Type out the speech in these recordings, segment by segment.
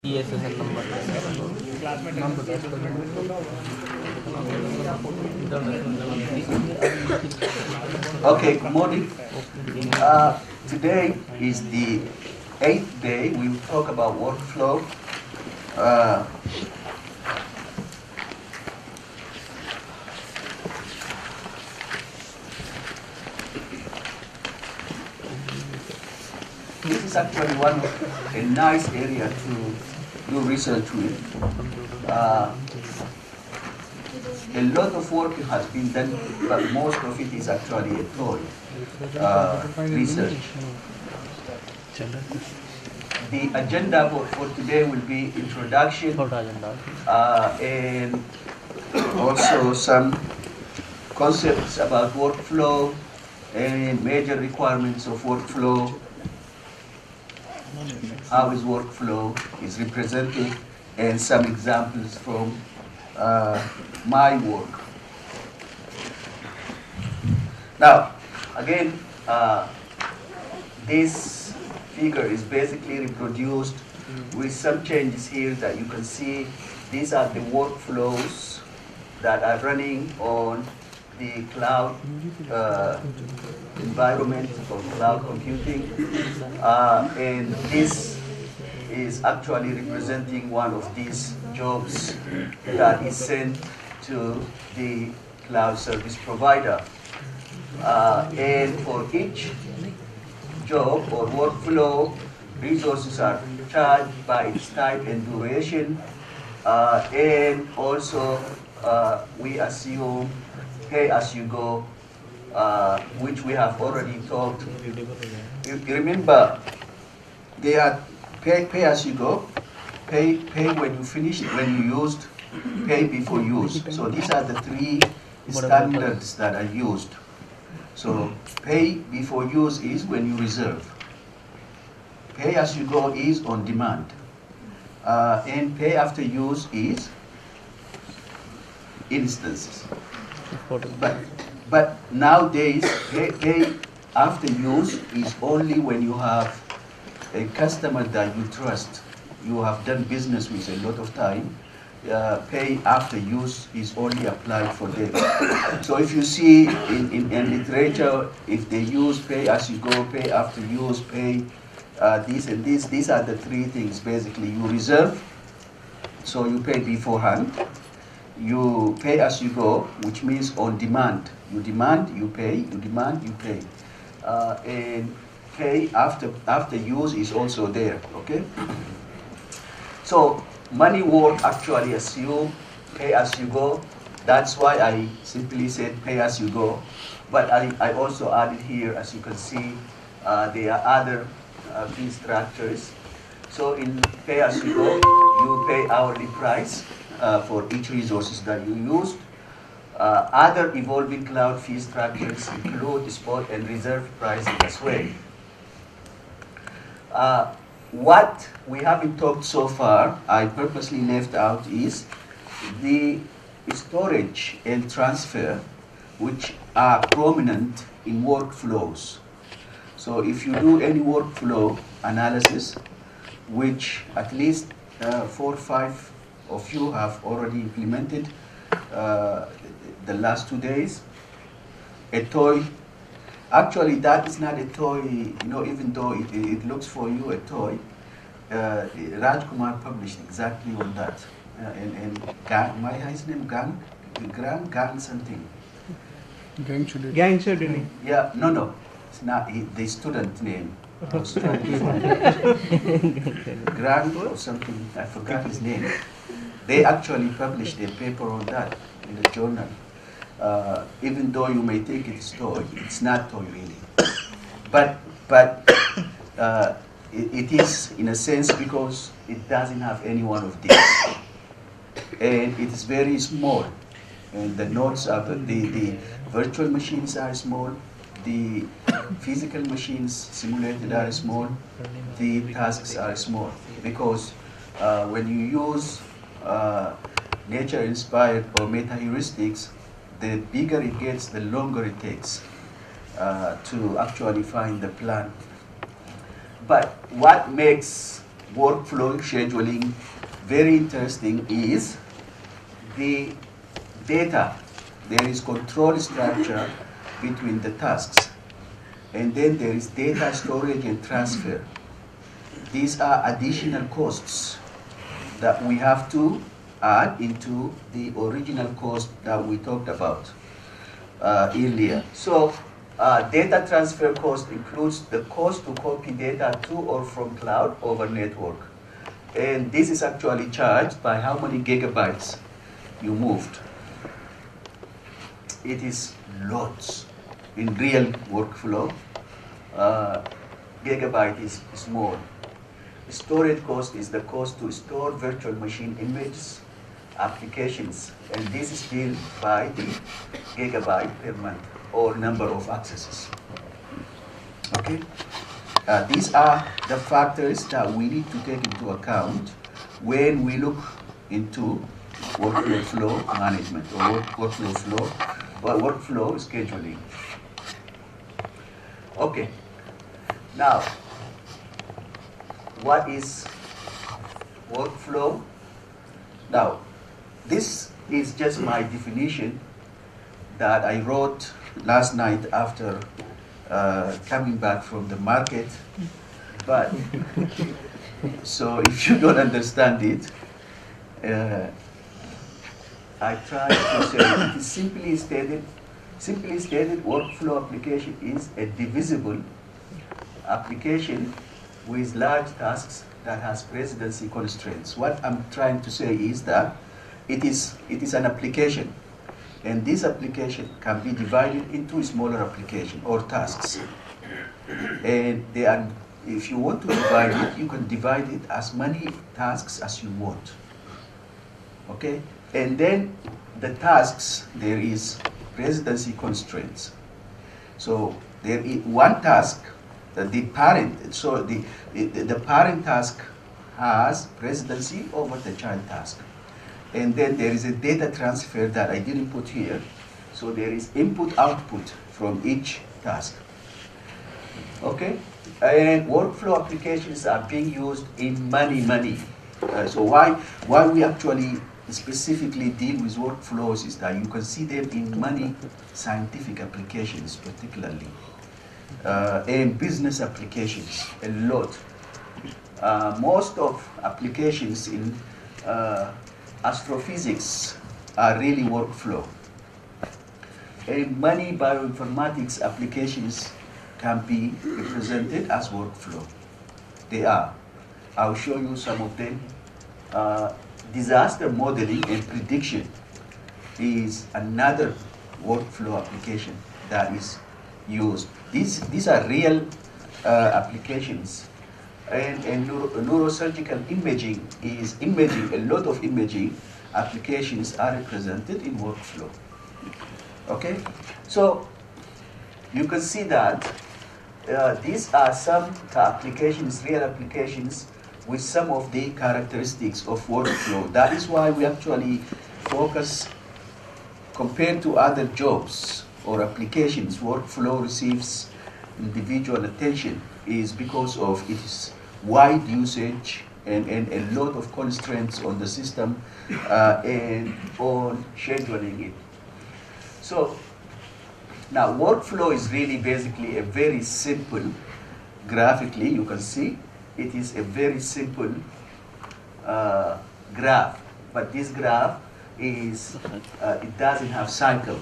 Okay, good morning. Today is the 8th day. We will talk about workflow. This is actually a nice area to do research with. A lot of work has been done, but most of it is actually a toy research. The agenda for today will be introduction and also some concepts about workflow and major requirements of workflow. How is workflow is represented, and some examples from my work. Now, again, this figure is basically reproduced with some changes here that you can see. These are the workflows that are running on the cloud environment for cloud computing, and this is actually representing one of these jobs that is sent to the cloud service provider. And for each job or workflow, resources are charged by its type and duration, and also we assume pay-as-you-go, which we have already talked. You remember, they are pay-as-you-go, pay when you finish, when you used, pay before use. So these are the three standards that are used. So pay before use is when you reserve. Pay-as-you-go is on demand. And pay after use is instances. But nowadays, pay after use is only when you have a customer that you trust, you have done business with a lot of time. Pay after use is only applied for them. So if you see in literature, if they use pay as you go, pay after use, pay this and this, these are the three things basically. You reserve, so you pay beforehand. You pay as you go, which means on demand. You demand, you pay, you demand, you pay. And pay after use is also there, okay? So money work actually assume pay as you go. That's why I simply said pay as you go. But I also added here, as you can see, there are other fee structures. So in pay as you go, you pay hourly price for each resources that you used. Other evolving cloud fee structures include spot and reserve pricing as well. What we haven't talked so far, I purposely left out, is the storage and transfer, which are prominent in workflows. So if you do any workflow analysis, which at least 4 or 5 of you have already implemented the last 2 days, a toy. Actually, that is not a toy, even though it looks for you a toy. Raj Kumar published exactly on that. And his name Gang something. GIAN JNU. Yeah, no. It's not the student name. Grant or something, I forgot his name. They actually published a paper on that in the journal. Even though you may think it's toy, it's not toy really. But it is in a sense because it doesn't have any one of these. And it is very small. And the nodes are, the virtual machines are small. The physical machines simulated are small. The tasks are small. Because when you use nature-inspired or meta-heuristics, the bigger it gets, the longer it takes to actually find the plan. But what makes workflow scheduling, very interesting, is the data. There is control structure between the tasks. And then there is data storage and transfer. These are additional costs that we have to add into the original cost that we talked about earlier. So data transfer cost includes the cost to copy data to or from cloud over network. And this is actually charged by how many gigabytes you moved. It is lots. In real workflow, gigabyte is small. Storage cost is the cost to store virtual machine images, applications, and this is billed by the gigabyte per month or number of accesses. Okay? These are the factors that we need to take into account when we look into workflow flow management or workflow scheduling. Okay. Now, what is workflow? Now, this is just my definition that I wrote last night after coming back from the market. But, so if you don't understand it, I try to say it is simply stated, workflow application is a divisible application with large tasks that has precedency constraints. What I'm trying to say is that it is an application, and this application can be divided into smaller applications or tasks. And they are, if you want to divide it, you can divide it as many tasks as you want. Okay? And then the tasks, there is precedency constraints. So there is one task, the parent, so the parent task has precedency over the child task. And then there is a data transfer that I didn't put here. So there is input-output from each task. Okay? And workflow applications are being used in many. So why we actually specifically deal with workflows is that you can see them in many scientific applications, particularly, and business applications, a lot. Most of applications in astrophysics are really workflow. And many bioinformatics applications can be represented as workflow. They are. I'll show you some of them. Disaster modeling and prediction is another workflow application that is used. These are real applications. And neurosurgical imaging is imaging. A lot of imaging applications are represented in workflow. Okay? So you can see that these are some applications, real applications, with some of the characteristics of workflow. That is why we actually focus, compared to other jobs or applications, workflow receives individual attention is because of its wide usage and a lot of constraints on the system and on scheduling it. So now workflow is really basically a very simple, graphically you can see, it is a very simple graph, but this graph is, it doesn't have cycle,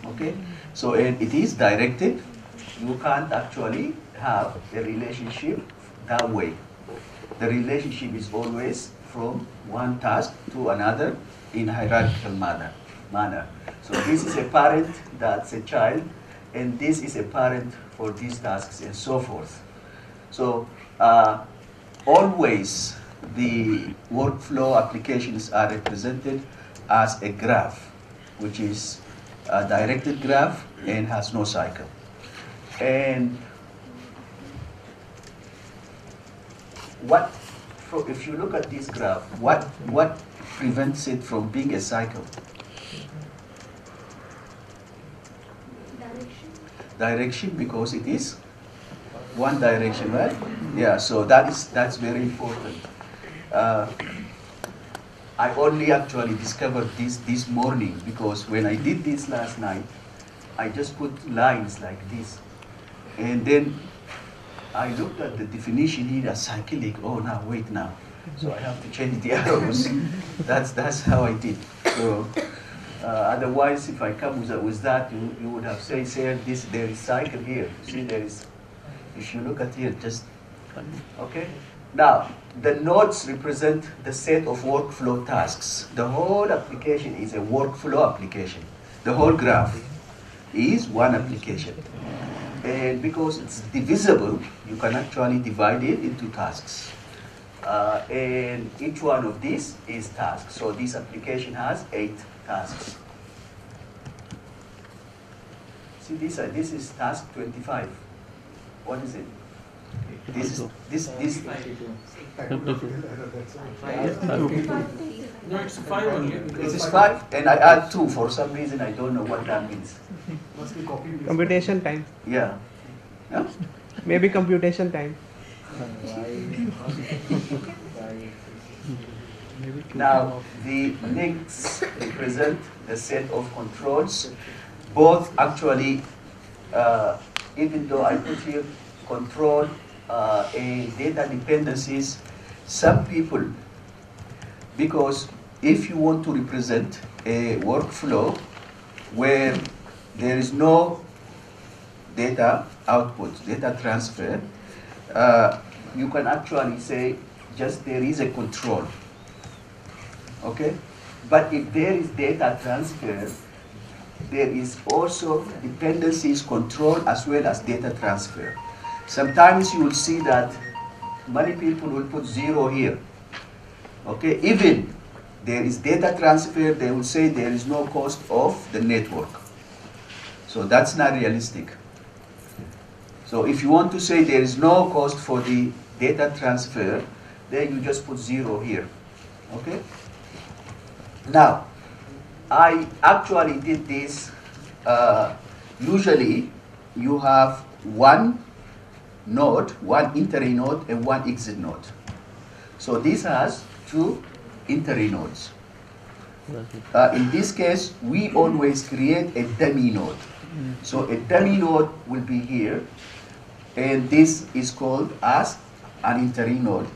okay? So and it is directed. You can't actually have a relationship that way. The relationship is always from one task to another in a hierarchical manner. So this is a parent, that's a child, and this is a parent for these tasks and so forth. So always the workflow applications are represented as a graph, which is a directed graph and has no cycle. And if you look at this graph, what prevents it from being a cycle? Direction, because it is One direction, right? Yeah, so that's very important. I only actually discovered this morning, because when I did this last night, I just put lines like this. And then I looked at the definition here as cyclic. Oh, now, wait now. So I have to change the arrows. That's how I did. So otherwise, if I come with that, you would have said, there is cycle here. See, there is, if you look at here, just, okay? Now, the nodes represent the set of workflow tasks. The whole application is a workflow application. The whole graph is one application. And because it's divisible, you can actually divide it into tasks. And each one of these is tasks. So this application has 8 tasks. See, this is task 25. What is it? This. No, it's 5 only. This is 5, and I add 2 for some reason. I don't know what that means. Computation time. Yeah. Yeah? Maybe computation time. Now, the links represent the set of controls. Both actually, even though I put here control and data dependencies, some people, because if you want to represent a workflow where there is no data output, data transfer, you can actually say just there is a control, okay? But if there is data transfer, there is also dependencies control as well as data transfer. Sometimes you will see that many people will put 0 here, okay? Even there is data transfer, they will say there is no cost of the network. So that's not realistic. So if you want to say there is no cost for the data transfer, then you just put 0 here, okay? Now, I actually did this, usually you have one node, one entry node and one exit node. So this has 2 entry nodes. In this case, we always create a dummy node. So a dummy node will be here, and this is called as an entry node.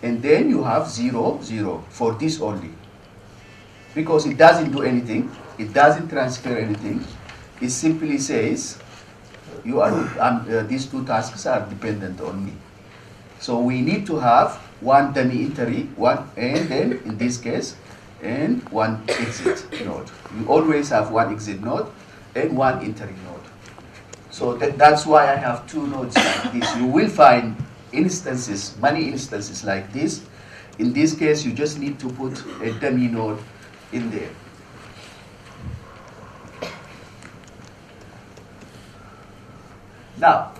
And then you have 0, 0 for this only. Because it doesn't do anything, it doesn't transfer anything. It simply says, you are, these 2 tasks are dependent on me. So we need to have one dummy entry, one, and then in this case, and one exit node. You always have one exit node and one entry node. So that's why I have 2 nodes like this. You will find instances, many instances like this. In this case, you just need to put a dummy node in there. Now,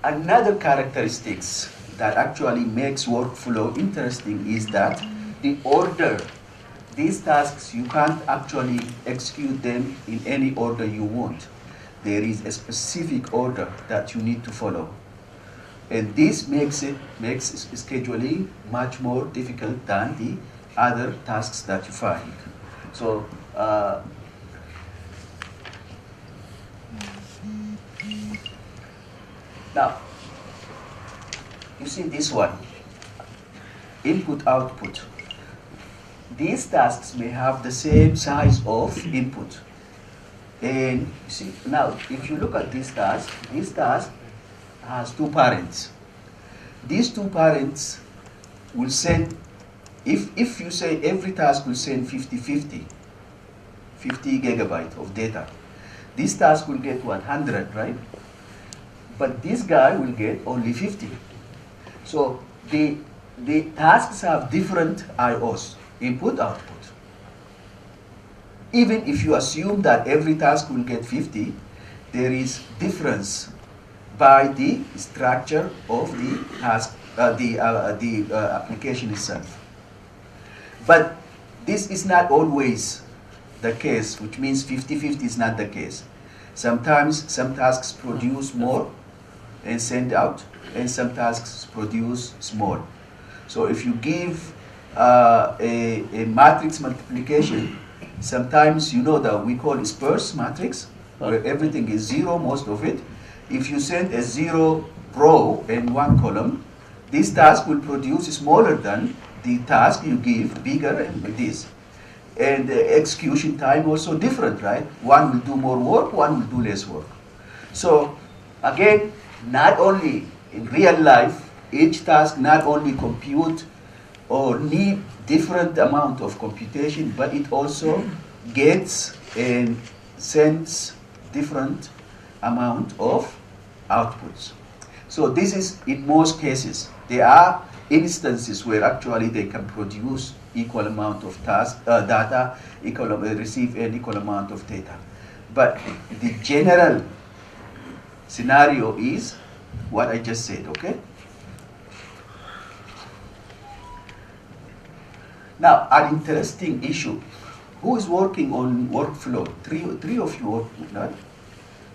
another characteristics that actually makes workflow interesting is that the order. These tasks, you can't actually execute them in any order you want. There is a specific order that you need to follow. And this makes scheduling much more difficult than the other tasks that you find. So, now, you see this one, input-output. These tasks may have the same size of input. And you see, now, if you look at this task has 2 parents. These 2 parents will send, if you say every task will send 50 gigabyte of data, this task will get 100, right? But this guy will get only 50. So the tasks have different IOs, input, output. Even if you assume that every task will get 50, there is difference by the structure of the task, the application itself. But this is not always the case, which means 50-50 is not the case. Sometimes some tasks produce more and send out, and some tasks produce small. So if you give a matrix multiplication, sometimes you know that we call it sparse matrix, where everything is zero, most of it. If you send a 0 row and 1 column, this task will produce smaller than the task you give, bigger and this. And the execution time also different, right? One will do more work, one will do less work. So again, not only in real life, each task not only compute or need different amount of computation, but it also gets and sends different amount of outputs. So this is in most cases. There are instances where actually they can produce equal amount of data, receive an equal amount of data. But the general scenario is what I just said, okay? Now, an interesting issue. Who is working on workflow? Three of you work, right?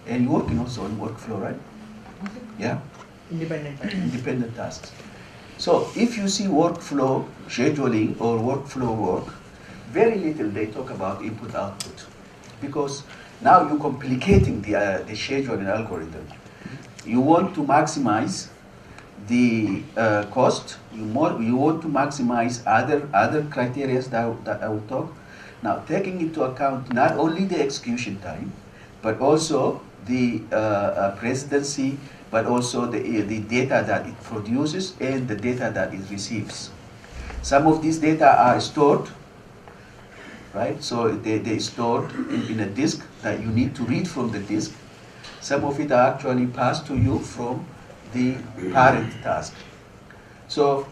And you're working also on workflow, right? Yeah? Independent tasks. So if you see workflow scheduling or workflow work, very little they talk about input-output. Because now you're complicating the scheduling algorithm. You want to maximize the cost. You want to maximize other criteria that I will talk. Now, taking into account not only the execution time, but also the precedency, but also the data that it produces and the data that it receives. Some of these data are stored, right? So they stored in a disk that you need to read from the disk. Some of it are actually passed to you from the parent task. So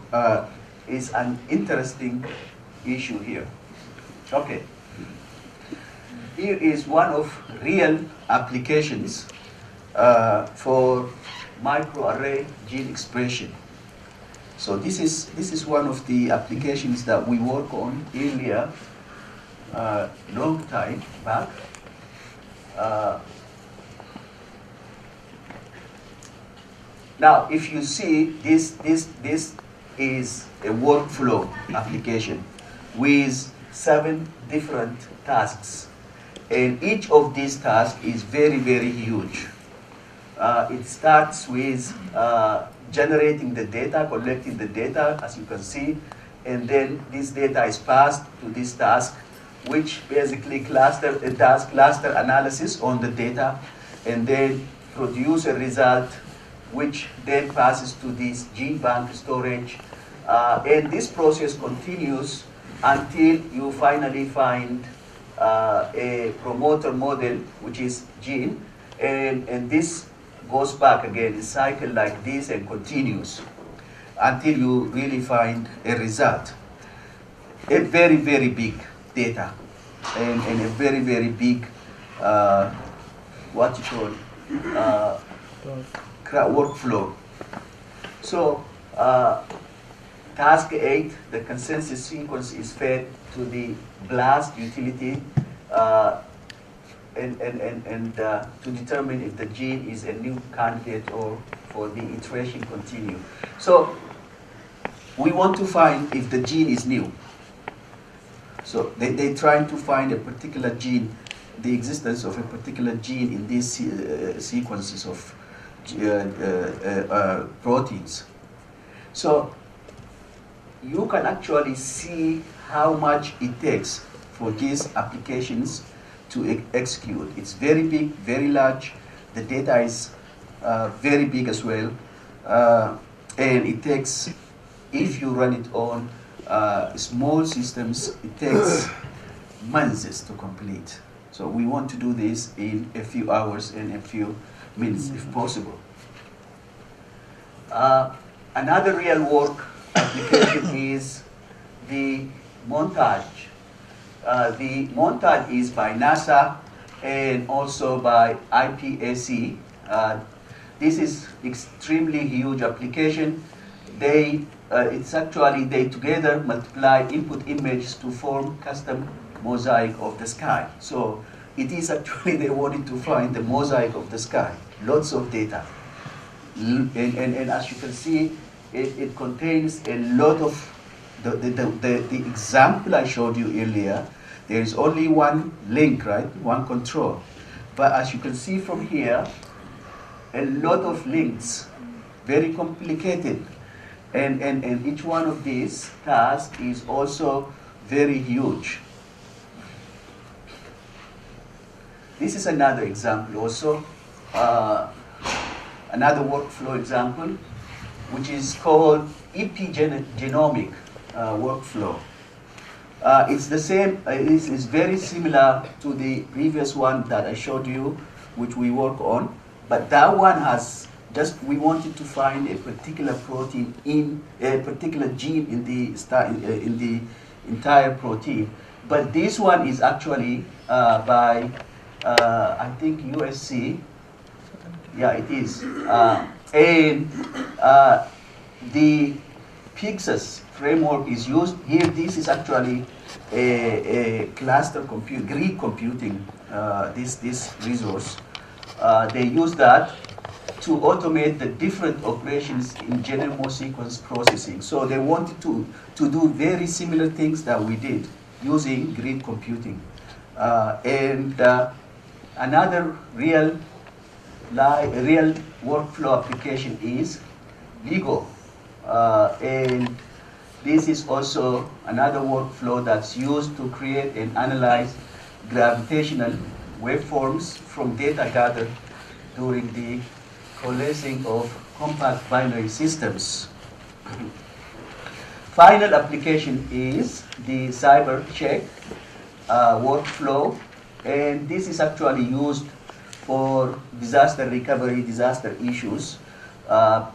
it's an interesting issue here. Okay. Here is one of real applications for microarray gene expression. So this is one of the applications that we work on earlier, long time back. Now, if you see this is a workflow application with 7 different tasks, and each of these tasks is very, very huge. It starts with generating the data, collecting the data, as you can see, and then this data is passed to this task, which basically does cluster analysis on the data, and then produce a result, which then passes to this gene bank storage. And this process continues until you finally find a promoter model, which is gene, and this goes back again, a cycle like this and continues until you really find a result. A very, very big data and a very, very big, what you call, workflow. So task 8, the consensus sequence is fed to the BLAST utility and to determine if the gene is a new candidate or for the iteration continue. So we want to find if the gene is new. So they're trying to find a particular gene, the existence of a particular gene in these sequences of proteins. So you can actually see how much it takes for these applications to execute. It's very big, very large. The data is very big as well. And it takes, if you run it on small systems, it takes months to complete. So we want to do this in a few hours and a few minutes, if possible. Another real work application is the montage. The montage is by NASA and also by IPAC. This is extremely huge application. It's actually they together multiply input images to form custom mosaic of the sky. So it is actually they wanted to find the mosaic of the sky, lots of data. and as you can see, it contains a lot of the example I showed you earlier. There is only one link, right? One control. But as you can see from here, a lot of links, very complicated. And each one of these tasks is also very huge. This is another example also, another workflow example, which is called epigenomic workflow. It's the same, it is very similar to the previous one that I showed you, which we work on, but that one has just, we wanted to find a particular protein in, a particular gene in the entire protein. But this one is actually by, I think USC, yeah it is, and the Pixas framework is used here. This is actually a cluster Greek computing, this resource. They use that to automate the different operations in genome sequence processing. So they wanted to do very similar things that we did using Greek computing. Another real workflow application is LIGO. And this is also another workflow that's used to create and analyze gravitational waveforms from data gathered during the coalescing of compact binary systems. Final application is the cyber check workflow, and this is actually used for disaster recovery, disaster issues.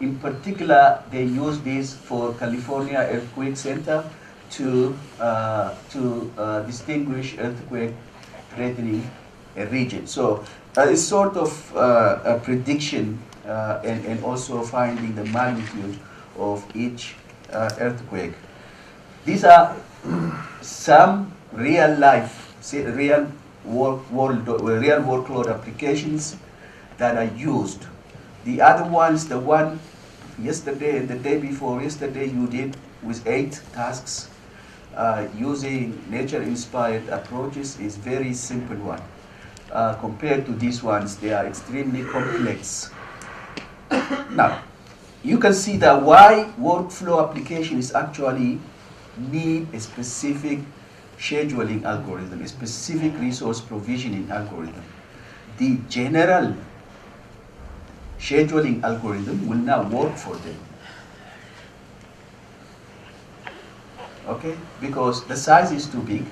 In particular, they use this for California Earthquake Center to distinguish earthquake threatening a region. So it's sort of a prediction and also finding the magnitude of each earthquake. These are some real workload applications that are used. The other ones, the one yesterday and the day before yesterday you did with 8 tasks using nature-inspired approaches, is very simple one. Compared to these ones, they are extremely complex. Now, you can see that why workflow applications actually need a specific scheduling algorithm, a specific resource provisioning algorithm. The general scheduling algorithm will not work for them. Okay? Because the size is too big,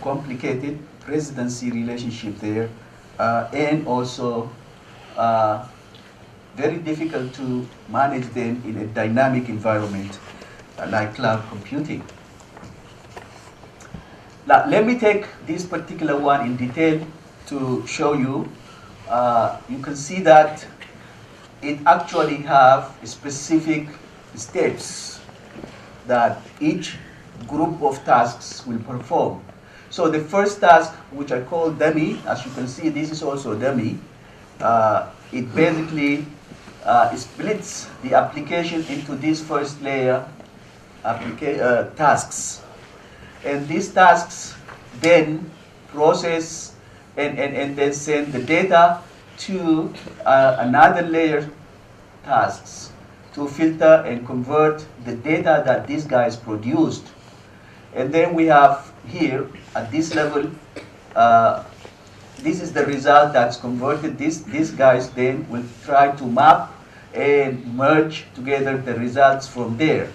complicated, presidency relationship there, and also very difficult to manage them in a dynamic environment like cloud computing. Now, let me take this particular one in detail to show you. You can see that it actually have specific steps that each group of tasks will perform. So the first task, which I call dummy, as you can see, this is also dummy. It basically splits the application into this first layer tasks. And these tasks then process and then send the data to another layer tasks to filter and convert the data that these guys produced. And then we have here at this level, this is the result that's converted. These guys then will try to map and merge together the results from there.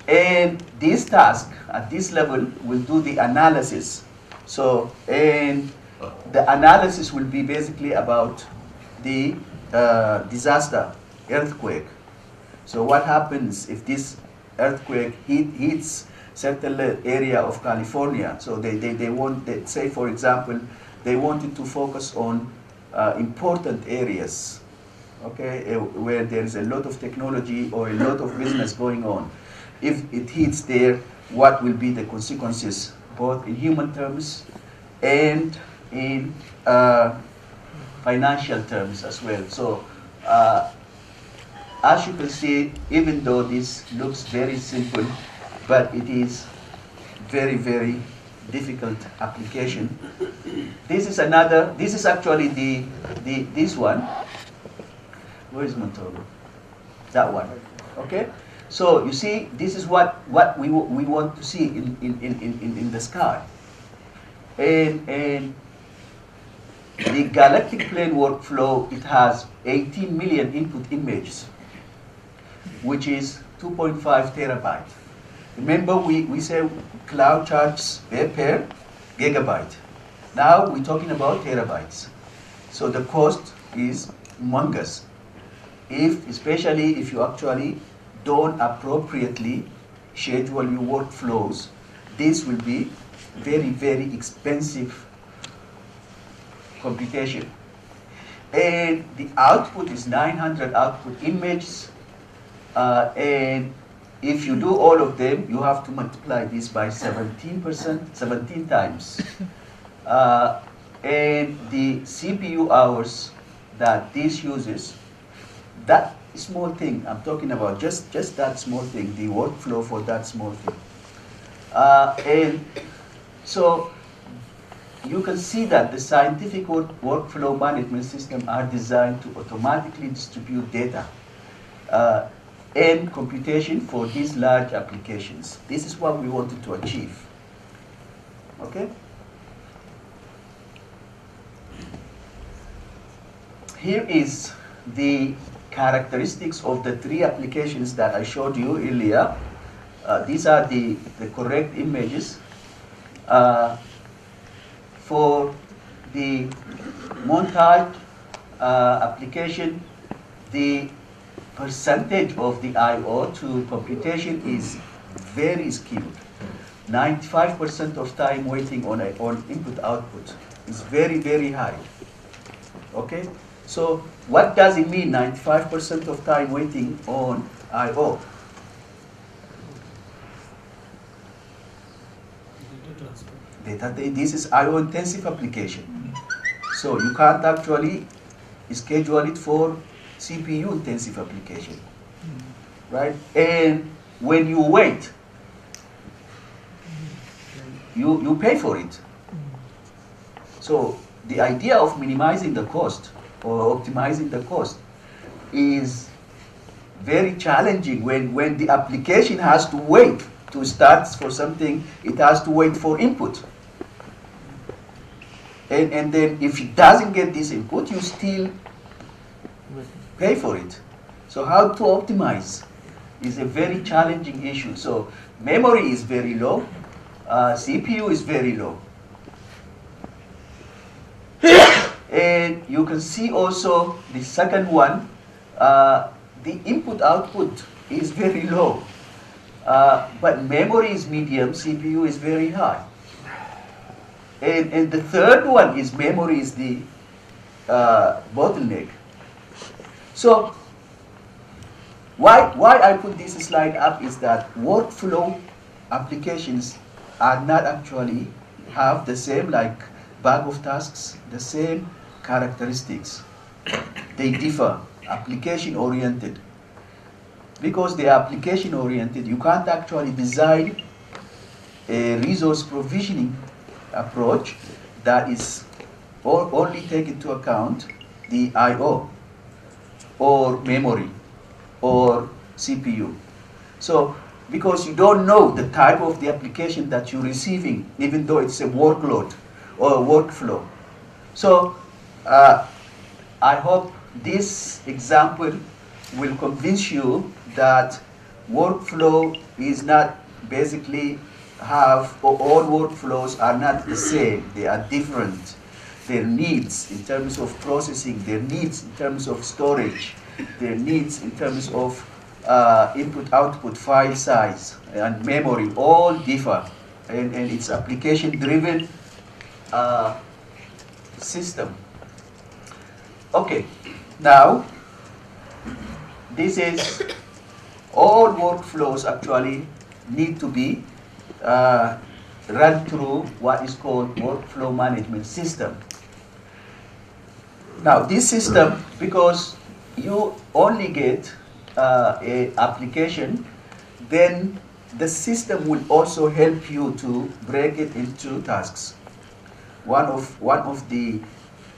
And this task at this level will do the analysis. So, and the analysis will be basically about the disaster, earthquake. So what happens if this earthquake hits certain area of California? So they want, say for example, they wanted to focus on important areas, okay, where there is a lot of technology or a lot of business going on. If it hits there, what will be the consequences, both in human terms and in financial terms as well. So as you can see, even though this looks very simple, but it is very, very difficult application. This is another, this is actually this one. Where is Montogo? That one, okay? So you see, this is what we want to see in the sky. And the galactic plane workflow, it has 18 million input images, which is 2.5 terabyte. Remember, we say cloud charts per gigabyte. Now we're talking about terabytes. So the cost is humongous. Especially if you actually don't appropriately schedule your workflows, this will be very, very expensive computation. And the output is 900 output images. And if you do all of them, you have to multiply this by 17 times. And the CPU hours that this uses, that small thing I'm talking about, just that small thing, the workflow for that small thing. And so you can see that the scientific workflow management systems are designed to automatically distribute data and computation for these large applications. This is what we wanted to achieve. Okay? Here is the characteristics of the three applications that I showed you earlier. These are the correct images. For the montage application, the percentage of the I/O to computation is very skewed. 95% of time waiting on input-output is very, very high. Okay? So what does it mean, 95% of time waiting on I/O? This is I/O intensive application. So you can't actually schedule it for CPU intensive application, right? And when you wait, you pay for it. So the idea of minimizing the cost or optimizing the cost is very challenging when the application has to wait to start for something. It has to wait for input. And then if it doesn't get this input, you still pay for it. So how to optimize is a very challenging issue. So memory is very low, CPU is very low. And you can see also the second one, the input-output is very low. But memory is medium, CPU is very high. And the third one is memory is the bottleneck. So why I put this slide up is that workflow applications are not actually have the same like bag of tasks, the same characteristics. They differ, application-oriented. Because they are application-oriented, you can't actually design a resource provisioning approach that is only take into account the I/O or memory or CPU. So because you don't know the type of the application that you're receiving, even though it's a workload or a workflow. So I hope this example will convince you that workflow is not basically all workflows are not the same. They are different. Their needs in terms of processing, their needs in terms of storage, their needs in terms of input-output file size and memory all differ. And it's application-driven system. Okay, now this is all workflows actually need to be run through what is called workflow management system. Now this system, because you only get a application, then the system will also help you to break it into tasks. One of the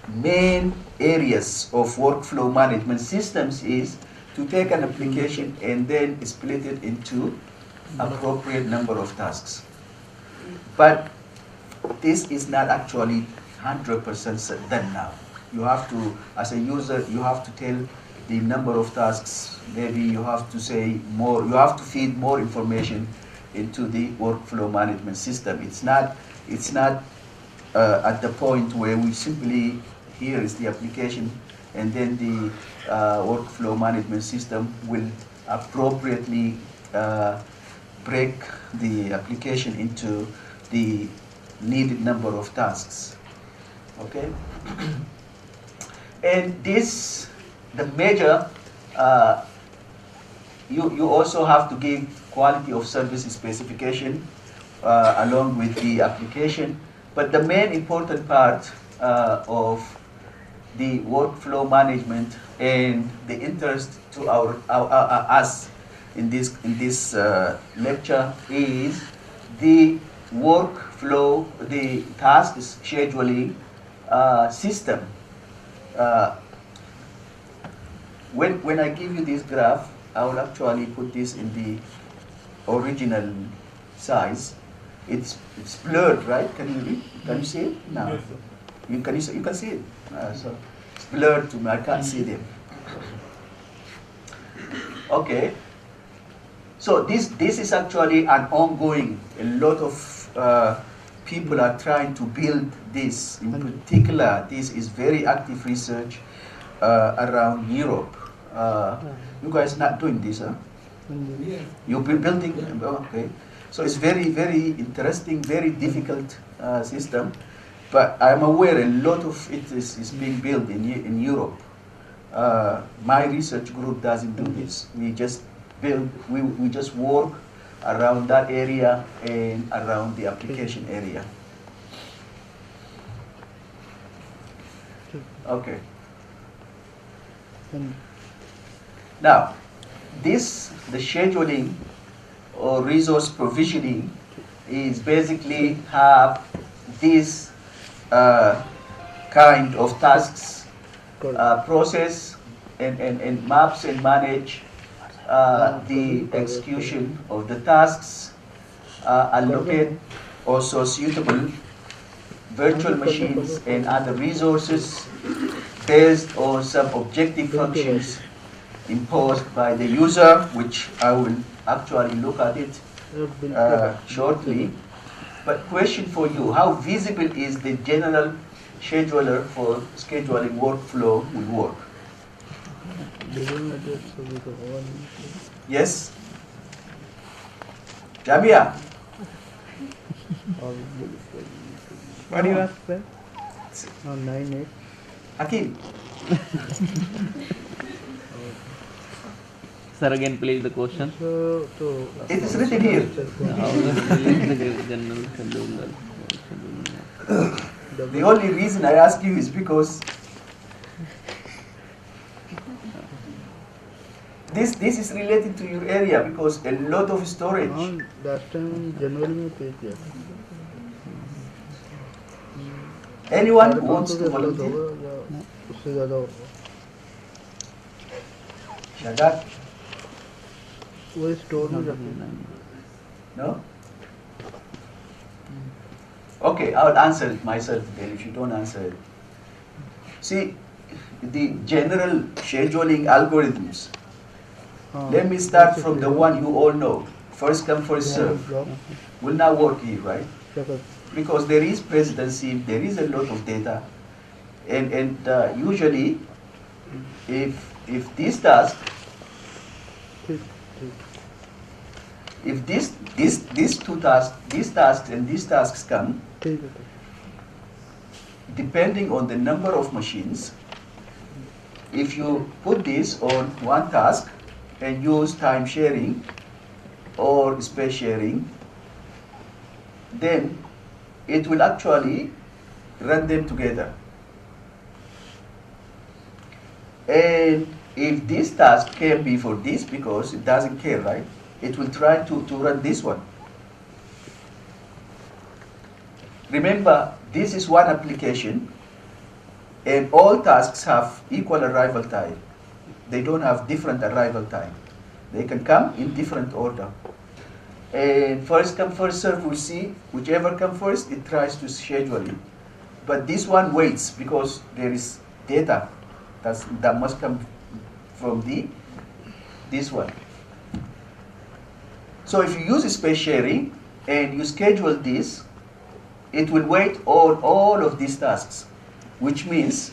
main areas of workflow management systems is to take an application and then split it into appropriate number of tasks. But this is not actually 100% done now. You have to, as a user, you have to tell the number of tasks. Maybe you have to say more, you have to feed more information into the workflow management system. It's not at the point where we simply, here is the application, and then the workflow management system will appropriately break the application into the needed number of tasks. Okay? And this, the major, you also have to give quality of service specification along with the application. But the main important part of the workflow management and the interest to us in this lecture is the workflow, the task scheduling system. When I give you this graph, I will actually put this in the original size. It's blurred, right? Can you read? Can you see it? No. Yes, You can see it. So it's blurred to me. I can't see them. Okay. So this is actually an ongoing. A lot of people are trying to build this. In particular, this is very active research around Europe. You guys not doing this, huh? Yes. You've been building. Okay. So it's very, very interesting, very difficult system, but I'm aware a lot of it is being built in Europe. My research group doesn't do this. We just build, we just work around that area and around the application area. Okay. Now, the scheduling or resource provisioning is basically have this kind of tasks, process and maps and manage the execution of the tasks, allocate also suitable virtual machines and other resources based on some objective functions imposed by the user, which I will actually look at it shortly. But question for you, how visible is the general scheduler for scheduling workflow will work? Yes? Jamia? What do you ask, sir? 9-8. Hakim? Sir, again, please the question. It is written here. How does the general scheduler? The only reason I ask you is because this is related to your area, because a lot of storage. That time January में pay किया. Anyone who wants to volunteer? उससे ज़्यादा होगा. Shagat? वो store में रखते हैं. No? Okay, I'll answer it myself then if you don't answer it. See, the general scheduling algorithms. Let me start from the one you all know. First come, first serve. Will not work here, right? Because there is presidency, there is a lot of data. And usually, if this task, if these two tasks, these tasks and these tasks come, depending on the number of machines, if you put this on one task and use time sharing or space sharing, then it will actually run them together. And if this task came before this, because it doesn't care, right? It will try to run this one. Remember, this is one application, and all tasks have equal arrival time. They don't have different arrival time. They can come in different order. And first come, first serve, we'll see. Whichever comes first, it tries to schedule it. But this one waits because there is data that must come from this one. So if you use space sharing and you schedule this, it will wait on all of these tasks, which means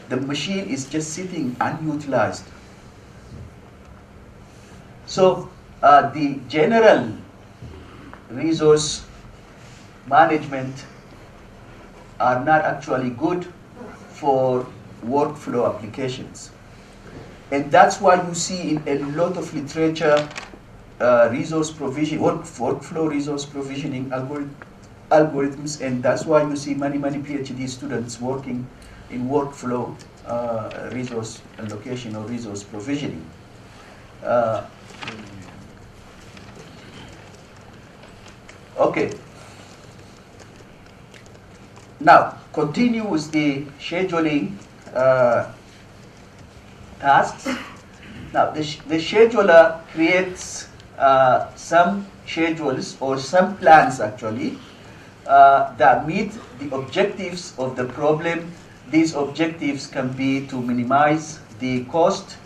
the machine is just sitting unutilized. So the general resource management are not actually good for workflow applications. And that's why you see in a lot of literature resource provision, workflow resource provisioning algorithms, and that's why you see many PhD students working in workflow resource allocation or resource provisioning. Okay. Now, continue with the scheduling tasks. Now, the scheduler creates some schedules or some plans actually that meet the objectives of the problem. These objectives can be to minimize the cost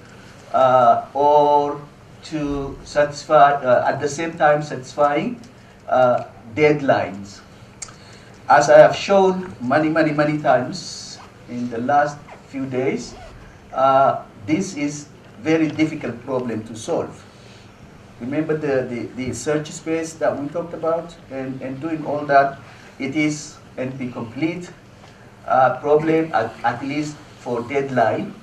or to satisfy, at the same time satisfying deadlines. As I have shown many times in the last few days, this is very difficult problem to solve. Remember the search space that we talked about, and doing all that, it is NP complete problem at least for deadline.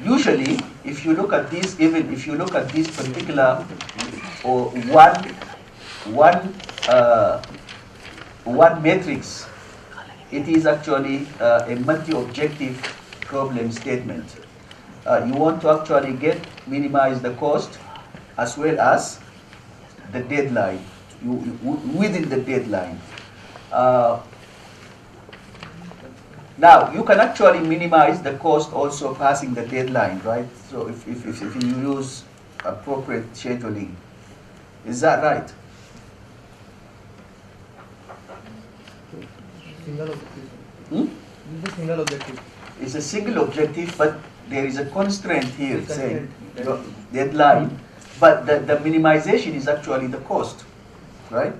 Usually, if you look at this, even if you look at this particular or one matrix, it is actually a multi-objective problem statement. You want to actually minimize the cost as well as the deadline, within the deadline. Now, you can actually minimize the cost also passing the deadline, right? So if you use appropriate scheduling. Is that right? Single objective. It's a single objective. It's a single objective, but there is a constraint here saying deadline. But the minimization is actually the cost, right?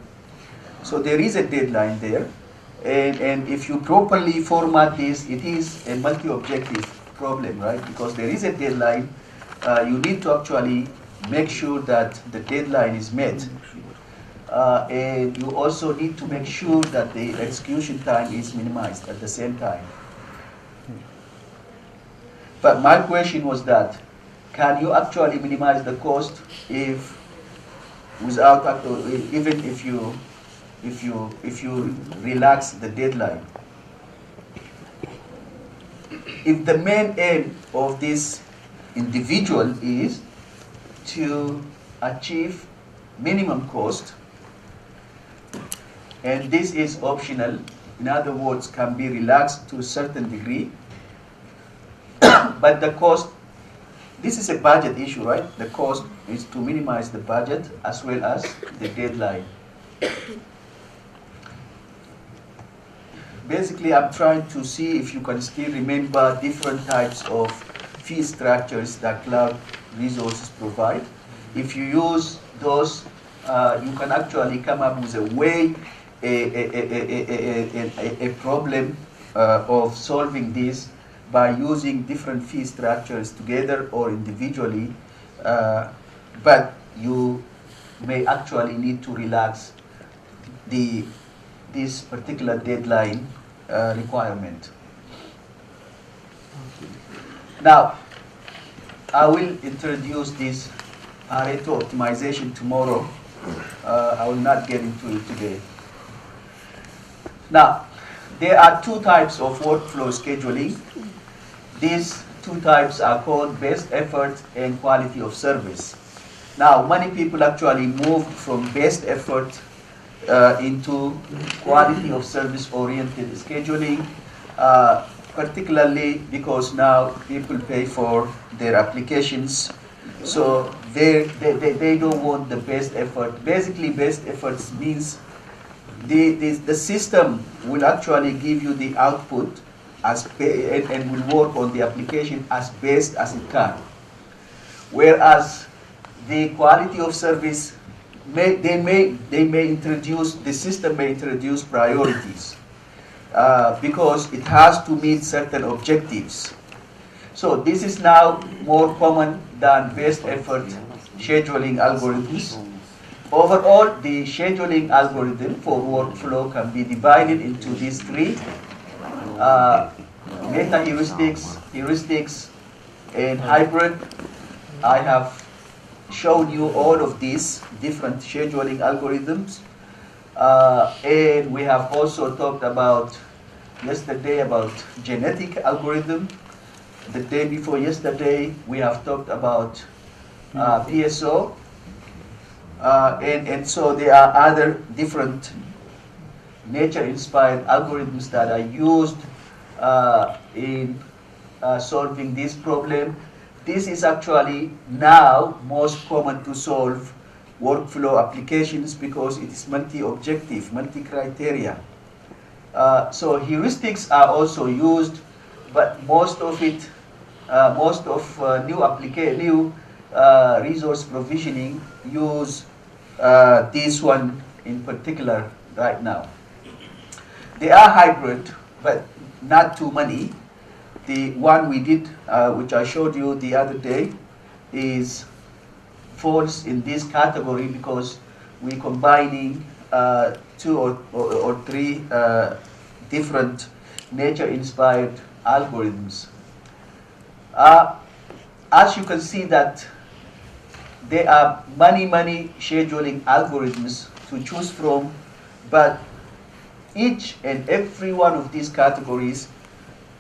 So there is a deadline there. And if you properly format this, it is a multi-objective problem, right? Because there is a deadline. You need to actually make sure that the deadline is met. And you also need to make sure that the execution time is minimized at the same time. But my question was that, can you actually minimize the cost if, without, even if you relax the deadline? If the main aim of this individual is to achieve minimum cost, and this is optional, in other words, can be relaxed to a certain degree, but the cost, this is a budget issue, right? The cost is to minimize the budget as well as the deadline. Basically, I'm trying to see if you can still remember different types of fee structures that cloud resources provide. If you use those, you can actually come up with a way, a problem of solving this by using different fee structures together or individually, but you may actually need to relax this particular deadline requirement. Now, I will introduce this Pareto optimization tomorrow. I will not get into it today. Now, there are two types of workflow scheduling. These two types are called best effort and quality of service. Now, many people actually moved from best effort into quality of service oriented scheduling, particularly because now people pay for their applications. So they don't want the best effort. Basically, best efforts means the system will actually give you the output and will work on the application as best as it can. Whereas the quality of service, the system may introduce priorities because it has to meet certain objectives. So this is now more common than best effort scheduling algorithms. Overall, the scheduling algorithm for workflow can be divided into these three: meta-heuristics, heuristics, and hybrid. I have shown you all of these different scheduling algorithms. And we have also talked about yesterday about genetic algorithm. The day before yesterday, we have talked about PSO. And so there are other different nature-inspired algorithms that are used in solving this problem. This is actually now most common to solve workflow applications because it is multi-objective, multi-criteria. So heuristics are also used, but most of new resource provisioning use this one in particular right now. They are hybrid, but not too many. The one we did, which I showed you the other day, falls in this category because we're combining two or three different nature-inspired algorithms. As you can see that there are many scheduling algorithms to choose from, but each and every one of these categories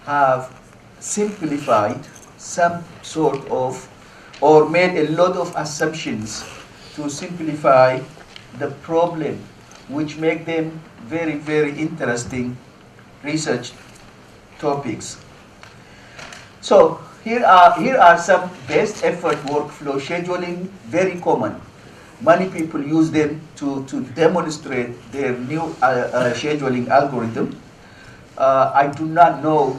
have simplified some sort of, or made a lot of assumptions to simplify the problem, which make them very interesting research topics. So here are some best effort workflow scheduling, very common. Many people use them to demonstrate their new scheduling algorithm. I do not know,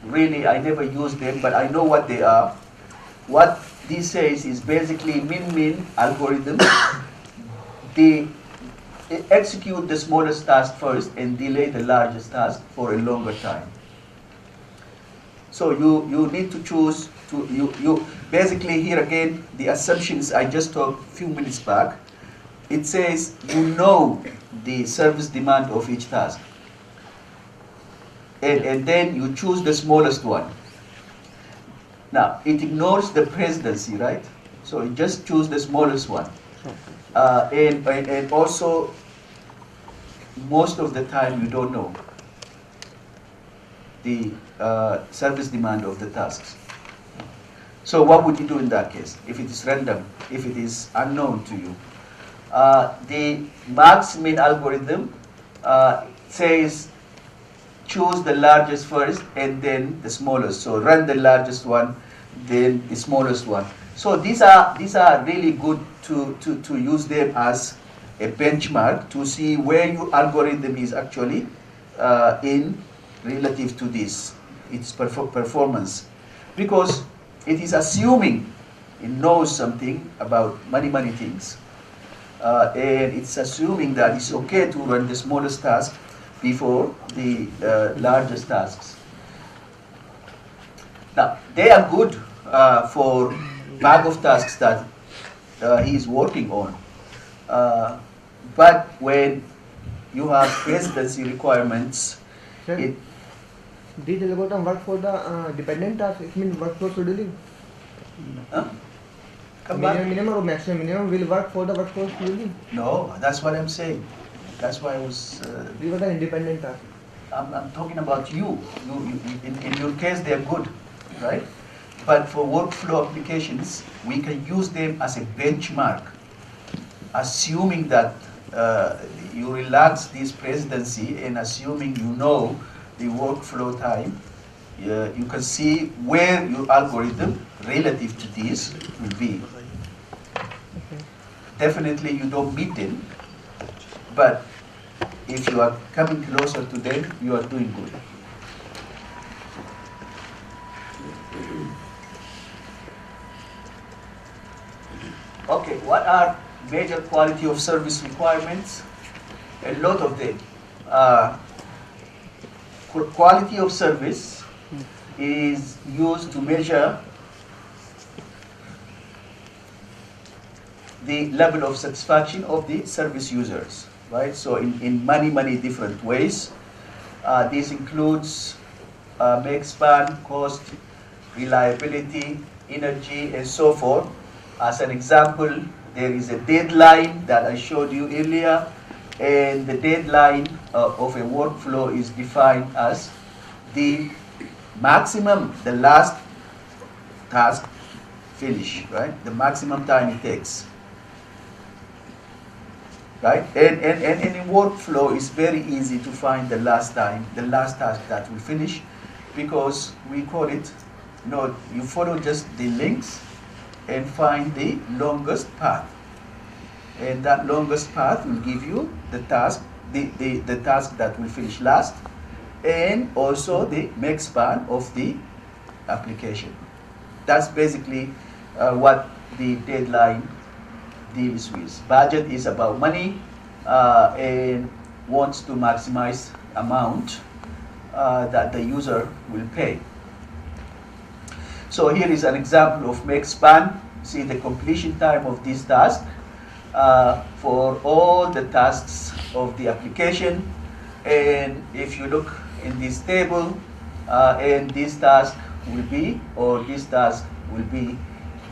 really, I never use them, but I know what they are. What this says is basically min-min algorithm. They execute the smallest task first and delay the largest task for a longer time. So you need to choose you basically here again the assumptions I just talked a few minutes back. It says you know the service demand of each task, and then you choose the smallest one. Now it ignores the precedency, right? So you just choose the smallest one, and also most of the time you don't know the service demand of the tasks. So what would you do in that case if it is random, if it is unknown to you? The max-min algorithm says choose the largest first and then the smallest. So run the largest one, then the smallest one. So these are really good to use them as a benchmark to see where your algorithm is actually in relative to this, its performance, because it is assuming it knows something about many things, and it's assuming that it's okay to run the smallest task before the largest tasks. Now they are good for bag of tasks that he is working on, but when you have precedency requirements, These algorithm work for the dependent task. It means work for scheduling. Come back. Minimum or maximum will work for the workforce scheduling. No, that's what I'm saying. That's why I was. These are the independent tasks. I'm talking about you. In your case, they're good, right? But for workflow applications, we can use them as a benchmark, assuming that you relax this presidency and assuming you know the workflow time. You can see where your algorithm relative to this will be. Definitely you don't meet them, but if you are coming closer to them, you are doing good. Okay, what are major quality of service requirements? A lot of them. Quality of service is used to measure the level of satisfaction of the service users, right? So in many different ways. This includes make span, cost, reliability, energy, and so forth. As an example, there is a deadline that I showed you earlier, and the deadline of a workflow is defined as the maximum, the last task finish, right? The maximum time it takes, right? And in workflow, it's very easy to find the last time, the last task that will finish, because we call it, you follow just the links and find the longest path. And that longest path will give you the task, the task that will finish last, and also the max span of the application. That's basically what the deadline deals with. Budget is about money and wants to maximize amount that the user will pay. So here is an example of make span. See the completion time of this task for all the tasks of the application. And if you look in this table, and this task will be, or this task will be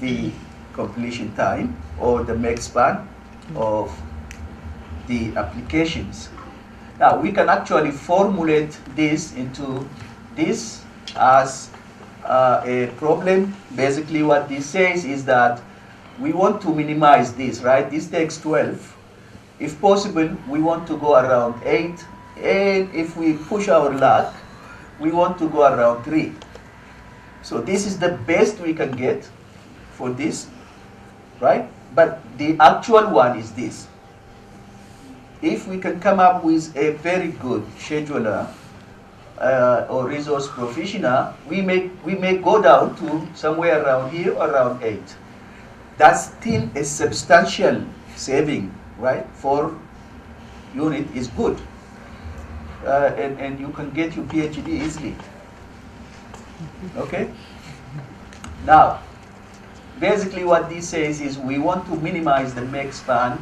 the completion time or the make span of the applications. Now we can actually formulate this into this as a problem. Basically what this says is that we want to minimize this, right? This takes 12. If possible, we want to go around 8. And if we push our luck, we want to go around 3. So this is the best we can get for this, right? But the actual one is this. If we can come up with a very good scheduler or resource provisioner, we may go down to somewhere around here, around 8. That's still a substantial saving, right? For unit is good. And you can get your PhD easily. Okay? Now, basically what this says is we want to minimize the make span,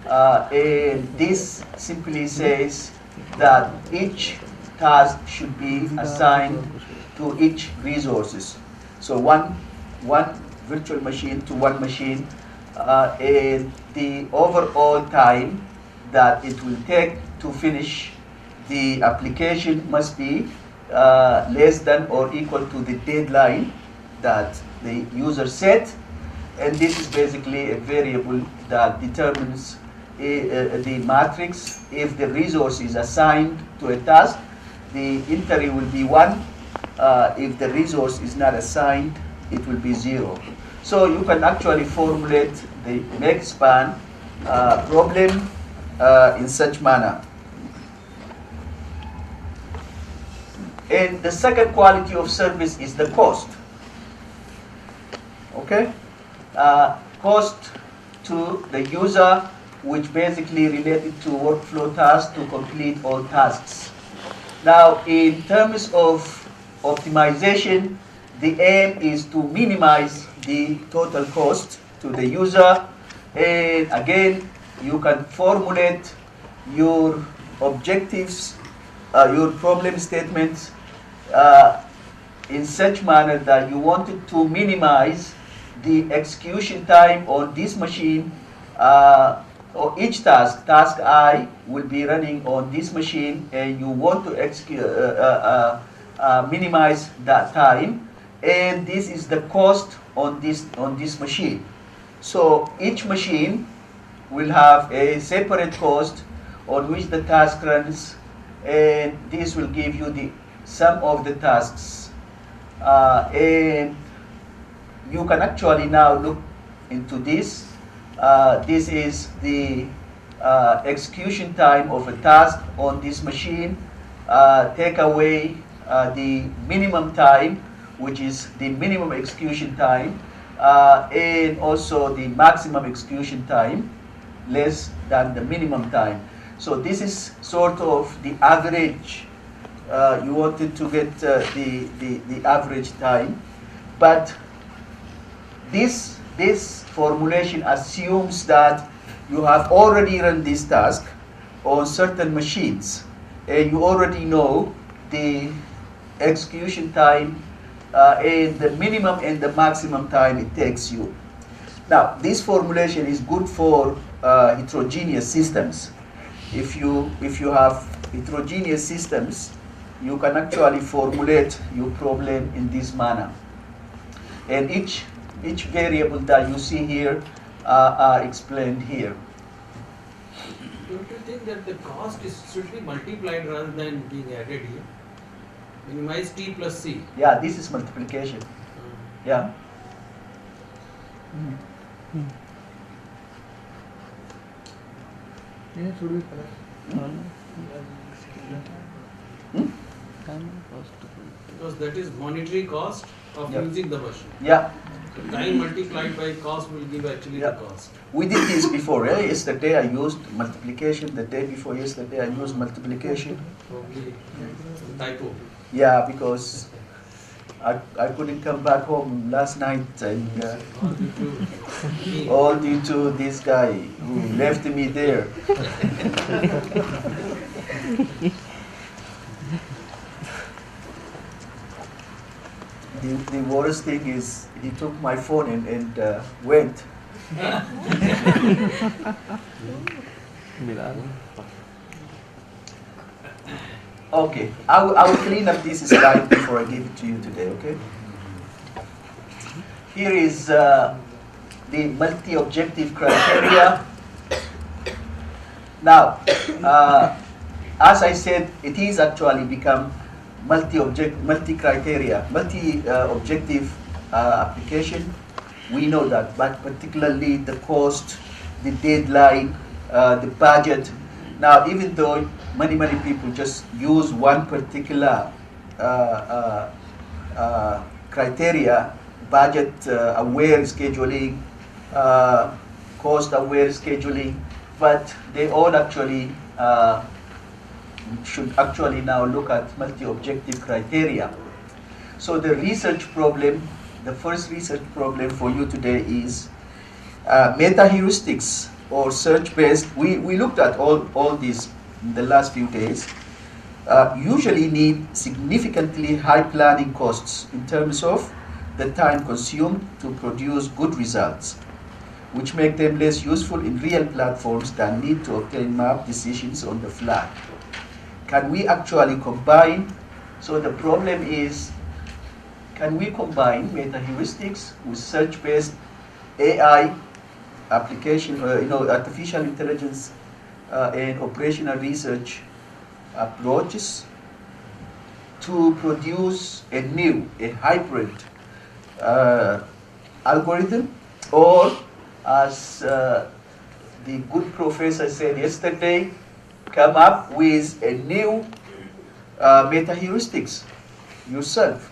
and this simply says that each task should be assigned to each resources. So one virtual machine to one machine, and the overall time that it will take to finish the application must be less than or equal to the deadline that the user set. And this is basically a variable that determines the matrix. If the resource is assigned to a task, the entry will be 1. If the resource is not assigned, it will be 0. So you can actually formulate the make span problem in such manner. And the second quality of service is the cost. Okay? Cost to the user, which basically related to workflow tasks to complete all tasks. Now, in terms of optimization, the aim is to minimize the total cost to the user. And again, you can formulate your objectives, your problem statements in such manner that you wanted to minimize the execution time on this machine or each task, task I, will be running on this machine, and you want to execute, minimize that time, and this is the cost on this machine. So each machine will have a separate cost on which the task runs, and this will give you the sum of the tasks. And you can actually now look into this. This is the execution time of a task on this machine. Take away the minimum time, which is the minimum execution time, and also the maximum execution time, less than the minimum time. So this is sort of the average. You wanted to get the average time, but this formulation assumes that you have already run this task on certain machines, and you already know the execution time and the minimum and the maximum time it takes you. Now, this formulation is good for heterogeneous systems. If you have heterogeneous systems, you can actually formulate your problem in this manner. And each variable that you see here are explained here. Don't you think that the cost should be multiplied rather than being added here? Minimize T plus C. Yeah, this is multiplication. Yeah. Yeah, should be correct. Because that is monetary cost of Yep. using the machine. Yeah. So time multiplied by cost will give actually Yep. the cost. We did this before. Yesterday I used multiplication. The day before yesterday I used multiplication. Probably typo. Yeah, because I couldn't come back home last night, and all due to this guy who left me there. The worst thing is he took my phone and went. Okay, I will clean up this slide before I give it to you today, okay? Here is the multi-objective criteria. Now, as I said, it is actually become multi-criteria, multi-objective application. We know that, but particularly the cost, the deadline, the budget. Now, even though many people just use one particular criteria, budget aware scheduling, cost aware scheduling, but they all actually should actually now look at multi-objective criteria. So the research problem, the first research problem for you today is meta-heuristics or search-based. We looked at all these in the last few days. Usually need significantly high planning costs in terms of the time consumed to produce good results, which make them less useful in real platforms that need to obtain map decisions on the fly. Can we actually combine? So the problem is, can we combine meta-heuristics with search-based AI application, artificial intelligence and operational research approaches to produce a hybrid algorithm, or as the good professor said yesterday, come up with a new meta-heuristics yourself?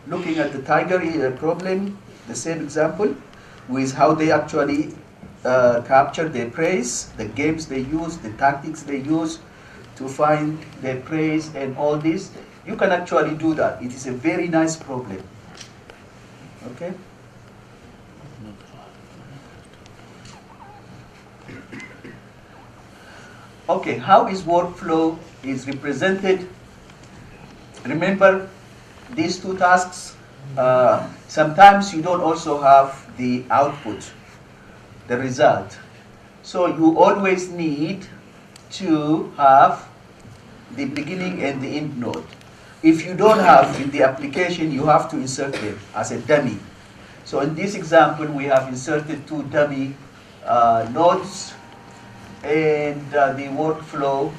Looking at the tiger problem, the same example, with how they actually capture their prey, the games they use, the tactics they use to find their prey and all this. You can actually do that. It is a very nice problem. Okay? Okay, how is workflow is represented? Remember these two tasks? Sometimes you don't also have the output, the result. So you always need to have the beginning and the end node. If you don't have in the application, you have to insert it as a dummy. So in this example, we have inserted 2 dummy nodes, and the workflow,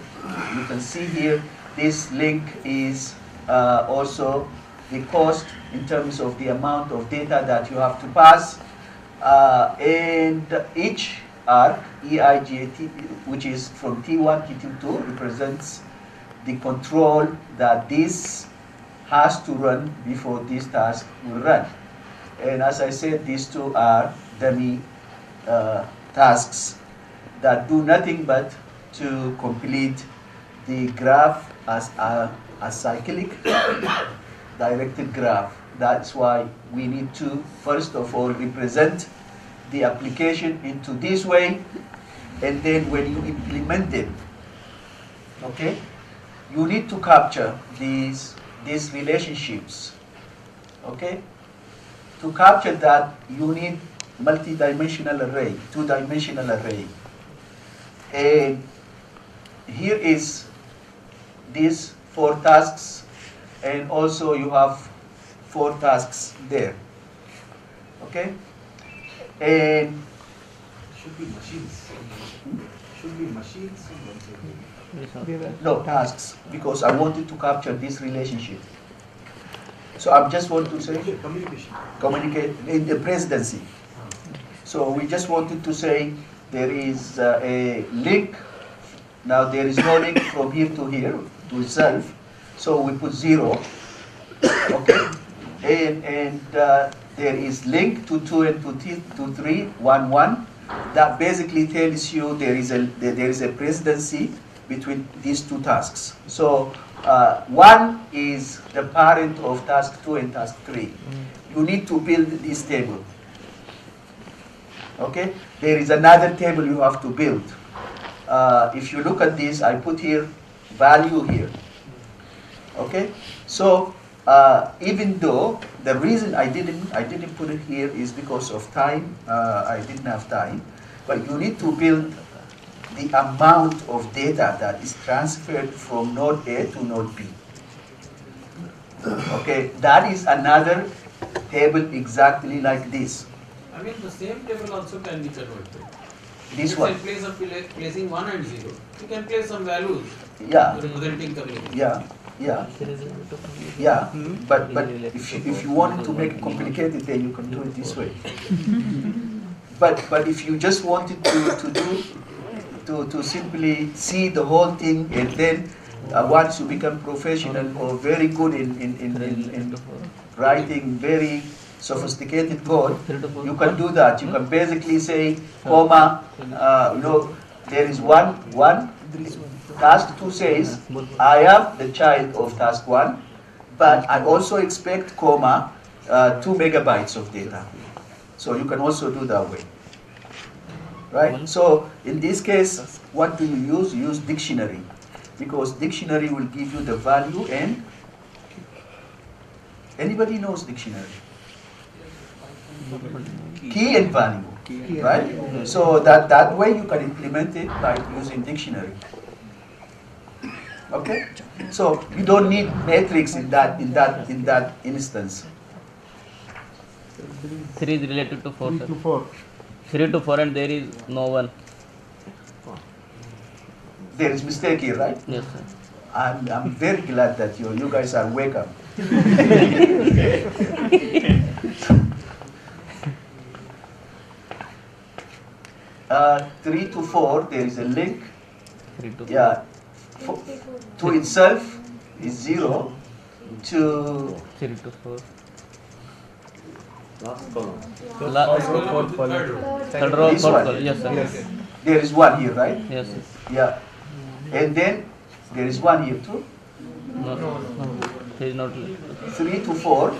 you can see here, this link is also the cost in terms of the amount of data that you have to pass, and each arc, EIGAT, which is from T1 to T2, represents the control that this has to run before this task will run. And as I said, these 2 are dummy tasks that do nothing but to complete the graph as a cyclic directed graph. That's why we need to, first of all, represent the application into this way, and then when you implement it, okay, you need to capture these relationships, okay? To capture that, you need multi-dimensional array, 2-dimensional array. And here is these 4 tasks, and also you have 4 tasks there, okay? And Should be machines. Should be machines. no, tasks, because I wanted to capture this relationship. So I just want to say communicate in the presidency. So we just wanted to say there is a link. Now there is no link from here to here to itself. So we put 0. Okay, and there is link to 2 and to 3, 1, 1. That basically tells you there is a presidency between these 2 tasks. So 1 is the parent of task 2 and task 3. You need to build this table. Okay? There is another table you have to build. If you look at this, I put here value here. Okay? So even though the reason I didn't put it here is because of time, I didn't have time, but you need to build the amount of data that is transferred from node A to node B. Okay, that is another table exactly like this. I mean, the same table also can be converted. This one. In place of placing 1 and 0, you can place some values. Yeah. Representing communication. Yeah. Yeah. Yeah. But if you wanted to make it complicated, then you can do it this way. But if you just wanted to simply see the whole thing, and then once you become professional or very good in writing very sophisticated code, you can do that. You can basically say, comma, there is one, task 2 says, I am the child of task 1, but I also expect, comma, 2 megabytes of data. So you can also do that way. Right? So in this case, what do you use? You use dictionary, because dictionary will give you the value, and anybody knows dictionary? Key and value, right? So that way you can implement it by using dictionary. Okay? So you don't need matrix in that instance. 3 is related to 4, 3 sir. to 4. 3 to 4, and there is no 1. There is mistake here, right? Yes, sir. I'm very glad that you guys are wake up. 3 to 4, there is a link. 3 to 4. Yeah. To itself is 0. To 3 to 4. Fourth Third row, This fourth one. column. Yes, sir. Yes. there is 1 here, right? Yes, sir. Yeah. And then there is 1 here too. No, he is not. 3 to 4.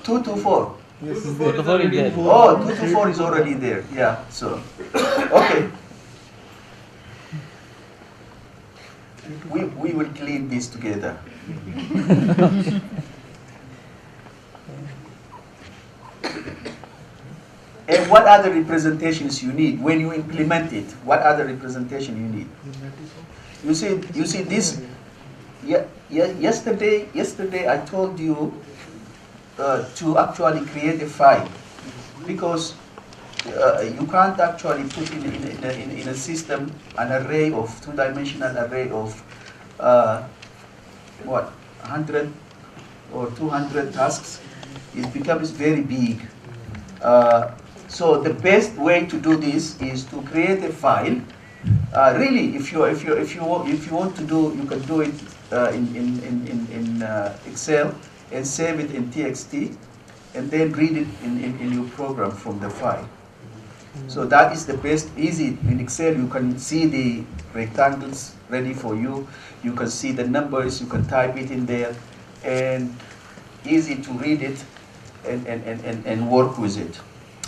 2 to 4. Yes, 2 to 4 is there. Oh, 2 to 4 is already there. Yeah. So, okay. We will clean this together. then what other representations you need when you implement it? What other representation you need? You see this. Yesterday I told you to actually create a file, because you can't actually put in a system an array of two-dimensional array of 100 or 200 tasks. It becomes very big. So the best way to do this is to create a file. Really, if you want to do, you can do it in Excel and save it in TXT, and then read it in your program from the file. So that is the best. Easy in Excel. You can see the rectangles ready for you. You can see the numbers. You can type it in there, and easy to read it and work with it.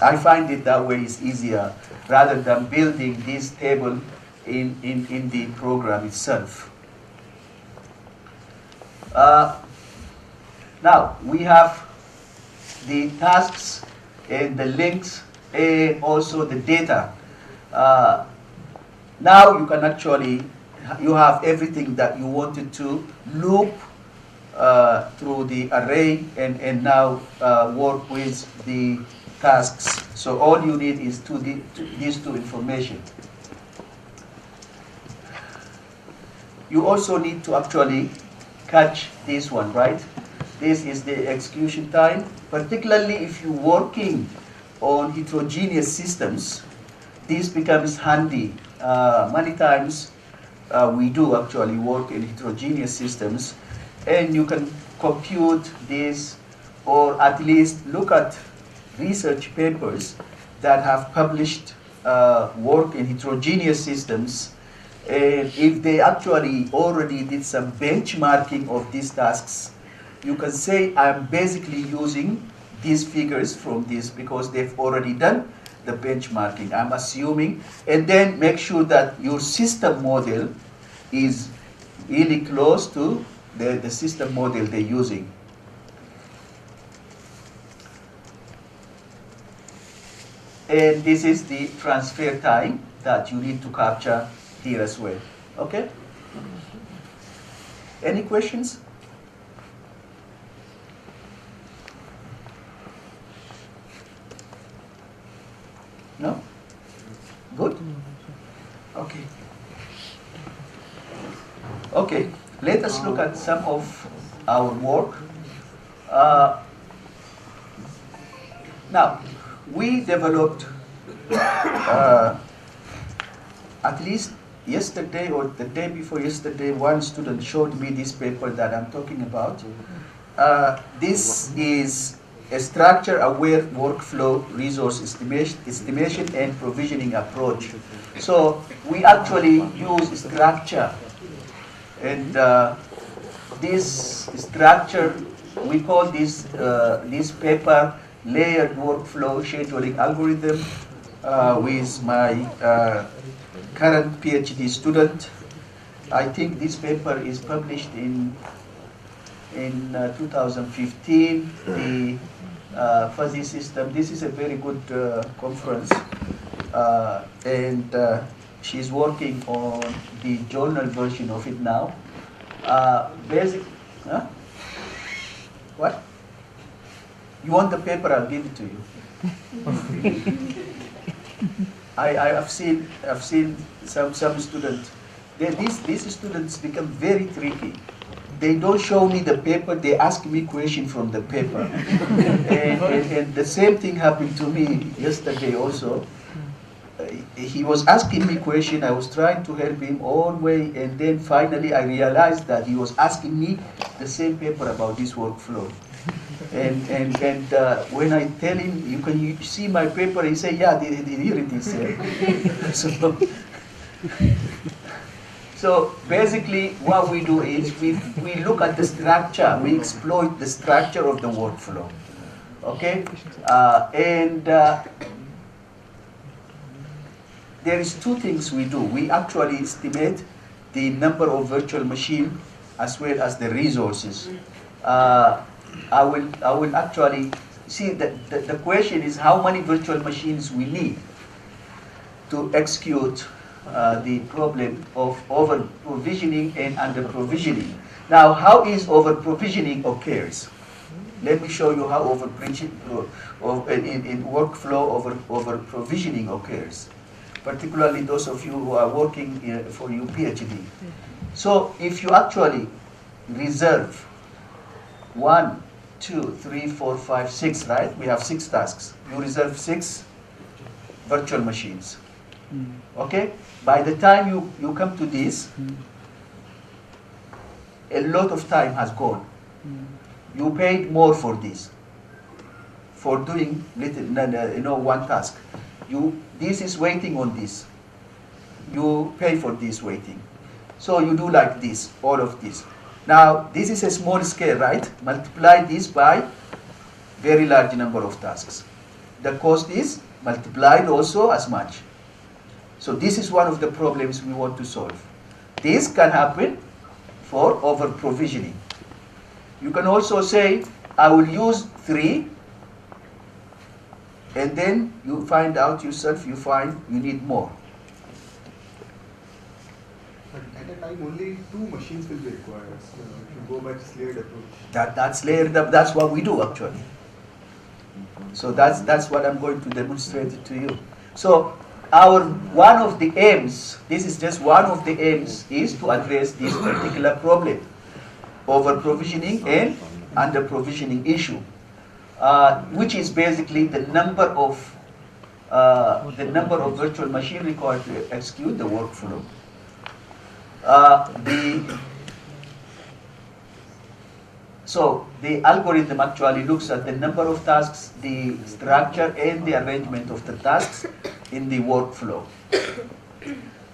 I find it that way is easier rather than building this table in the program itself. Now we have the tasks and the links and also the data. Now you can actually, you have everything that you wanted to loop through the array and now work with the tasks. So all you need is these two information. You also need to actually catch this one, right? This is the execution time, particularly if you're working on heterogeneous systems. This becomes handy. Many times we do actually work in heterogeneous systems, and you can compute this, or at least look at research papers that have published work in heterogeneous systems, and if they actually already did some benchmarking of these tasks, you can say I'm basically using these figures from this because they've already done the benchmarking, I'm assuming, and then make sure that your system model is really close to the system model they're using. And this is the transfer time that you need to capture here as well. Okay? Any questions? No? Good? Okay. Okay, let us look at some of our work. Now, we developed, at least yesterday or the day before yesterday, one student showed me this paper that I'm talking about. This is a structure-aware workflow resource estimation and provisioning approach. So we actually use structure, and this structure, we call this paper layered workflow scheduling algorithm with my current PhD student. I think this paper is published in 2015. The fuzzy system. This is a very good conference, and she's working on the journal version of it now. Basic, huh? What? You want the paper? I'll give it to you. I've seen some students. These students become very tricky. They don't show me the paper, they ask me questions from the paper. and the same thing happened to me yesterday also. He was asking me questions, I was trying to help him all the way, and then finally I realized that he was asking me the same paper about this workflow. And when I tell him, you can see my paper, he say, yeah, here it is. So basically what we do is we look at the structure, we exploit the structure of the workflow, okay? There is two things we do. We actually estimate the number of virtual machines as well as the resources. I will actually see, the question is how many virtual machines we need to execute the problem of over-provisioning and under-provisioning. Now, how is over-provisioning occurs? Let me show you how in workflow over-provisioning occurs, particularly those of you who are working for your PhD. So if you actually reserve 1, 2, 3, 4, 5, 6, right? We have 6 tasks. You reserve 6 virtual machines. Okay? By the time you come to this, a lot of time has gone. You paid more for this, for doing one task. This is waiting on this. You pay for this waiting. So you do like this, all of this. Now, this is a small scale, right? Multiply this by very large number of tasks. The cost is multiplied also as much. So this is one of the problems we want to solve. This can happen for over-provisioning. You can also say, I will use 3, and then you find out yourself, you find you need more. But at a time, only 2 machines will be required. So if you go by this layered approach. That's layered up. That's what we do actually. So that's what I'm going to demonstrate to you. So one of the aims, this is just one of the aims, is to address this particular problem, over-provisioning and under-provisioning issue, which is basically the number of virtual machine required to execute the workflow. So the algorithm actually looks at the number of tasks, the structure, and the arrangement of the tasks in the workflow.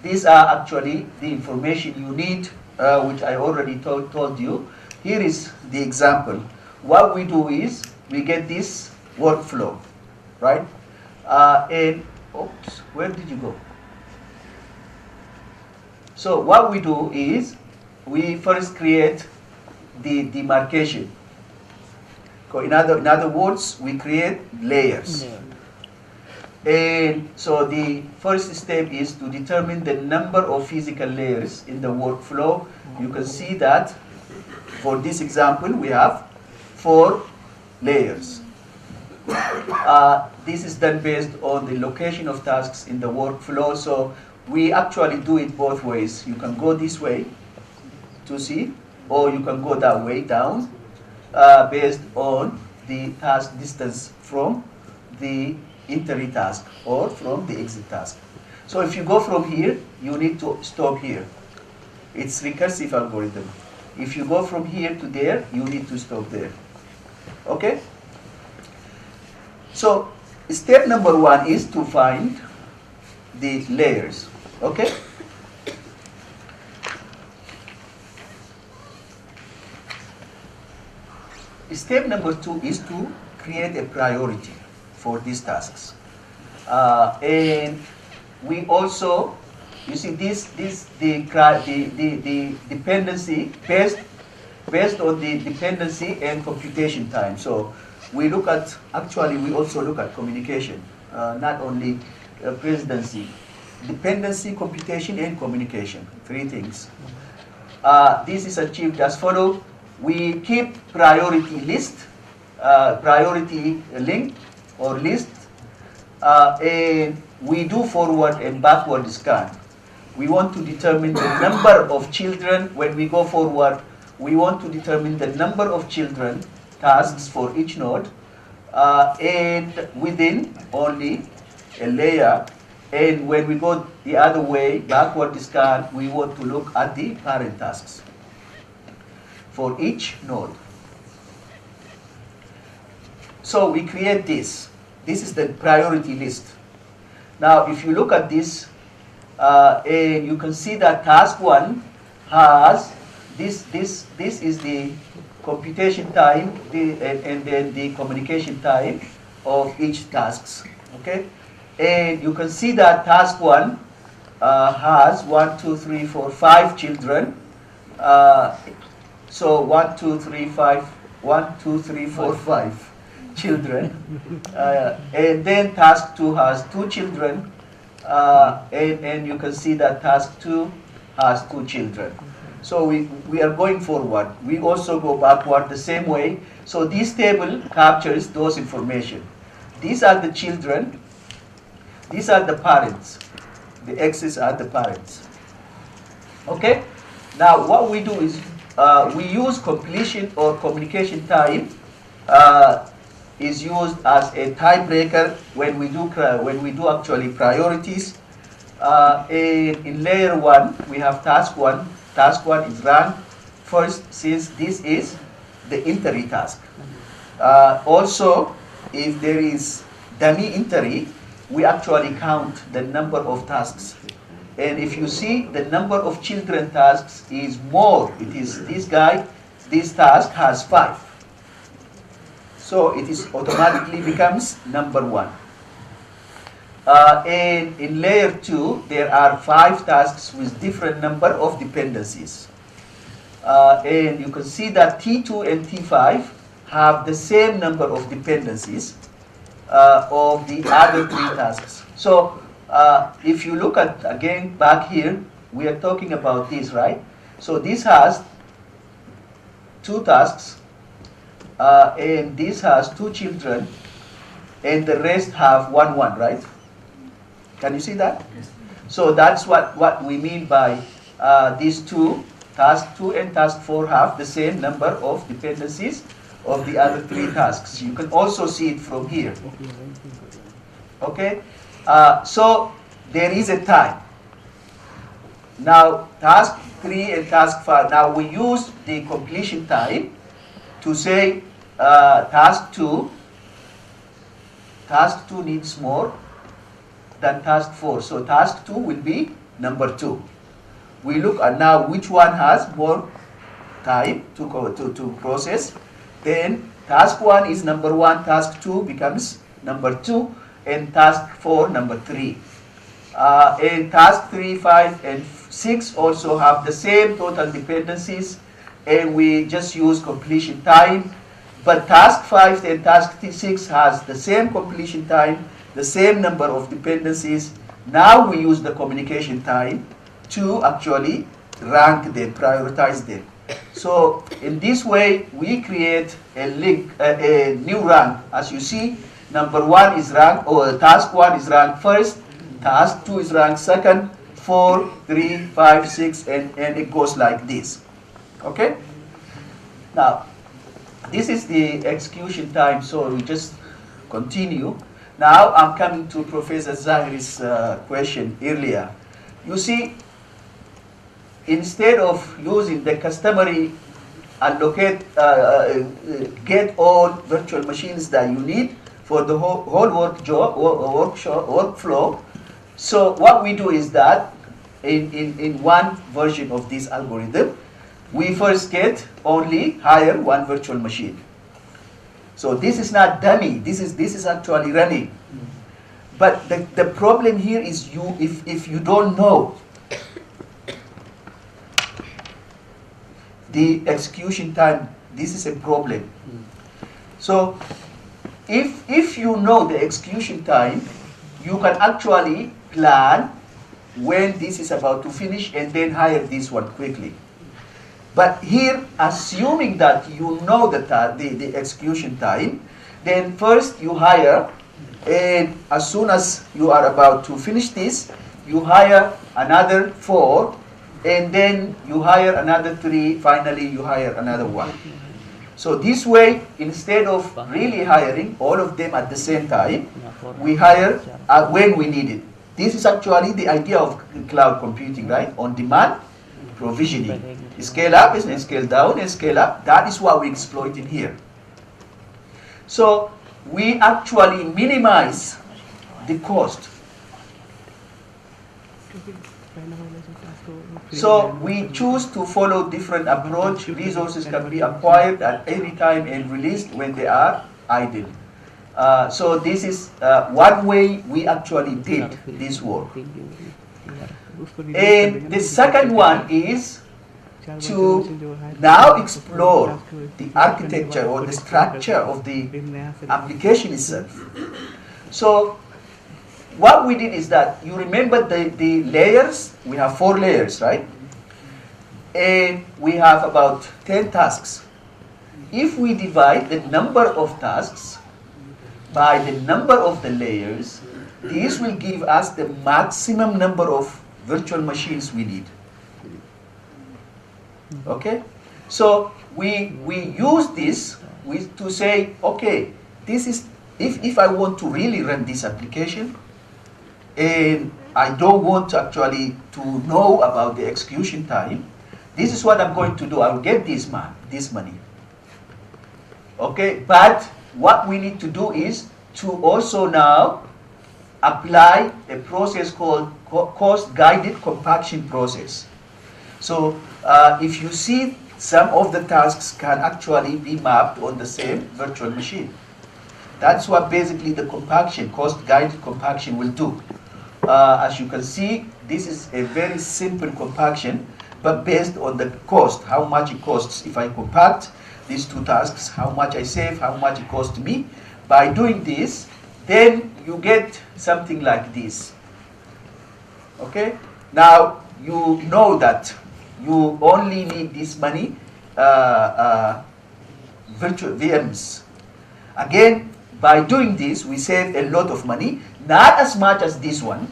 These are actually the information you need, which I already told you. Here is the example. What we do is we get this workflow, right? And oops, where did you go? So what we do is we first create the demarcation. In other words, we create layers. And so the first step is to determine the number of physical layers in the workflow. You can see that for this example, we have 4 layers. This is done based on the location of tasks in the workflow. So we actually do it both ways. You can go this way to see, or you can go that way down, based on the task distance from the entry task or from the exit task. So if you go from here, you need to stop here. It's recursive algorithm. If you go from here to there, you need to stop there. Okay? So step number 1 is to find the layers. Okay? Step number 2 is to create a priority for these tasks. And we also, you see, the dependency based on the dependency and computation time. So we look at, actually we also look at communication, not only presidency, dependency, computation, and communication, 3 things. This is achieved as follows. We keep priority list, priority link or list, and we do forward and backward scan. We want to determine the number of children when we go forward. We want to determine the number of children, tasks for each node, and within only a layer. And when we go the other way, backward scan, we want to look at the parent tasks for each node. So we create this. This is the priority list. Now, if you look at this, and you can see that task 1 has this is the computation time, and then the communication time of each tasks. Okay, and you can see that task 1 has 1, 2, 3, 4, 5 children. So 1, 2, 3, 5, 1, 2, 3, 4, 5. children, and then task 2 has 2 children, and you can see that task 2 has 2 children. So we are going forward. We also go backward the same way. So this table captures those information. These are the children. These are the parents. The X's are the parents. Okay? Now what we do is we use completion or communication time is used as a tiebreaker when we do actually priorities. In layer 1 we have task 1. Task 1 is ranked first since this is the entry task. Also, if there is dummy entry, we actually count the number of tasks. And if you see the number of children tasks is more, it is this guy, this task has 5. So it is automatically becomes number 1. And in layer 2, there are 5 tasks with different number of dependencies. And you can see that T2 and T5 have the same number of dependencies of the other 3 tasks. So if you look at, again, back here, we are talking about this, right? So this has 2 tasks, and this has 2 children, and the rest have 1, right? Can you see that? Yes. So that's what we mean by these 2, task 2 and task 4 have the same number of dependencies of the other 3 tasks. You can also see it from here. Okay? So there is a time. Now task 3 and task 5, now we use the completion time to say task 2 needs more than task 4. So task 2 will be number 2. We look at now which one has more time to process. Then task 1 is number 1, task 2 becomes number 2, and task 4 number 3. And task 3, 5, and 6 also have the same total dependencies, and we just use completion time. But task 5 and task 6 has the same completion time, the same number of dependencies. Now we use the communication time to actually rank them, prioritize them. So in this way, we create a new rank. As you see, number 1 is ranked, or task 1 is ranked first, task 2 is ranked second, 4, 3, 5, 6, and it goes like this. Okay? Now, this is the execution time, so we just continue. Now I'm coming to Professor Zahiri's question earlier. You see, instead of using the customary allocate, get all virtual machines that you need for the whole workflow, so what we do is that in one version of this algorithm, we first get only hire 1 virtual machine. So this is not dummy. This is actually running. But the problem here is if you don't know the execution time, this is a problem. So if you know the execution time, you can actually plan when this is about to finish and then hire this one quickly. But here, assuming that you know the execution time, then first you hire, and as soon as you are about to finish this, you hire another 4, and then you hire another 3, finally you hire another 1. So this way, instead of really hiring all of them at the same time, we hire when we need it. This is actually the idea of cloud computing, right? On demand provisioning. Scale up and scale down and scale up. That is what we exploit in here. So we actually minimize the cost. So we choose to follow different approach. Resources can be acquired at any time and released when they are idle. So this is one way we actually did this work. And the second one is to now explore the architecture or the structure of the application itself. So what we did is that, you remember the layers, we have 4 layers, right? And we have about 10 tasks. If we divide the number of tasks by the number of the layers, this will give us the maximum number of virtual machines we need. Okay? So we use this to say, okay, this is, if I want to really run this application, and I don't want actually to know about the execution time, this is what I'm going to do. I'll get this money. Okay, but what we need to do is to also now apply a process called cost-guided compaction process. So if you see, some of the tasks can actually be mapped on the same virtual machine. That's what basically the compaction, cost-guided compaction will do. As you can see, this is a very simple compaction, but based on the cost, how much it costs. If I compact these 2 tasks, how much I save, how much it costs me. By doing this, then you get something like this. Okay? Now, you know that you only need this many virtual VMs. Again, by doing this, we save a lot of money, not as much as this one,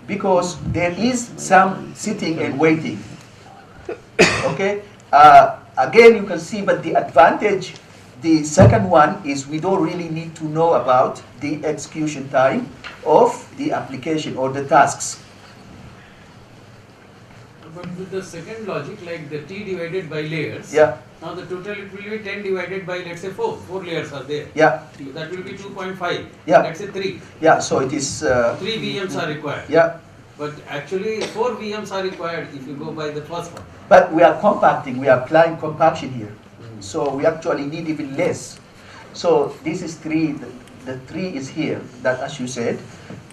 because there is some sitting and waiting. Okay? Again, you can see, but the advantage, the second one is we don't really need to know about the execution time of the application or the tasks. But with the second logic, like the T divided by layers, Yeah. now the total it will be 10 divided by, let's say 4. 4 layers are there. Yeah. So that will be 2.5. Yeah. Let's say 3. Yeah, so it is... 3 VMs are required. yeah. But actually 4 VMs are required if you go by the first one. But we are compacting, we are applying compaction here. So we actually need even less. So this is 3, the 3 is here, that as you said.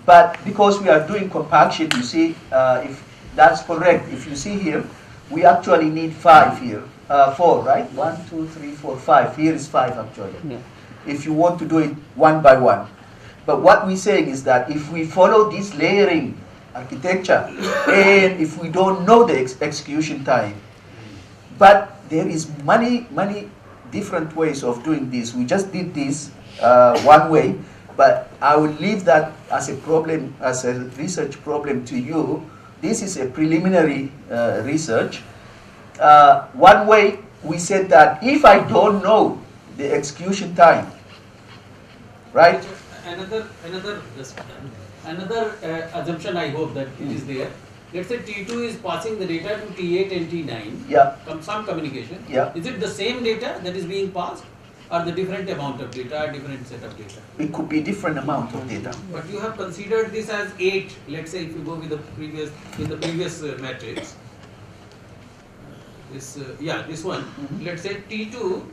But because we are doing compaction, you see, if that's correct, if you see here, we actually need 5 here. 4, right? 1, 2, 3, 4, 5. Here is 5 actually. Yeah. If you want to do it one by one. But what we're saying is that if we follow this layering architecture, and if we don't know the execution time, but there is many different ways of doing this. We just did this one way, but I will leave that as a problem, as a research problem to you. This is a preliminary research. One way we said that if I don't know the execution time, right? Another assumption, I hope that it is there. Let's say T2 is passing the data to T8 and T9. Yeah. Some communication. Yeah. Is it the same data that is being passed, or the different amount of data, different set of data? It could be different amount of data. But you have considered this as 8. Let's say if you go with the previous matrix. This this one. Let's say T2.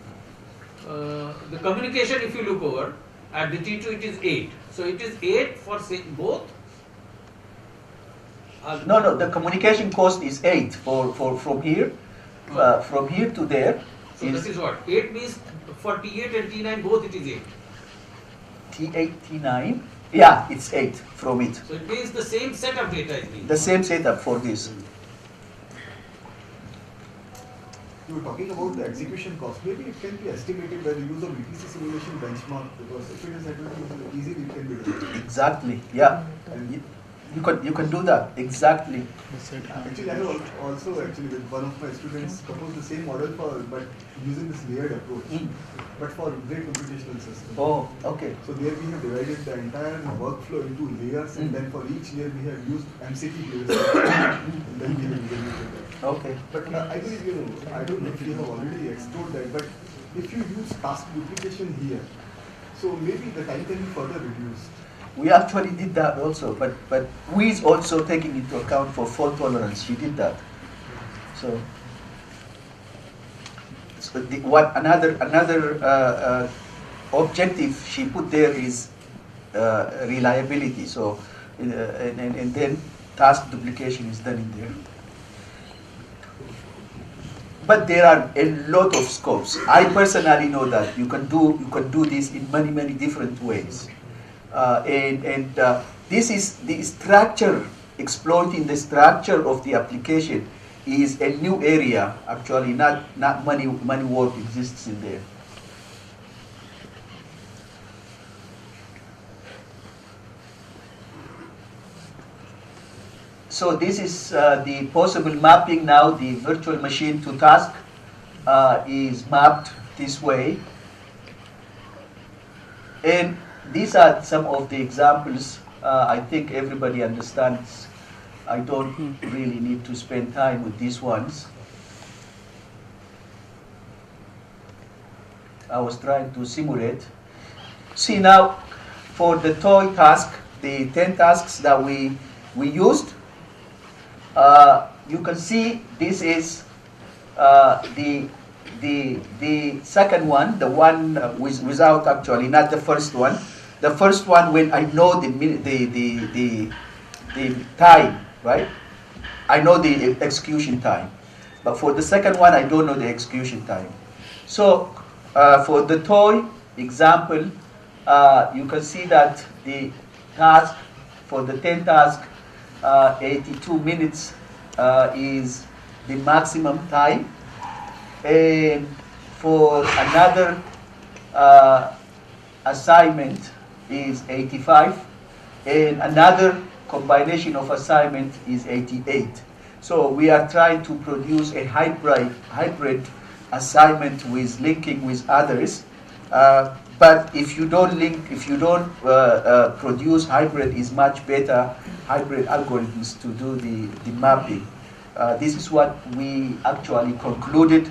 The communication, if you look over at the T2, it is 8. So it is 8 for both. No, the communication cost is 8 from here to there. So this is what? 8 means for T8 and T9 both it is 8. T8, T9, yeah, it's 8 from it. So it means the same set of data is being. The same setup for this. You were talking about the execution cost. Maybe it can be estimated by the use of VTC simulation benchmark, because if it is easily it can be done. Exactly, yeah. You can do that, exactly. Actually, I have also with one of my students proposed the same model but using this layered approach, but for great computational systems. Oh, okay. So there we have divided the entire workflow into layers, and then for each layer we have used MCT layers, and then we have implemented that. Okay. But I believe, I don't know if you have already explored that, but if you use task duplication here, so maybe the time can be further reduced. We actually did that also, but we is also taking into account for fault tolerance. She did that. So another objective she put there is reliability. So and then task duplication is done in there. but there are a lot of scopes. I personally know that you can do this in many different ways, and this is the structure. Exploiting the structure of the application is a new area. Actually, not many work exists in there. So this is the possible mapping now. The virtual machine to task is mapped this way. And these are some of the examples. I think everybody understands. I don't really need to spend time with these ones. I was trying to simulate. See now, for the toy task, the 10 tasks that we used, you can see this is the second one, the one without actually, not the first one. The first one when I know the time, right? I know the execution time. But for the second one, I don't know the execution time. So for the toy example, you can see that the task, for the 10 task, 82 minutes is the maximum time. And for another assignment is 85. And another combination of assignment is 88. So we are trying to produce a hybrid assignment with linking with others. But if you don't link, if you don't produce hybrid, is much better hybrid algorithms to do the mapping. This is what we actually concluded.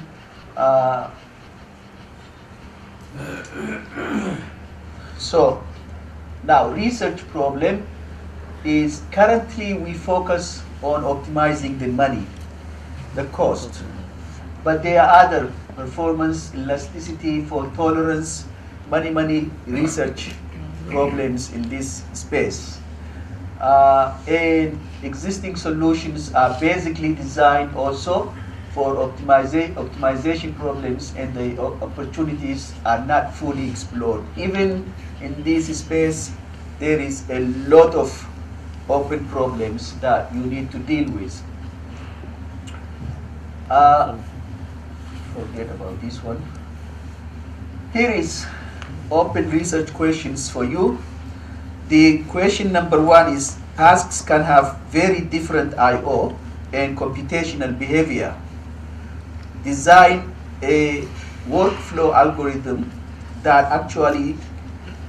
So now research problem is currently we focus on optimizing the money, the cost. But there are other performance, elasticity, fault tolerance, many research problems in this space. And existing solutions are basically designed also for optimization problems, and the opportunities are not fully explored. Even in this space, there is a lot of open problems that you need to deal with. Forget about this one. Here is open research questions for you. The question number 1 is, tasks can have very different I/O and computational behavior. Design a workflow algorithm that actually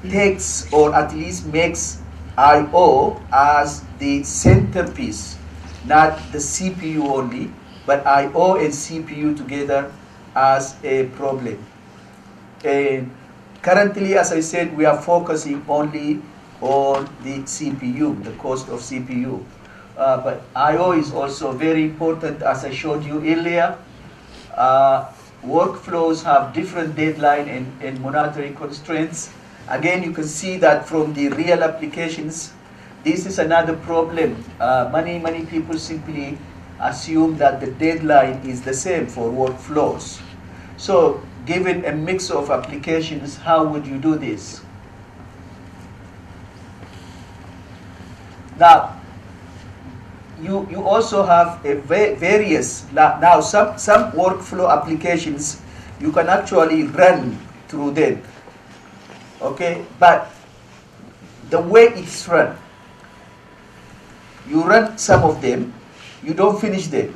takes, or at least makes, I/O as the centerpiece, not the CPU only, but I/O and CPU together as a problem. And currently, as I said, we are focusing only on the CPU, the cost of CPU. But I/O is also very important, as I showed you earlier. Workflows have different deadline and monetary constraints. Again, you can see that from the real applications, this is another problem. Many people simply assume that the deadline is the same for workflows. So, given a mix of applications, how would you do this? Now, you also have a various, now some workflow applications, you can actually run through them, okay? But the way it's run, you run some of them, you don't finish them.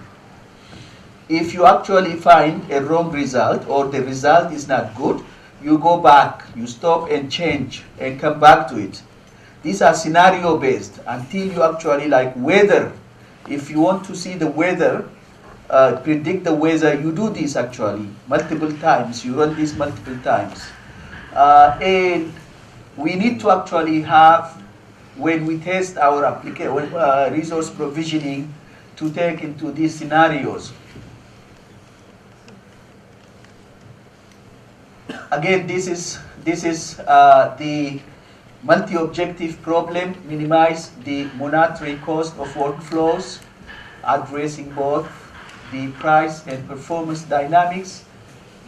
If you actually find a wrong result, or the result is not good, you go back, you stop and change and come back to it. These are scenario based until you actually, like weather. If you want to see the weather, predict the weather, you do this actually multiple times. You run this multiple times. And we need to actually have, when we test our application, resource provisioning, to take into these scenarios. Again, this is the multi-objective problem, minimize the monetary cost of workflows, addressing both the price and performance dynamics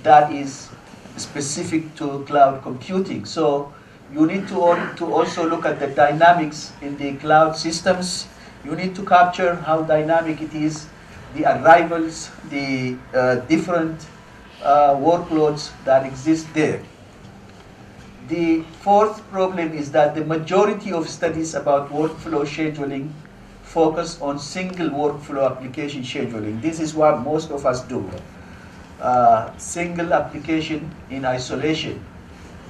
that is specific to cloud computing. So you need to also look at the dynamics in the cloud systems. You need to capture how dynamic it is, the arrivals, the different workloads that exist there. The fourth problem is that the majority of studies about workflow scheduling focus on single workflow application scheduling. This is what most of us do. Single application in isolation.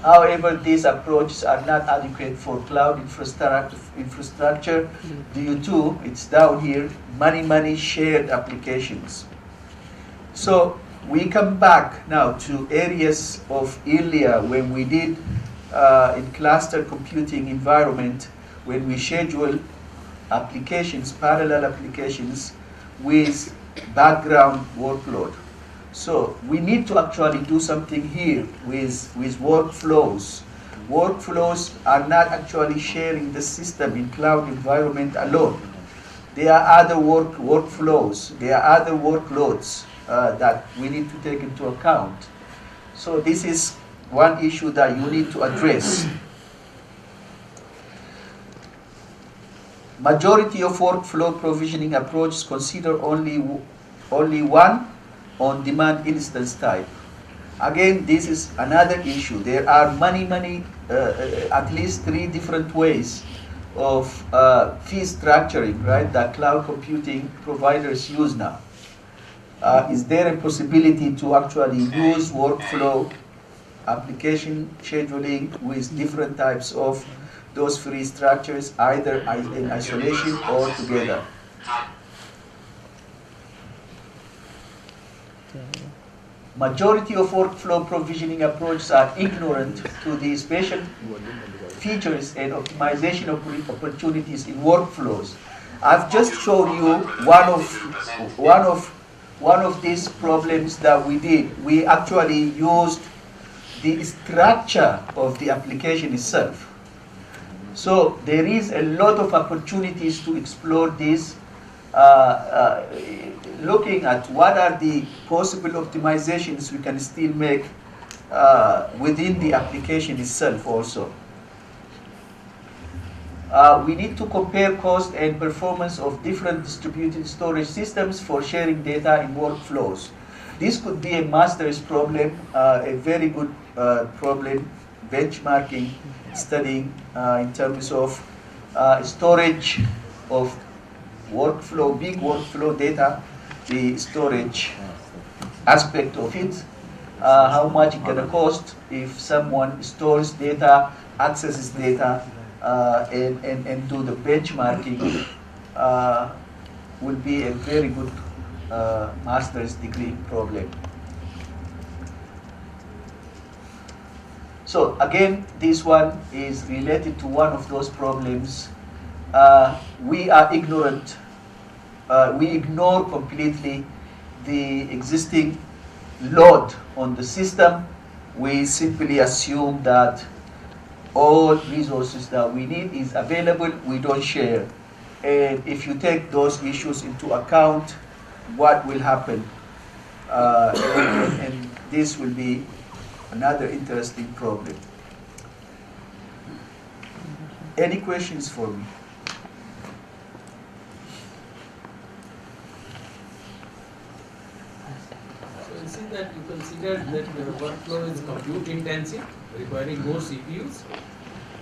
However, these approaches are not adequate for cloud infrastructure due to, it's down here, many shared applications. So we come back now to areas of earlier when we did in cluster computing environment, when we schedule applications, parallel applications with background workload. So we need to actually do something here with workflows. Workflows are not actually sharing the system in cloud environment alone. There are other workflows, there are other workloads that we need to take into account. So this is one issue that you need to address. Majority of workflow provisioning approaches consider only one on-demand instance type. Again, this is another issue. There are many, at least 3 different ways of fee structuring, right, that cloud computing providers use now. Is there a possibility to actually use workflow application scheduling with different types of those fee structures, either in isolation or together? Majority of workflow provisioning approaches are ignorant to the special features and optimization opportunities in workflows. I've just shown you one of these problems that we did. We actually used the structure of the application itself. So there is a lot of opportunities to explore this, looking at what are the possible optimizations we can still make within the application itself also. We need to compare cost and performance of different distributed storage systems for sharing data in workflows. This could be a master's problem, a very good problem, benchmarking, studying in terms of storage of workflow, big workflow data, the storage aspect of it, how much it can cost if someone stores data, accesses data, and do the benchmarking, will be a very good master's degree problem. So again, this one is related to one of those problems. We are ignorant. We ignore completely the existing load on the system. We simply assume that all resources that we need is available. We don't share. And if you take those issues into account, what will happen? And this will be another interesting problem. Any questions for me? So you see that you considered that the workflow is compute intensive, requiring more CPUs.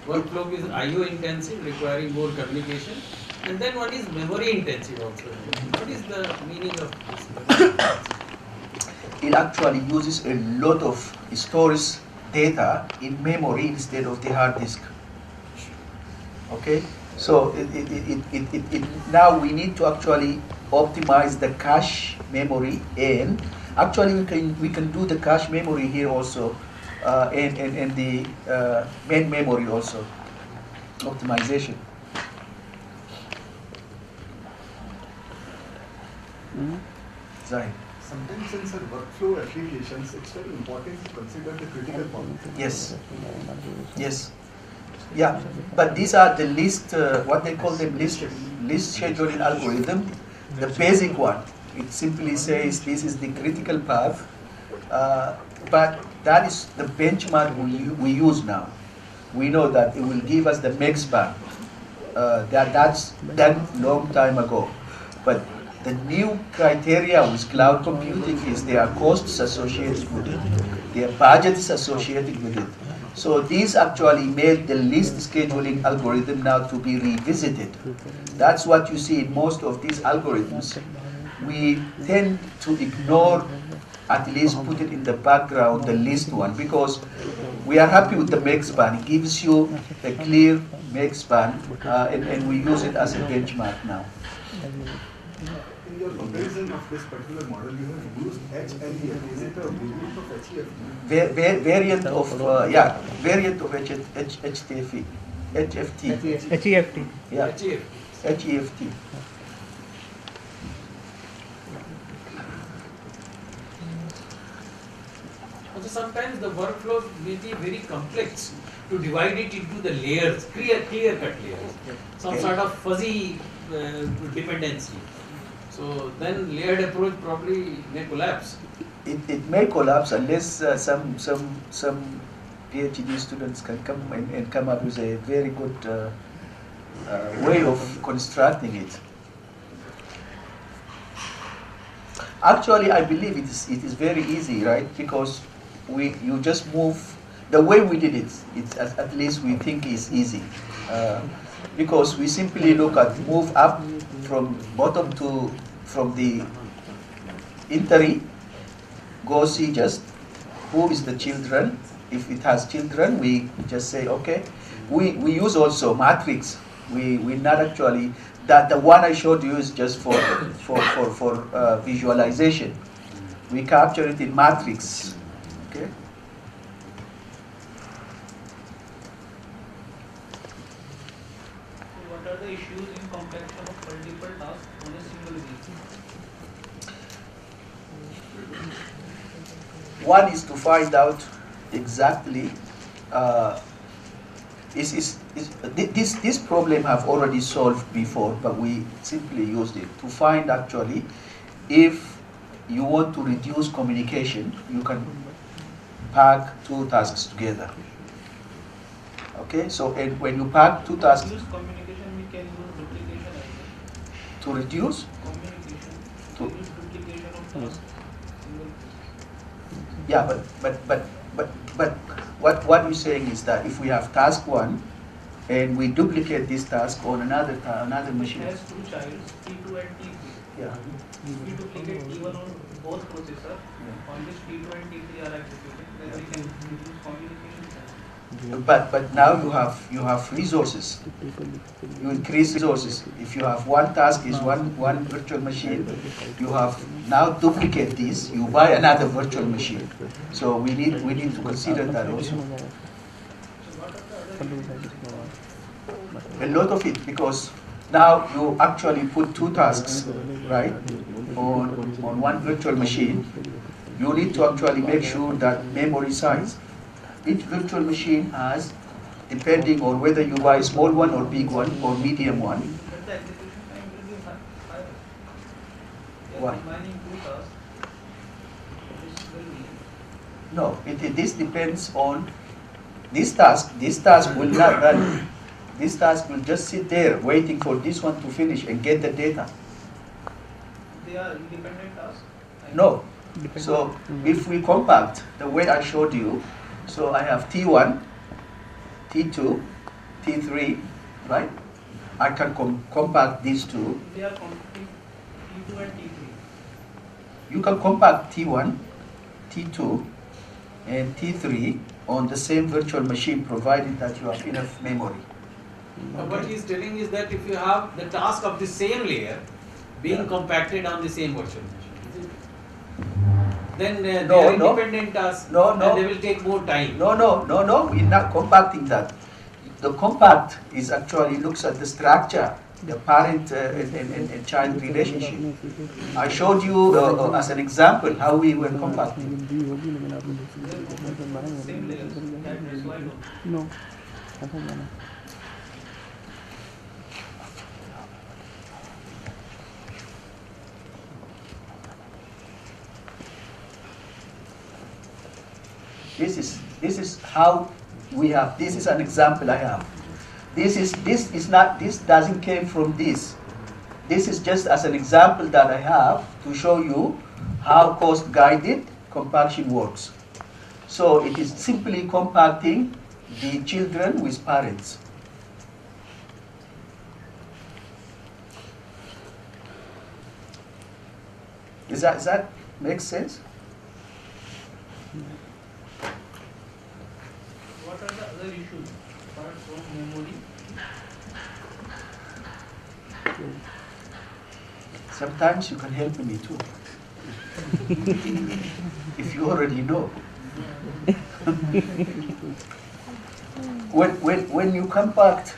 Workflow is IO intensive, requiring more communication. And then one is memory intensive also. What is the meaning of this? It actually uses a lot of storage data in memory instead of the hard disk. Okay, so now we need to actually optimize the cache memory, and actually we can do the cache memory here also, and the main memory also optimization. Zahid. Sometimes in some workflow applications, it's very important to consider the critical path. Yes. Yes. Yeah, but these are the least, what they call them, least scheduling algorithm, the basic one. It simply says this is the critical path, but that is the benchmark we use now. We know that it will give us the max span. That's done long time ago. But the new criteria with cloud computing is there are costs associated with it. There are budgets associated with it. So these actually made the list scheduling algorithm now to be revisited. That's what you see in most of these algorithms. We tend to ignore, at least put it in the background, the list one, because we are happy with the max span. It gives you a clear max span, and we use it as a benchmark now. In your comparison of this particular model, you have used HLEF. Is it a variant of HEF? Variant of variant of HTFE, HFT. HEFT. Yeah, HF. HEFT. Also, sometimes the workflows may be very complex to divide it into the layers, clear-cut layers, some sort of fuzzy dependency. So then layered approach probably may collapse. It may collapse unless some PhD students can come and come up with a very good way of constructing it. Actually, I believe it is very easy, right? Because you just move the way we did it. It's at least we think is easy, because we simply look at move up from bottom to from the entry. Go see just who is the children. If it has children, we just say okay. We use also matrix. We not actually that the one I showed you is just for visualization. We capture it in matrix. Okay. What are the issues in compaction of multiple tasks on a single region? One is to find out exactly. This problem have already solved before, but we simply used it to find actually if you want to reduce communication, you can pack two tasks together. Okay, so and when you pack two tasks Use communication, we can use duplication as well. to reduce, Communication, To- use duplication of tasks. Single. yeah, but what you're saying is that if we have task one and we duplicate this task on another It machine, has two childs, T2 and T3. yeah. We duplicate T1 on both processors, on which T2 and T3 are executing, then we can reduce communication time. But now you have resources. You increase resources. If you have one task is one virtual machine, you have now duplicate this. You buy another virtual machine. So we need to consider that also. A lot of it, because now you actually put two tasks, right, on one virtual machine. You need to actually make sure that memory size. Each virtual machine has, depending on whether you buy a small one or big one or medium one. But the execution time will be higher. We Why? are combining two tasks. This will be No, this depends on this task. This task will not run. This task will just sit there waiting for this one to finish and get the data. they are independent tasks. No. So if we compact the way I showed you, so I have T1, T2, T3, right? I can compact these two. They are computing T2 and T3. You can compact T1, T2, and T3 on the same virtual machine, provided that you have enough memory. What he is telling is that if you have the task of the same layer being Yeah. compacted on the same virtual machine, then they No, are no. independent tasks No, no. and they will take more time. No, we're not compacting that. The compact is actually looks at the structure, the parent and child relationship. I showed you as an example how we were compacting. Same layers. That's why No. This is how we have. This is an example I have. This doesn't came from this. This is just as an example that I have to show you how cost-guided compaction works. So it is simply compacting the children with parents. Does that make sense? What are the other issues apart from memory? Sometimes you can help me too. If you already know. when you compact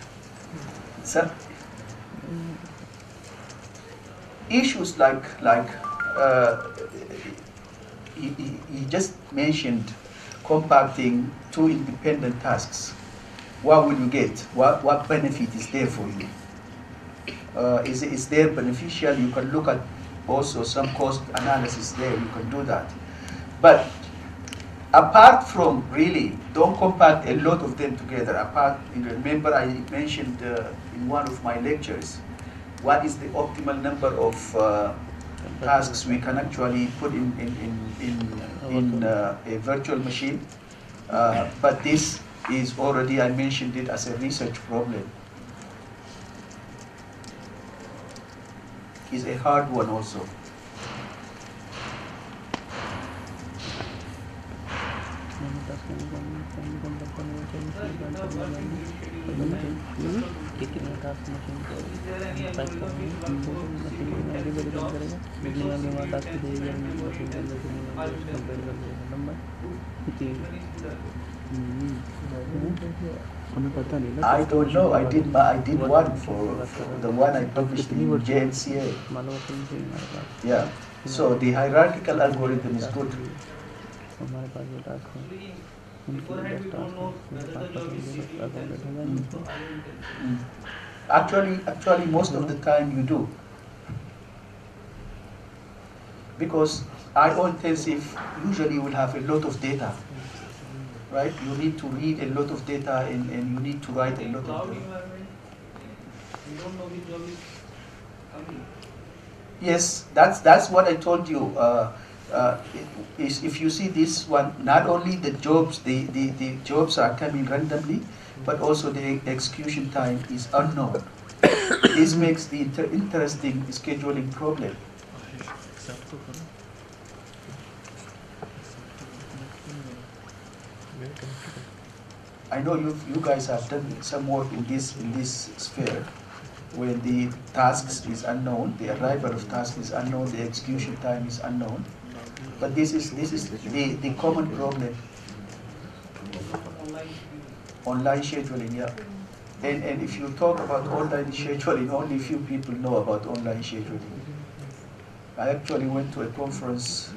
some issues like he just mentioned compacting two independent tasks. What will you get? What benefit is there for you? Is there beneficial? You can look at also some cost analysis there. You can do that. But apart from really, don't compact a lot of them together. Remember I mentioned in one of my lectures, what is the optimal number of tasks we can actually put in a virtual machine. But this is already, I mentioned it as a research problem. Is a hard one also. I don't know. I did one for the one I published in JNCA. Yeah. So the hierarchical algorithm is good. Beforehand, we don't know whether the job is CPU Actually, most of the time you do. Because IO intensive usually will have a lot of data. Right? You need to read a lot of data and you need to write a lot cloud of data. environment, we don't know which job is coming. Yes, that's what I told you. If you see this one, not only the jobs, the jobs are coming randomly, but also the execution time is unknown. This makes the interesting scheduling problem. I know you guys have done some work in this sphere, where the tasks is unknown, the arrival of tasks is unknown, the execution time is unknown. But this is the common problem. Online scheduling, yeah. And if you talk about online scheduling, only few people know about online scheduling. I actually went to a conference,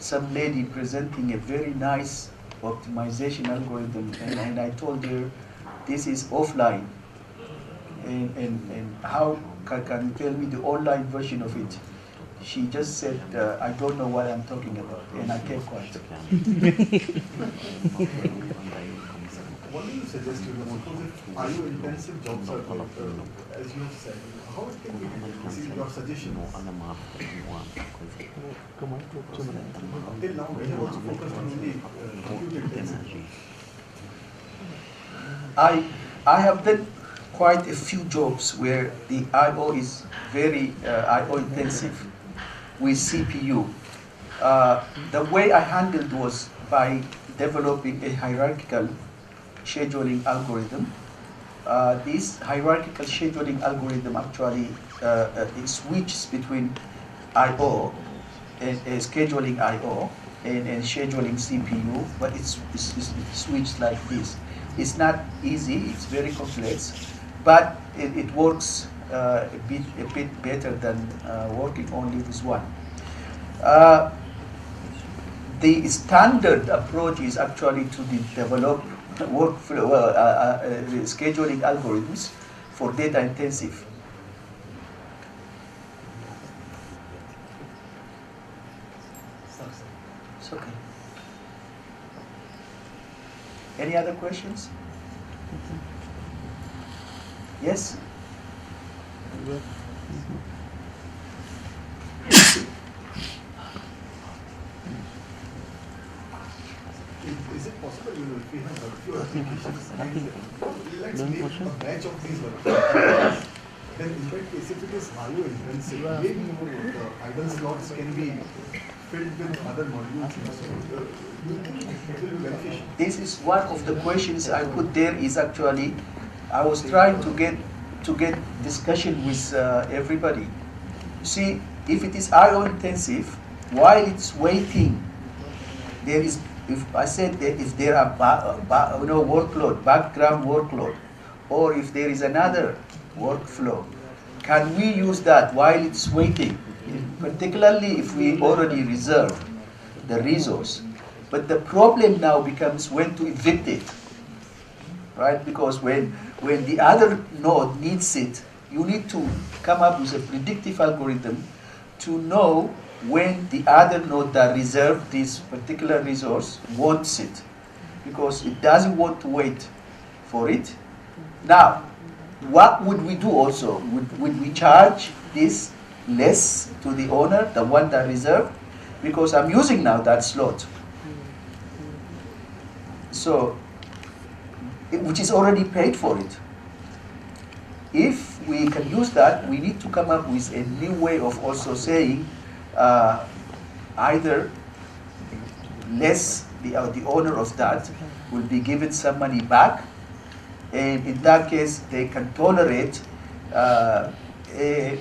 some lady presenting a very nice optimization algorithm, and I told her this is offline. And how can you tell me the online version of it? She just said, I don't know what I'm talking about, and I kept quiet. What do you suggest to them? Suppose if IO intensive jobs are, as you have said, how it can be handled? See your suggestions. Till now, we have also focused on only compute intensive. I have done quite a few jobs where the IO is very IO intensive with CPU. The way I handled was by developing a hierarchical scheduling algorithm. This hierarchical scheduling algorithm actually it switches between IO and scheduling IO and scheduling CPU, but it's switched like this. It's not easy, it's very complex, but it works a bit better than working only with one. The standard approach is actually to develop workflow scheduling algorithms for data intensive. It's okay. Any other questions? Yes? Is it possible, if we have few applications, let's make a batch of these workflows. Then in that case, if it is IO intensive, maybe the idle slots can be filled with other modules. So, do you think it will be beneficial? This is one of the questions I put there. Is actually, I was trying to get discussion with everybody. See, if it is IO intensive, while it's waiting, there is. If I said that if there are workload, background workload, or if there is another workflow, can we use that while it's waiting? Particularly if we already reserve the resource. But the problem now becomes when to evict it, right? Because when the other node needs it, you need to come up with a predictive algorithm to know when the other node that reserved this particular resource wants it, because it doesn't want to wait for it. Now, what would we do also? Would we charge this less to the owner, the one that reserved? Because I'm using now that slot. So, which is already paid for it. If we can use that, we need to come up with a new way of also saying either less, the owner of that will be given some money back, and in that case they can tolerate a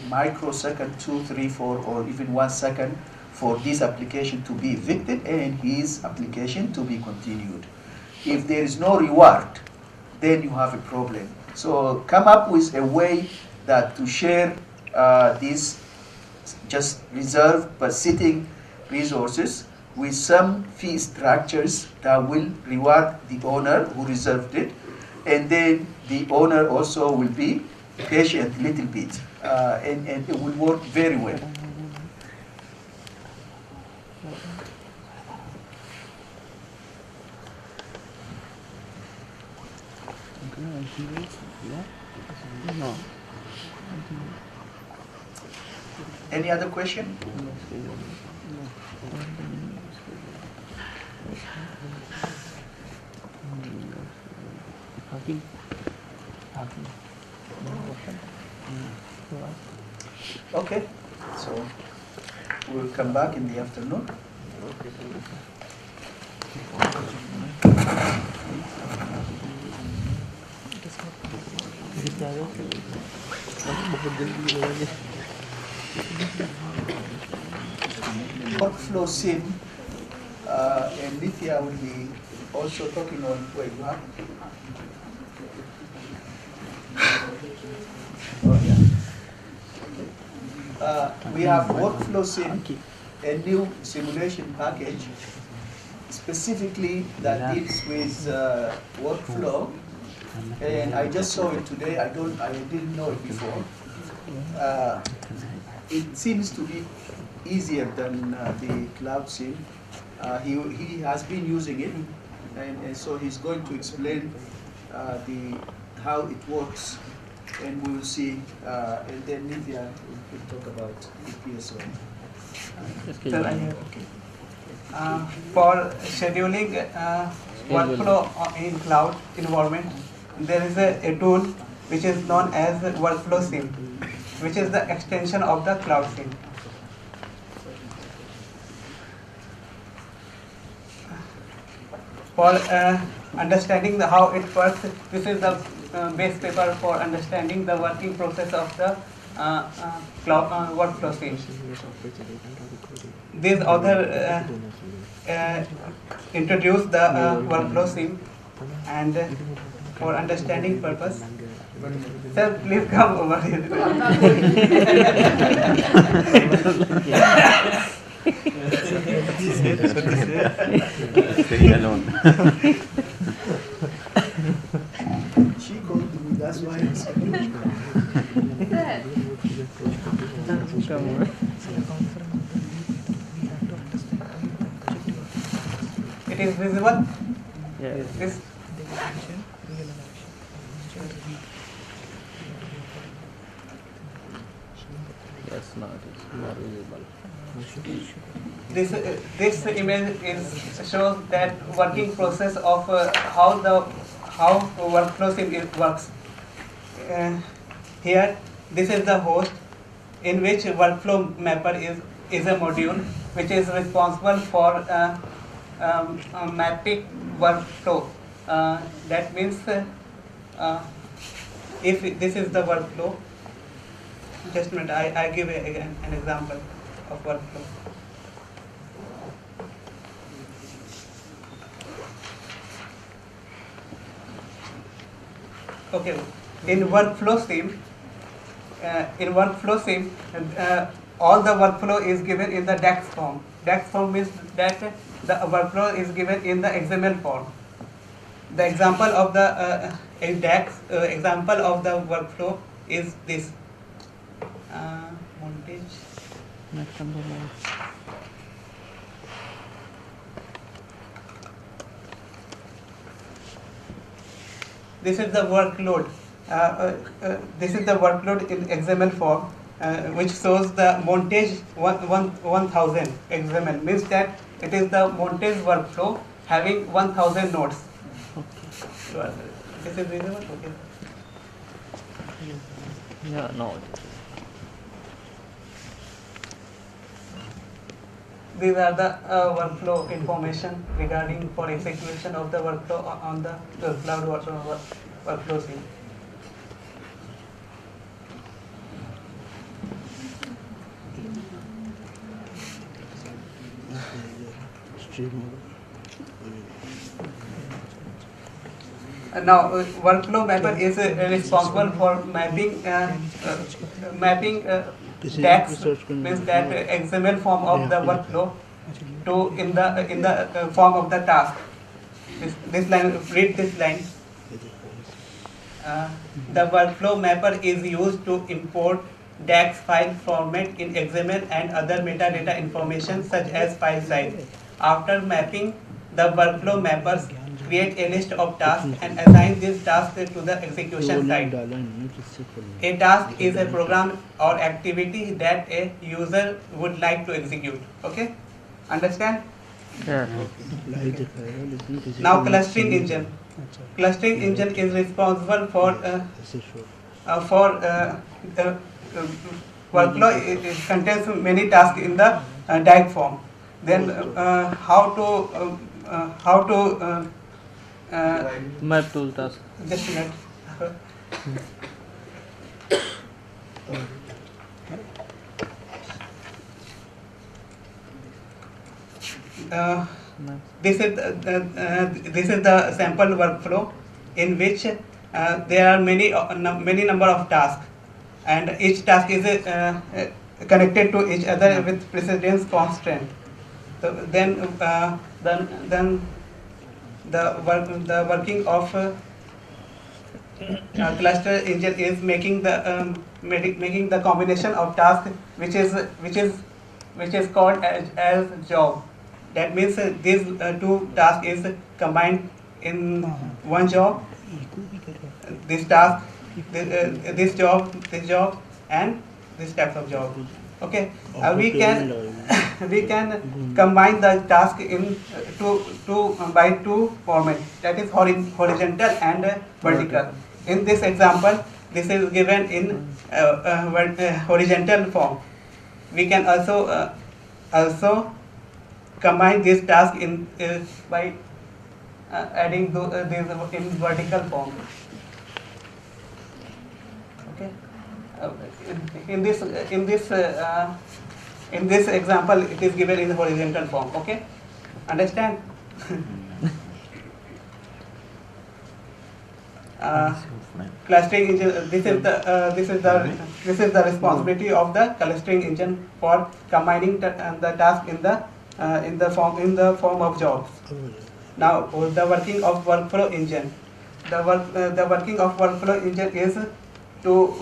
microsecond, 2, 3, 4, or even 1 second for this application to be evicted and his application to be continued. If there is no reward, then you have a problem. So come up with a way that to share these just reserved but sitting resources with some fee structures that will reward the owner who reserved it, and then the owner also will be patient a little bit, and it will work very well. No. Any other question? Okay, so we'll come back in the afternoon. Workflow sim, and Lithia will be also talking on where you have. We have workflow sim, a new simulation package specifically that deals with workflow, and I just saw it today. I didn't know it before. It seems to be easier than the cloud sim. He has been using it, and so he's going to explain how it works, and we will see. And then Livia will talk about the PSO. Okay. For scheduling workflow in cloud environment, there is a tool which is known as Workflow Sim, which is the extension of the Cloud Sim. For understanding how it works, this is the base paper for understanding the working process of the cloud Workflow Sim. This author introduced the Workflow Sim, and for understanding purpose, sir, please come over here. Stay alone. She called me, that's why I'm saying. It is visible? Yes. This Yes, no, it is more visible. This image shows that working process of how workflow sim works. Here, this is the host, in which workflow mapper is a module which is responsible for mapping workflow. That means if this is the workflow, just a minute, I give an example of workflow. Okay, in workflow sim, all the workflow is given in the DAX form. DAX form means that the workflow is given in the XML form. The example of the in DAX example of the workflow is this. Montage. Next number one. This is the workload. This is the workload in XML form, which shows the montage 1000 XML. Means that it is the montage workflow having 1000 nodes. Okay. This is visible? Okay. Yeah, no. These are the workflow information regarding for execution of the workflow on the cloud workflow scene. Now, workflow mapper is responsible for mapping DAX, means that XML form of the workflow to in the form of the task. This line, read this line. The workflow mapper is used to import DAX file format in XML and other metadata information such as file size. After mapping, the workflow mappers create a list of tasks and assign these tasks to the execution site. A task is a program or activity that a user would like to execute. Okay? Understand? Yeah. Now, clustering engine. Clustering engine is responsible for workflow. It contains many tasks in the DAG form. Then how to Map tool task. just a minute. This is the sample workflow in which there are many number of tasks, and each task is connected to each other with precedence constraint. So then the working of cluster engine is making the combination of tasks which is called as job. That means these two tasks is combined in one job. This task, this job, and this type of job. Okay, we can combine the task in by two format, that is horizontal and vertical. In this example, this is given in horizontal form. We can also combine this task in by adding these in vertical form. Okay. In this example, it is given in horizontal form. Okay, understand? Clustering engine. This is the responsibility of the clustering engine for combining the task in the form of jobs. Now, the working of workflow engine. The working of workflow engine is to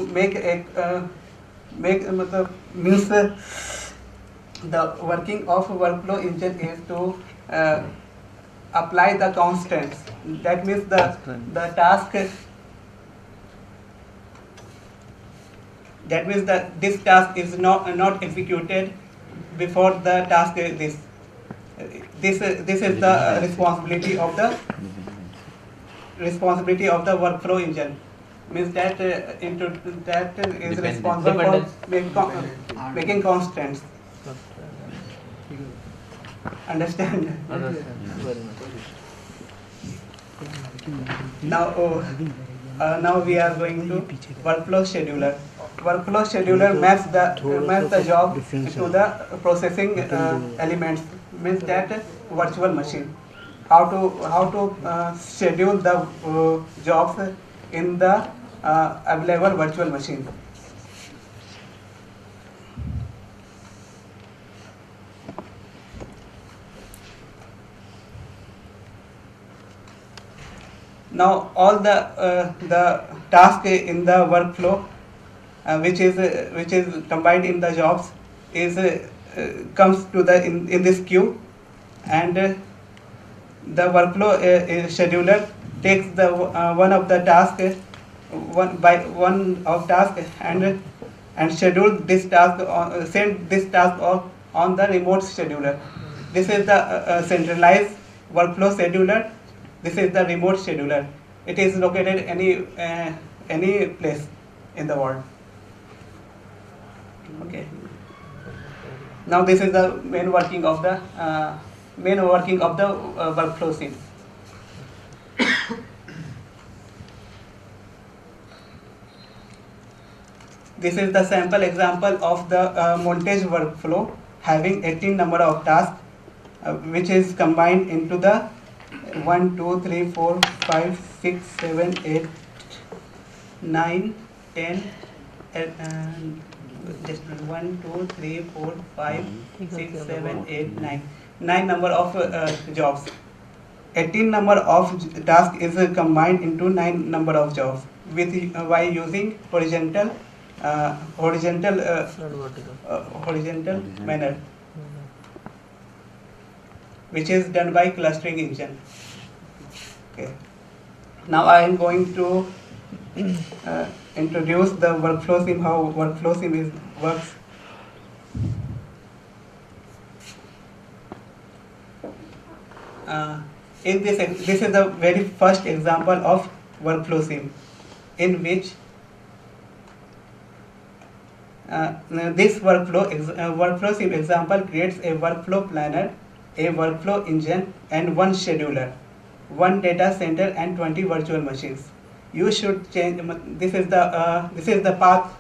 the working of workflow engine is to apply the constants. That means the task. That means that this task is not executed before the task this. This is the responsibility of the workflow engine. Means that that is responsible for making constants. Understand? Now we are going to workflow scheduler. Workflow scheduler maps the job to the processing elements. Means that virtual machine. How to schedule the jobs in the available virtual machine. Now all the task in the workflow which is combined in the jobs is comes to the in this queue, and the workflow scheduler takes the one of the task and schedule this task send this task on the remote scheduler. This is the centralized workflow scheduler. This is the remote scheduler. It is located any place in the world. Okay. Now this is the main working of the workflow scene. This is the sample example of the montage workflow having 18 number of tasks, which is combined into the 1, 2, 3, 4, 5, 6, 7, 8, 9, 10, just 1, 2, 3, 4, 5, 6, 7, 8, 9. 9 number of jobs. 18 number of tasks is combined into 9 number of jobs by using horizontal manner, which is done by clustering engine. Okay. Now I am going to introduce the workflow sim, how workflow sim works. In this is the very first example of workflow sim, in which this workflow sim example creates a workflow planner, a workflow engine, and one scheduler, one data center, and 20 virtual machines. You should change. This is the path.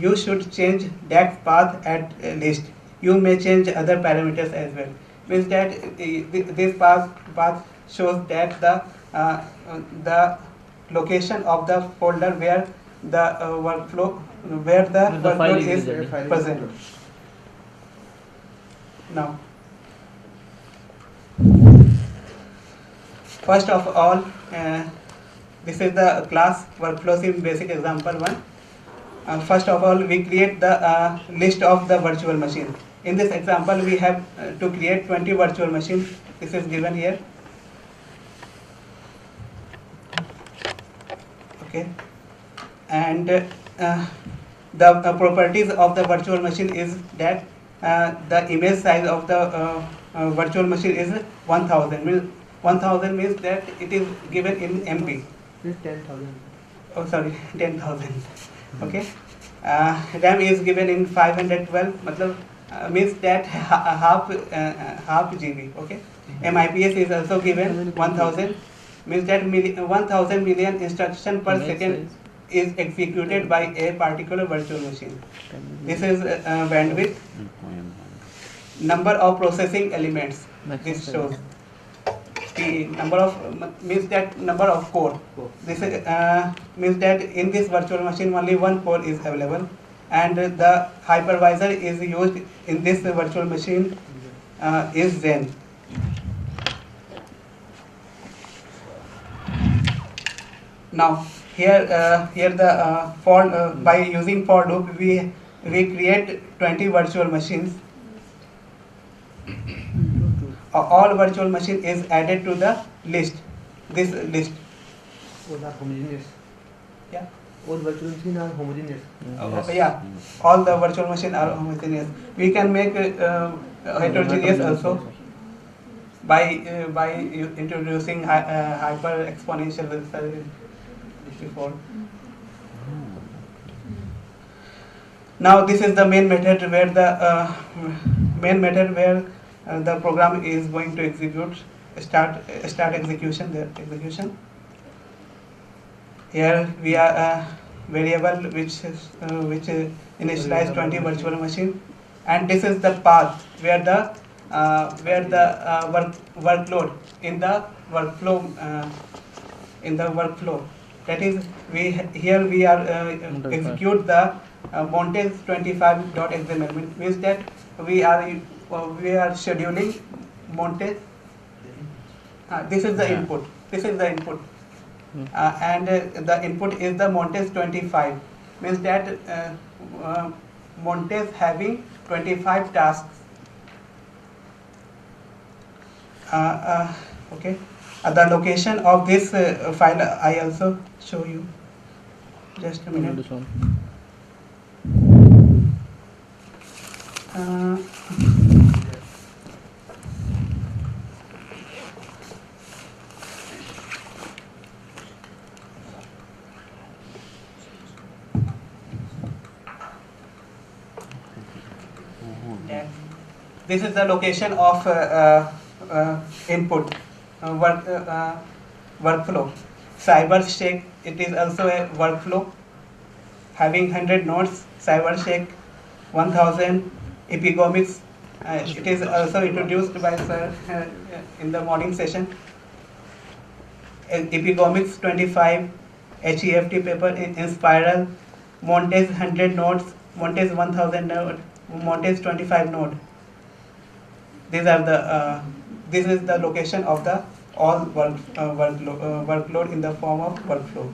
You should change that path at least. You may change other parameters as well. Means that this path shows that the location of the folder where the workflow is present. Now, first of all, this is the class workflow sim basic example 1. First of all, we create the list of the virtual machine. In this example, we have to create 20 virtual machines. This is given here. Okay, and the properties of the virtual machine is that the image size of the virtual machine is 1000. 1000 means that it is given in MB. This 10,000. Oh, sorry, 10,000. Okay. RAM is given in 512. Means that half GB. Okay. MIPS is also given 1000. Means that 1000 million instruction per second is executed by a particular virtual machine. This is bandwidth. Number of processing elements. This shows the number of means that number of core. This is, means that in this virtual machine only one core is available, and the hypervisor is used in this virtual machine is Zen. Now here the by using for loop we create 20 virtual machines. all virtual machine is added to the list. This list. All are homogeneous. Yeah. All virtual machines are homogeneous. Yeah. All the virtual machine are homogeneous. We can make heterogeneous also by introducing hyper exponential before. Now this is the main method where the program is going to execute. Start execution. The execution. Here we are a variable which initialize 20 virtual machine, and this is the path where the workload in the workflow. That is, we are execute the Montes 25.xml, means that we are scheduling Montes. This is the input. This is the input. And the input is the Montes 25, means that Montes having 25 tasks. Okay. The location of this file I also show you. Just a minute. This is the location of input workflow. CyberShake, it is also a workflow having 100 nodes. CyberShake 1000. Epigomics, it is also introduced by sir in the morning session. Epigomics 25, HEFT paper in spiral, Montes 100 nodes, Montes 1000 node, Montes 25 node. These are the this is the location of the all workload in the form of workflow.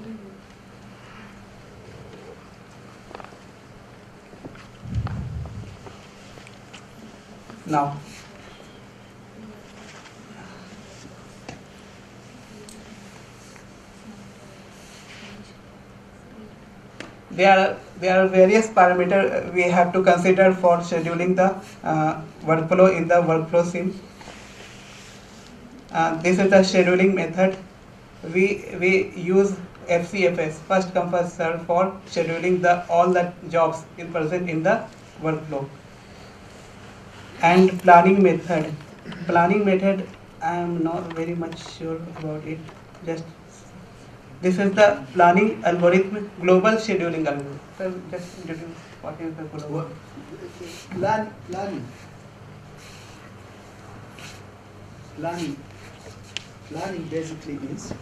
Now, there are various parameters we have to consider for scheduling the workflow in the workflow sim. This is the scheduling method. We use FCFS, first come first serve, for scheduling all the jobs present in the workflow. And planning method. Planning method, I am not very much sure about it. Just this is the planning algorithm, global scheduling algorithm. So just introduce what is the global Planning basically means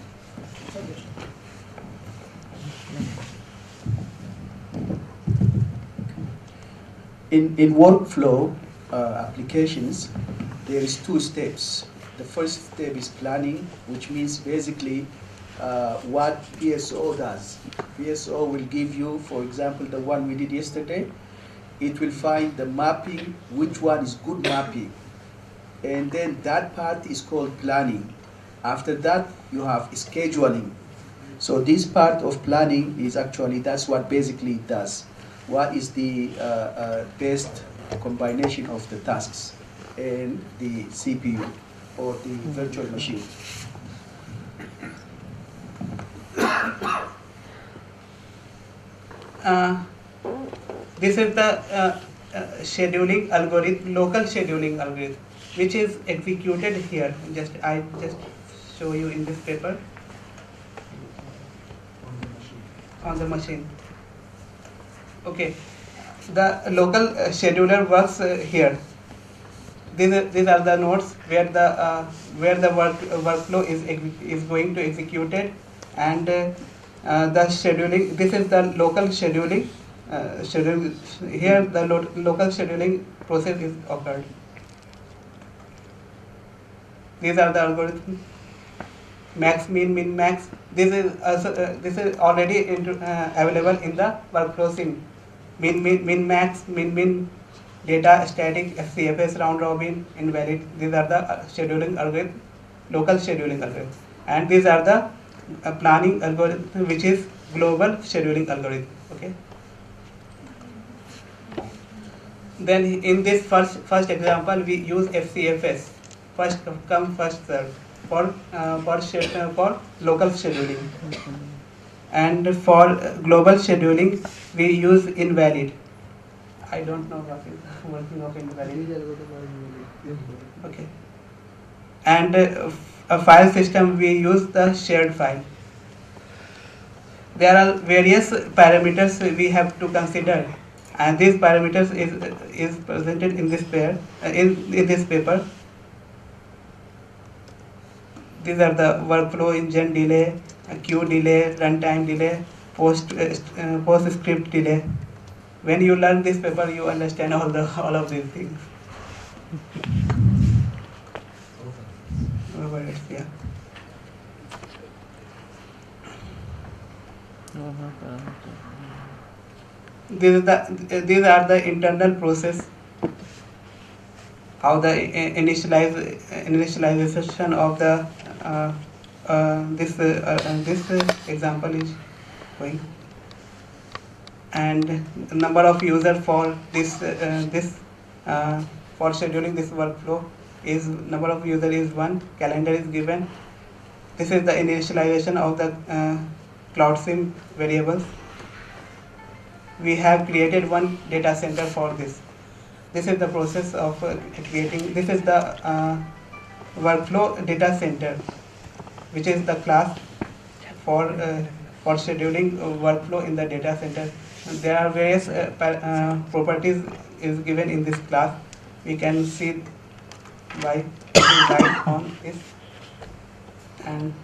in workflow applications, there is two steps. The first step is planning, which means basically what PSO does. PSO will give you, for example, the one we did yesterday. It will find the mapping, which one is good mapping. And then that part is called planning. After that, you have scheduling. So this part of planning is actually, that's what basically it does. What is the best combination of the tasks and the CPU or the virtual machine. This is the scheduling algorithm, local scheduling algorithm, which is executed here. I just show you in this paper on the machine. Okay, the local scheduler works here. These are the nodes where the workflow is going to executed, and the scheduling. This is the local scheduling. Here the local scheduling process is occurred. These are the algorithms. Max, min, min, max. This is also this is already available in the workflow sim. Min, min, min, max, min, min, data static, FCFS, round robin, invalid. These are the scheduling algorithm, local scheduling algorithm, and these are the planning algorithm, which is global scheduling algorithm. Okay. Then in this first example, we use FCFS, first come first serve, for local scheduling, and for global scheduling we use invalid. I don't know what is working of invalid. Okay. And a file system, we use the shared file. There are various parameters we have to consider, and these parameters is presented in this in this paper. These are the workflow engine delay, queue delay, runtime delay, post script delay. When you learn this paper, you understand all of these things. Yeah. These are the internal process. How the initialization of the this example is going, and number of users for this for scheduling this workflow is number of user is 1. Calendar is given. This is the initialization of the CloudSIM variables. We have created one data center for this. This is the process of creating. This is the workflow data center, which is the class for scheduling workflow in the data center. There are various properties is given in this class. We can see by right on this, and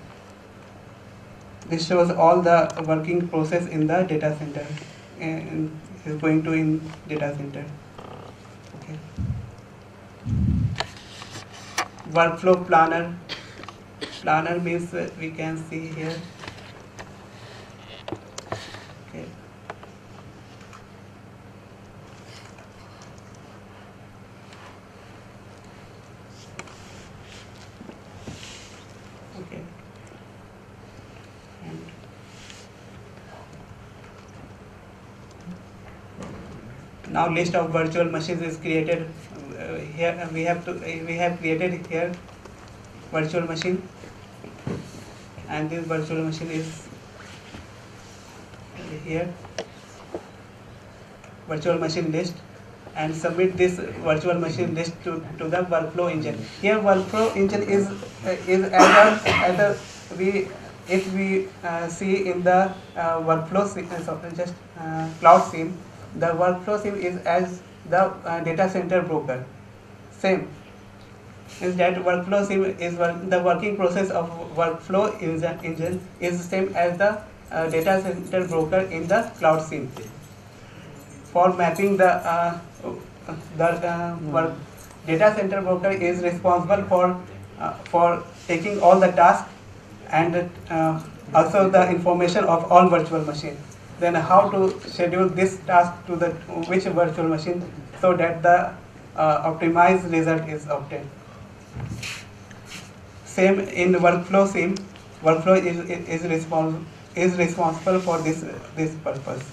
this shows all the working process in the data center, and is going to in data center. Okay. Workflow planner. Planner means we can see here. Okay. Okay. And now list of virtual machines is created. Here we have created here virtual machine, and this virtual machine is here, virtual machine list, and submit this virtual machine list to the workflow engine. Here workflow engine is as a if we see in the workflow just CloudSIM, the workflow SIM is as the data center broker. Same is that workflow SIM is the working process of workflow engine is same as the data center broker in the CloudSIM. For mapping the data center broker is responsible for taking all the tasks and also the information of all virtual machine. Then how to schedule this task to the which virtual machine so that the optimized result is obtained. Same in workflow SIM, workflow is responsible for this purpose.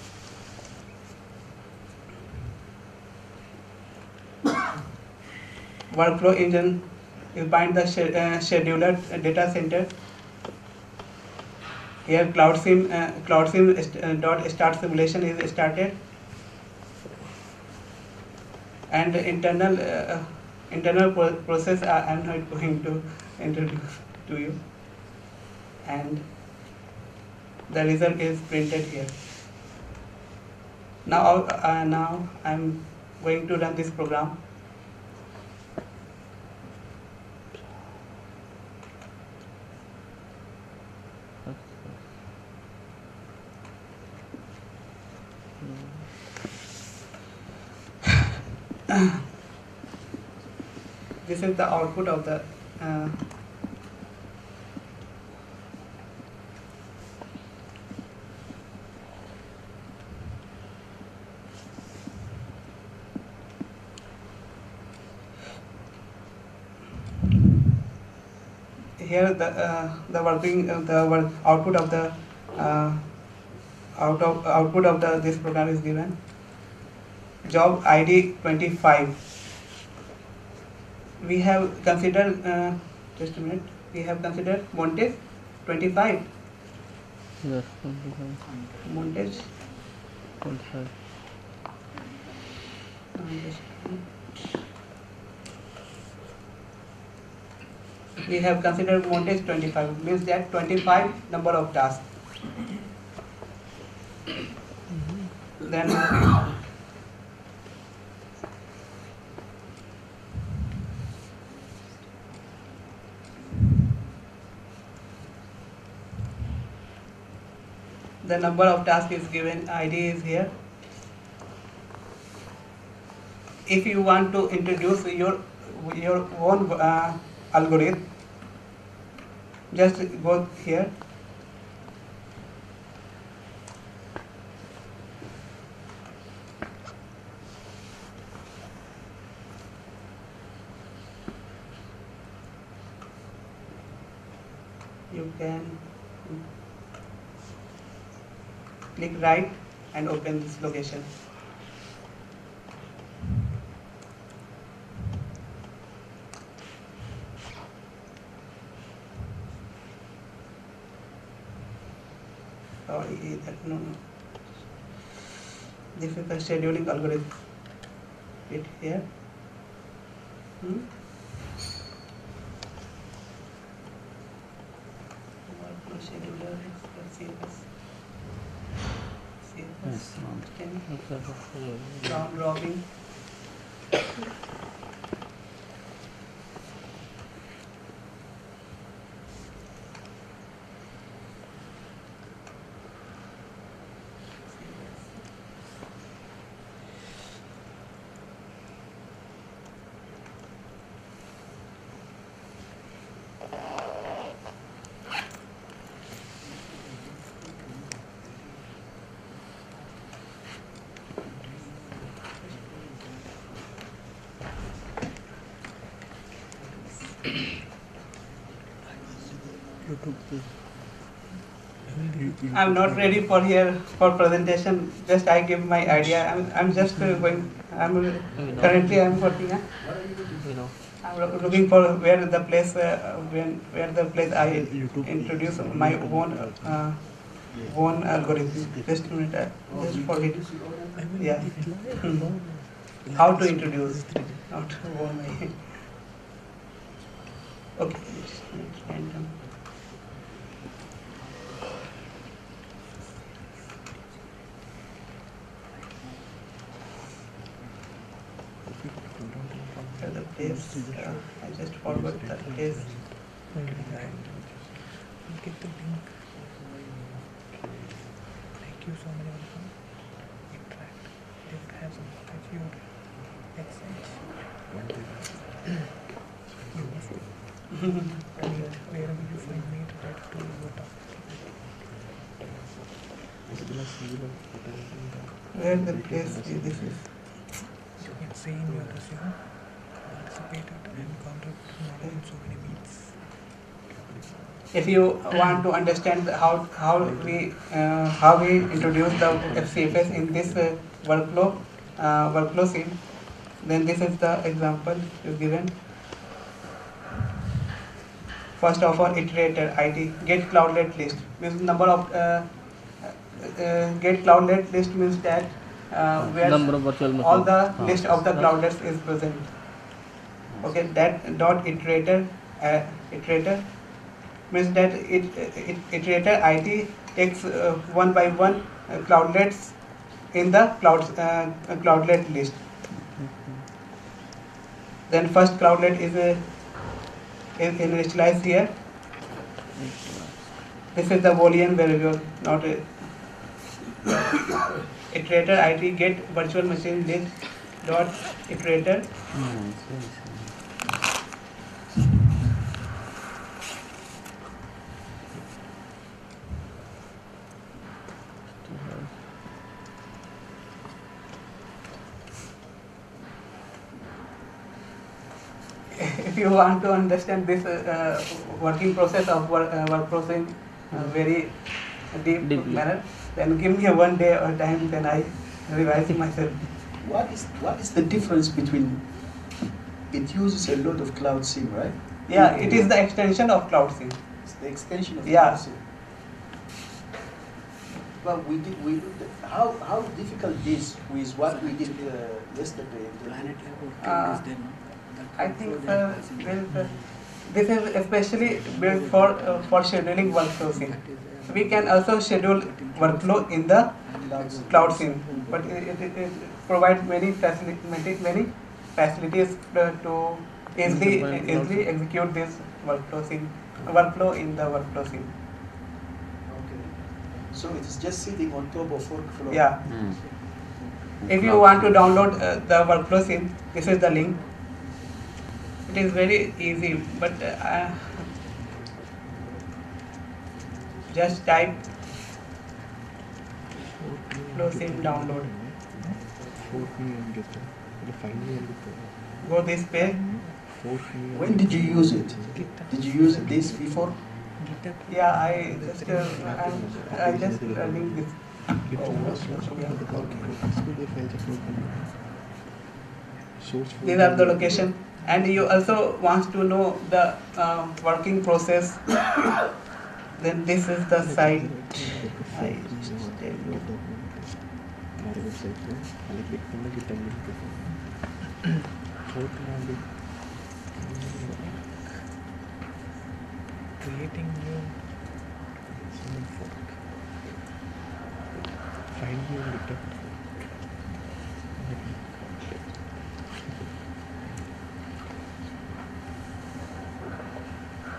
Workflow engine is bind the scheduler data center. Here CloudSIM dot start simulation is started, and internal process I am not going to introduce to you, and the result is printed here. Now I am going to run this program. This is the output of the here the working output of the output of the this program is given. Job ID 25. We have considered just a minute. We have considered montage 25. Yes, 25. Montage. 25. We have considered montage 25, means that 25 number of tasks. Then the number of tasks is given, ID is here. If you want to introduce your own algorithm, just go here. You can click right and open this location. Sorry, no. This is the scheduling algorithm. It here. Workflow scheduler. Yes, Round robin. I'm not ready for here for presentation. Just I give my idea. I'm just going. Currently I'm working. I'm looking for where the place where the place I introduce my own algorithm. Just a minute. Just forget. Yeah. How to introduce? Not own my. Okay. Random. The place, I just forgot the place. Get the link. Thank you so much for interact. They would have some attitude. Makes sense. You must meet wherever you find meet that to your topic. Where the place is this is? You can say in your resume, participated and contributed in so many meets. If you want to understand how we introduce the FCFS in this workflow scene, then this is the example is given. First of all, iterator ID get cloudlet list means number of get cloudlet list means that where number of virtual all machines. the list of the cloudlets is present. Okay, that dot iterator means that iterator ID takes one by one cloudlets in the cloudlet list. Then first cloudlet is initialized here. This is the Boolean variable, not a iterator ID get virtual machine list dot iterator. if you want to understand this working process of workflows in very deep manner, then give me one day or time, then I revise myself. What is the difference between, it uses a lot of Cloud SIM, right? Yeah, it is the extension of Cloud SIM. It's the extension of Yeah. Cloud SIM. But how difficult this with what we did yesterday? I think this is especially built for scheduling workflows. We can also schedule workflow in the Cloud SIM, but it provides many facilities to easily execute this workflow in the workflow SIM. Okay. So it is just sitting on top of workflow. Yeah. If you want to download the workflow SIM, this is the link. It is very easy, but just type workflow SIM download. Go this page. When did you use it? Did you use this before? Yeah, I just link this. These are the location, and you also want to know the working process. Then this is the site. I just tell you. Creating new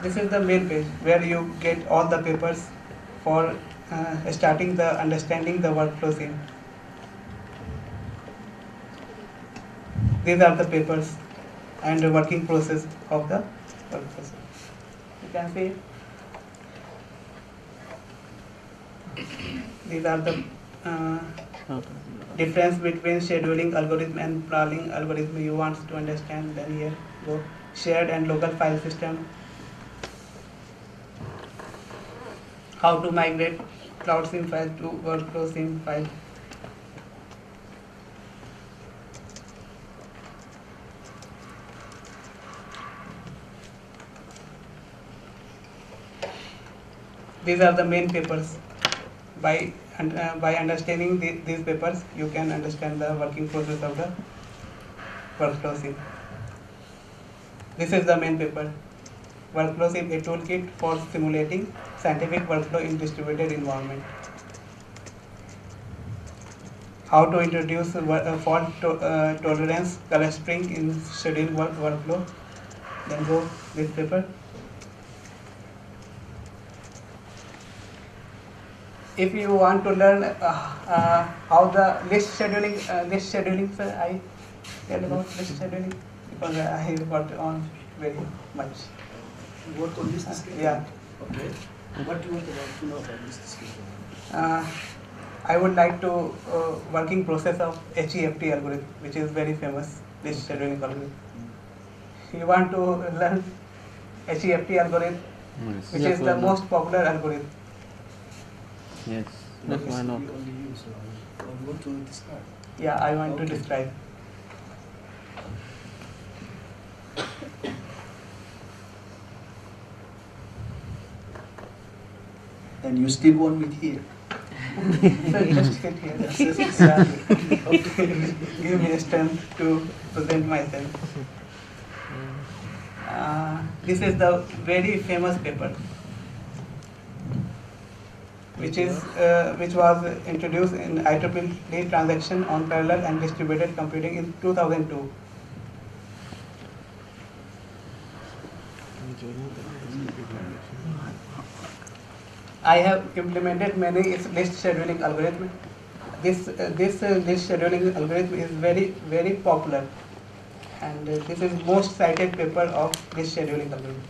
This is the main page where you get all the papers for starting the understanding the workflow SIM. These are the papers and the working process of the workflow SIM. You can see these are the difference between scheduling algorithm and planning algorithm. You want to understand, then here go shared and local file system. How to migrate Cloud SIM file to workflow SIM file. These are the main papers. By understanding these papers, you can understand the working process of the workflow SIM. This is the main paper. Workflow SIM, a toolkit for simulating scientific workflow in distributed environment. How to introduce fault tolerance clustering in scheduled workflow. Then go this paper. If you want to learn how the list scheduling, I tell about list scheduling because I worked on very much. You worked on this scheduling? Yeah. Okay. What do you want to know about this scheduling? I would like to working process of HEFT algorithm, which is very famous list scheduling algorithm. You want to learn HEFT algorithm, which is the most popular algorithm. Yes. Yes, Why not? we only use, we want to describe. Yeah, I want to Okay. describe. And you still want me here? So just sit here. Yeah. Give me a strength to present myself. This is the very famous paper, which was introduced in IEEE transaction on parallel and distributed computing in 2002. I have implemented many list scheduling algorithms. This list scheduling algorithm is very popular, and this is most cited paper of list scheduling algorithm.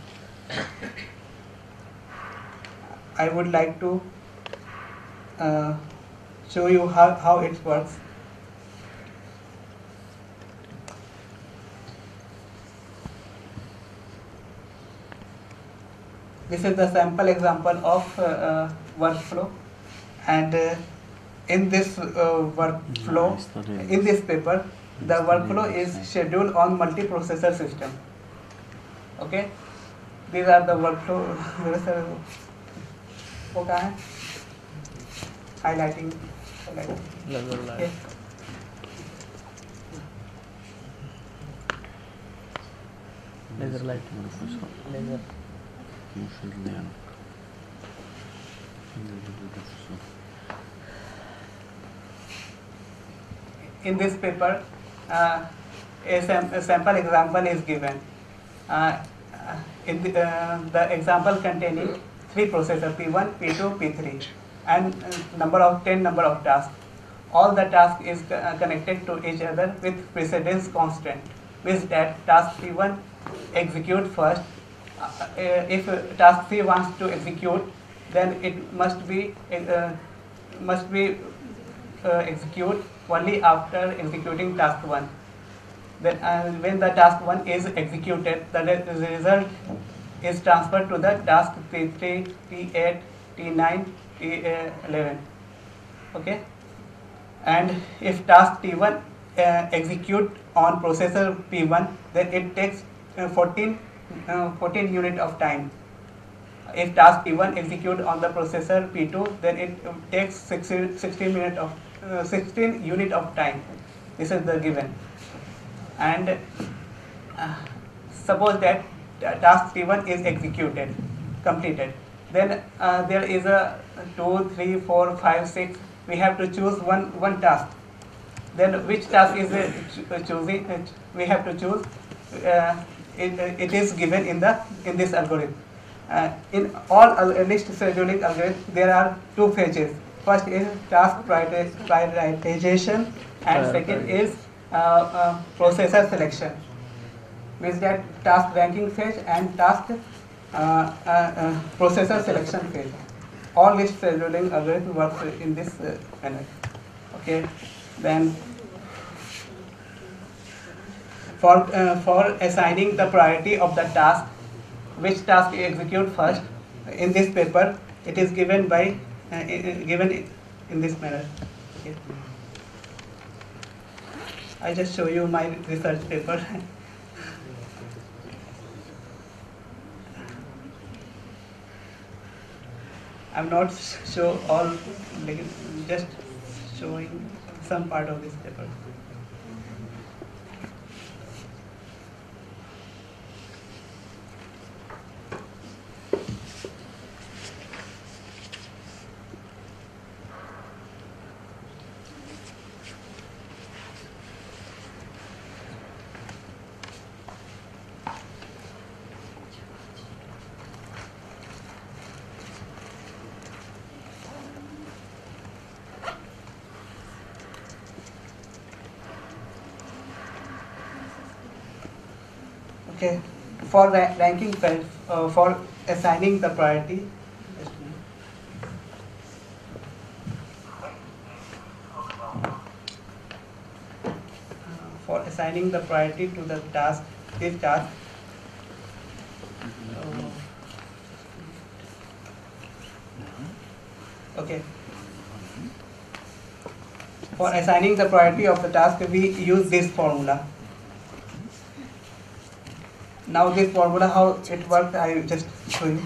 I would like to show you how it works. This is the sample example of workflow, and in this workflow, in this paper, the workflow is scheduled on multiprocessor system. Okay, these are the workflow. वो कहाँ है? Highlighting. Okay. Laser light. Laser. In this paper, a sample example is given. In the example containing 3 processors P1, P2, P3, and number of tasks. All the tasks is connected to each other with precedence constant. Means that task P1 execute first. If task C wants to execute, then it must be execute only after executing task 1. Then when the task 1 is executed, the result is transferred to the task P3, P8, T9, T11. Okay, and if task T1 execute on processor P1, then it takes 14 unit of time. If task P1 execute on the processor P2, then it takes 16 unit of time. This is the given. And suppose that task T1 is executed, completed. Then there is a 2, 3, 4, 5, 6. We have to choose one task. Then which task is choosing? We have to choose. It is given in this algorithm. In all list scheduling algorithms, there are 2 phases. First is task prioritization, and second is processor selection. Means that task ranking phase and task processor selection phase. All list scheduling algorithm works in this manner. Okay, then for assigning the priority of the task, which task you execute first, in this paper it is given by given in this manner. Okay. I just show you my research paper. I'm not show all, just showing some part of this paper. Okay, for ranking phase, for assigning the priority, for assigning the priority to the task, this task. Okay. For assigning the priority of the task, we use this formula. Now this formula, how it works, I just show you.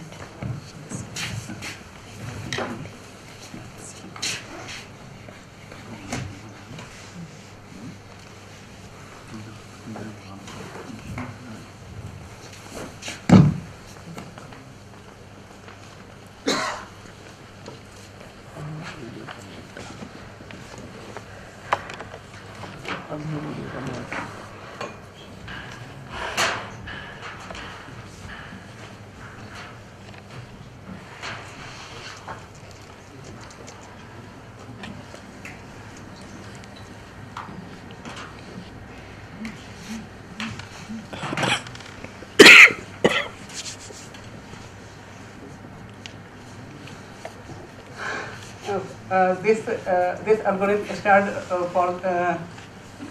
This algorithm start for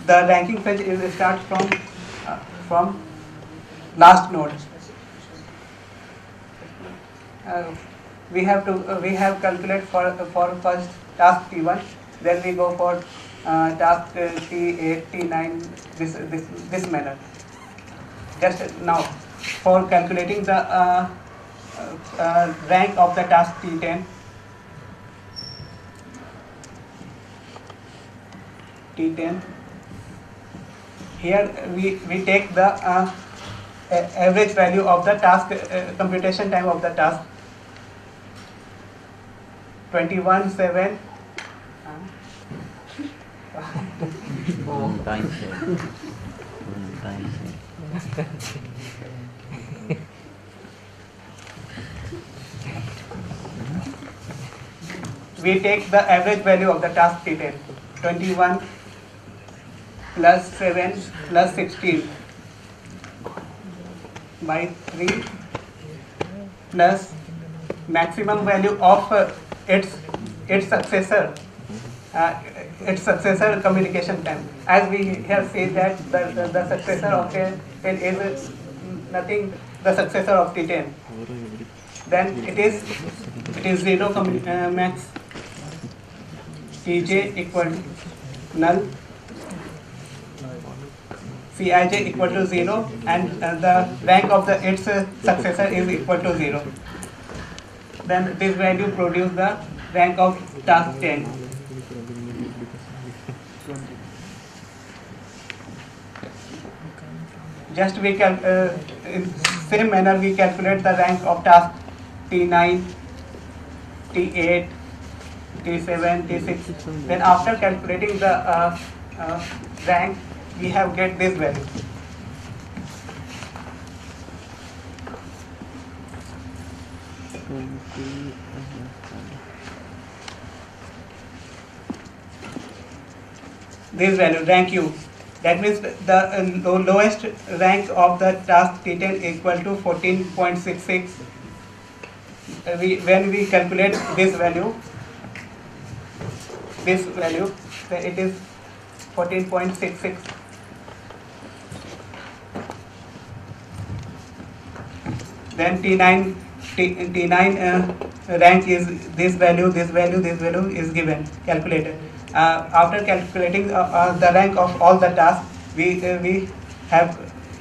the ranking phase is start from last node. we have calculate for first task T1, then we go for task T8, T9, this manner. Just now, for calculating the rank of the task T10, here we take the average value of the task, computation time of the task 21/7. Time save. Time save. We take the average value of the task T10, 21 plus 7 plus 16 by 3 plus maximum value of its successor communication time. As we here say that the successor of T10 is nothing, the successor of T10. Then it is 0 max Tj equal to null, Cij equal to 0, and the rank of its successor is equal to 0. Then this value produce the rank of task 10. Just we can in same manner we calculate the rank of task T9, T8, T7, T6. Then after calculating the rank, we have get this value. This value, rank U. That means the lowest rank of the task T10 equal to 14.66. When we calculate this value, then it is 14.66. Then T9 rank is this value is given, calculated. After calculating the rank of all the tasks, we have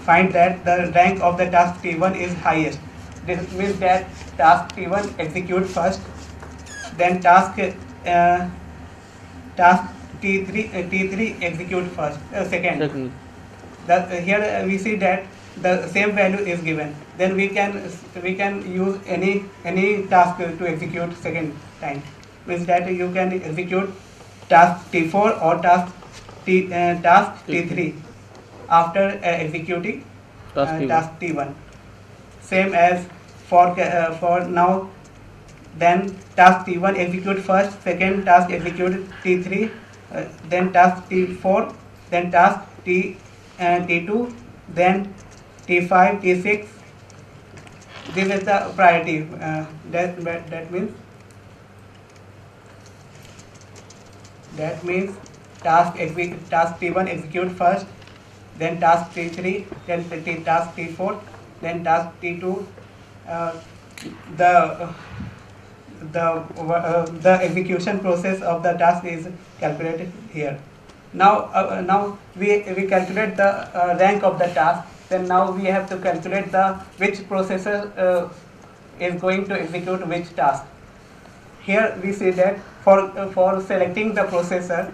find that the rank of the task T1 is highest. This means that task T1 execute first, then task T3 execute first, second. Here we see that the same value is given. Then we can use any task to execute second time. Means that you can execute task T4 or task T3 after executing task T1. Same as for now. Then task T1 execute first, second task execute T3, then task T4, then task T2, then T5, T6. This is the priority. That means task T1 execute first, then task T3, then task T4, then task T2. The execution process of the task is calculated here. Now we calculate the rank of the task. Then now we have to calculate which processor is going to execute which task. Here we see that for selecting the processor,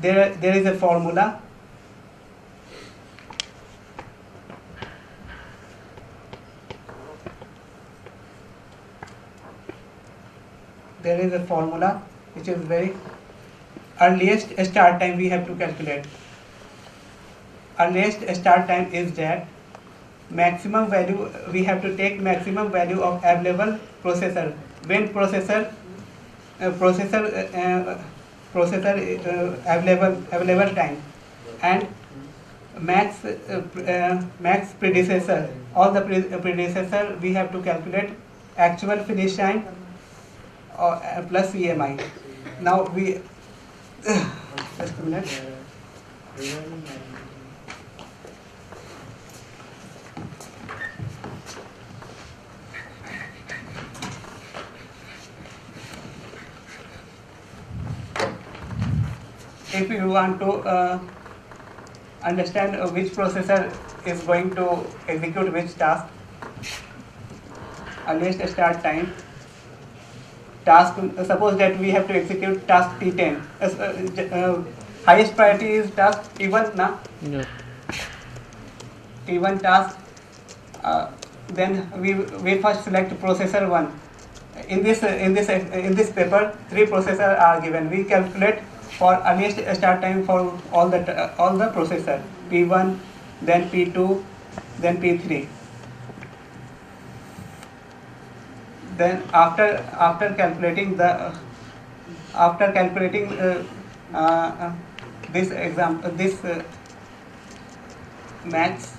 there is a formula. There is a formula which is very earliest start time we have to calculate. Earliest start time is that maximum value, we have to take maximum value of available processor. When processor available time, and max predecessor, all the predecessor we have to calculate actual finish time plus EMI. Now we just a minute. if you want to understand which processor is going to execute which task, earliest start time, task, suppose that we have to execute task T10, highest priority is task T1 na? Yeah. T1 task, then we first select processor 1. In this paper, 3 processors are given. We calculate for earliest start time for all the processor, P1, then P2, then P3. Then after calculating this max,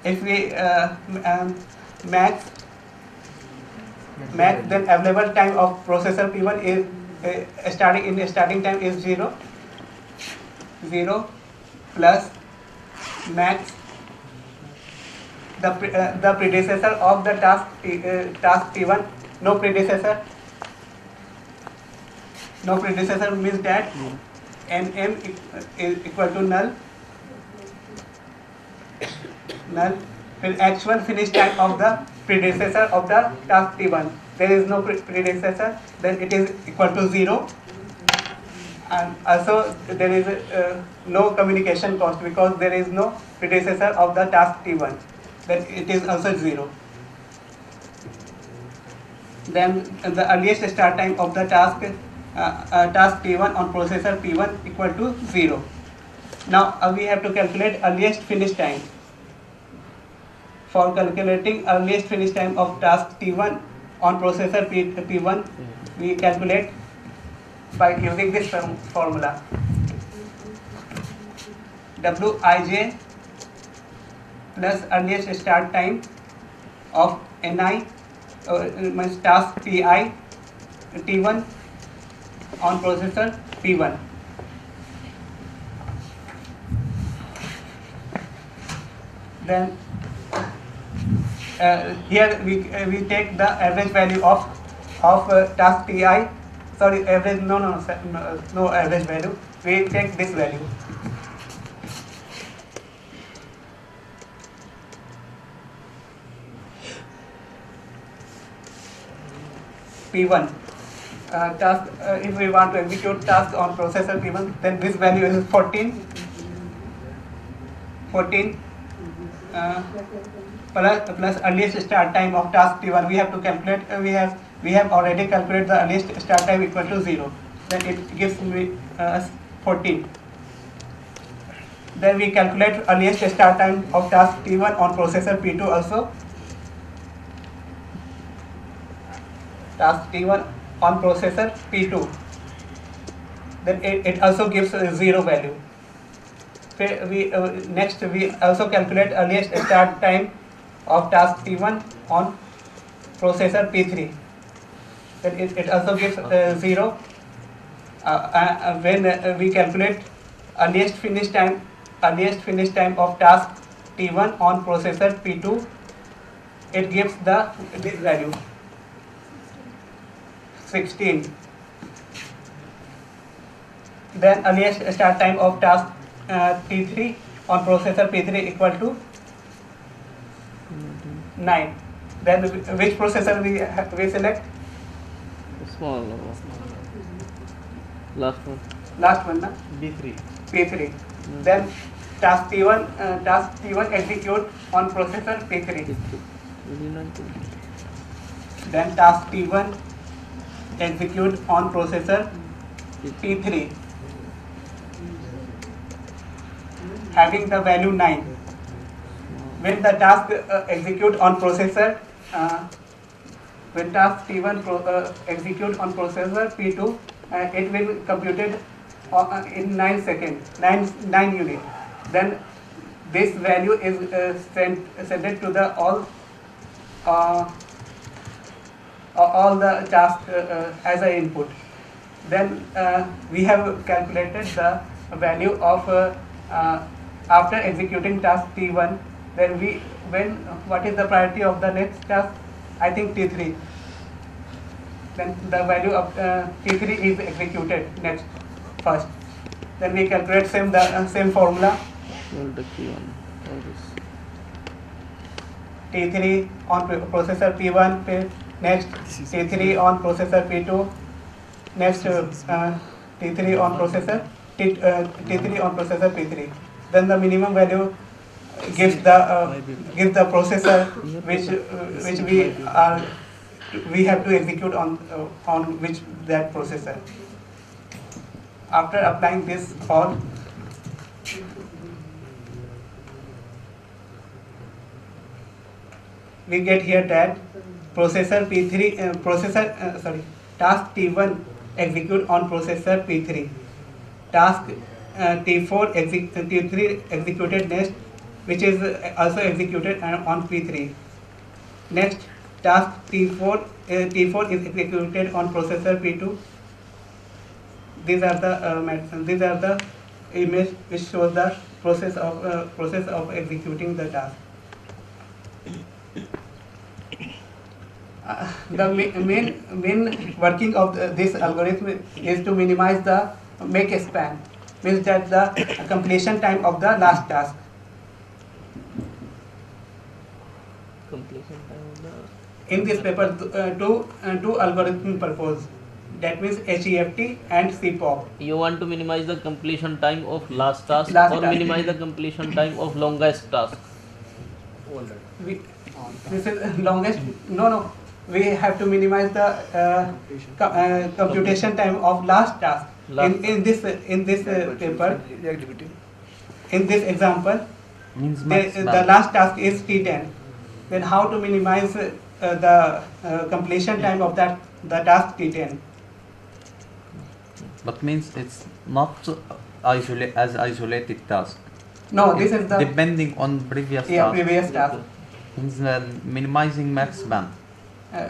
if we max, then available time of processor P1 is starting time is 0 plus max the predecessor of the task T1, no predecessor means that nm is equal to null will actual finish time of the predecessor of the task T1. There is no predecessor, then it is equal to 0, and also there is no communication cost because there is no predecessor of the task T1, then it is also 0. Then the earliest start time of the task T1 on processor P1 equal to 0. Now we have to calculate earliest finish time. For calculating earliest finish time of task T1 on processor P1, we calculate by using this formula. Wij plus earliest start time of Ni means task Ti T1 on processor P1. Then here we take the average value of task Ti. Sorry, average no average value. We take this value. P1 task. If we want to execute task on processor P1, then this value is 14 plus earliest start time of task T1. We have to calculate. We have already calculated the earliest start time equal to 0. Then it gives me 14. Then we calculate earliest start time of task T1 on processor P2 also. Task T1 on processor P2. Then it also gives 0 value. Next we also calculate earliest start time of task T1 on processor P3. Then it also gives 0. When we calculate earliest finish time of task T1 on processor P2, it gives this value 16. Then earliest start time of task T3 on processor P3 equal to 9. Then which processor we select? Small. Last one. Last one, na? B3. P3. Then task T1 execute on processor P3. Then task T1 execute on processor P3, having the value 9. When the task execute on processor, when task T1 execute on processor P2, it will computed in 9 seconds, 9 units. Then this value is sent to the all the tasks as an input. Then we have calculated the value of after executing task T1. Then what is the priority of the next task? I think T3. Then the value of T3 is executed next. first. Then we calculate same formula. Well, the Q1. All this. T3 on processor P1, next T3 on processor P2, next T3 on processor T3 on processor P3. Then the minimum value gives the processor which we have to execute on which that processor. After applying this all, we get here that processor P3 task T1 execute on processor P3, task T3 executed next, which is also executed on P3. Next task T4 is executed on processor P2. These are the image which shows the process of executing the task. The main working of this algorithm is to minimize the make span, means that the completion time of the last task. Completion time of the. In this paper, two algorithms proposed. That means HEFT and CPOP. You want to minimize the completion time of last task or minimize the completion time of longest task? This is longest. No. We have to minimize the computation time of last task. In this paper, in this example, the last task is T10. Then how to minimize the completion time of the task T10? But means it's not isolated task. No, this is the depending on previous task. Previous task. Means minimizing max span.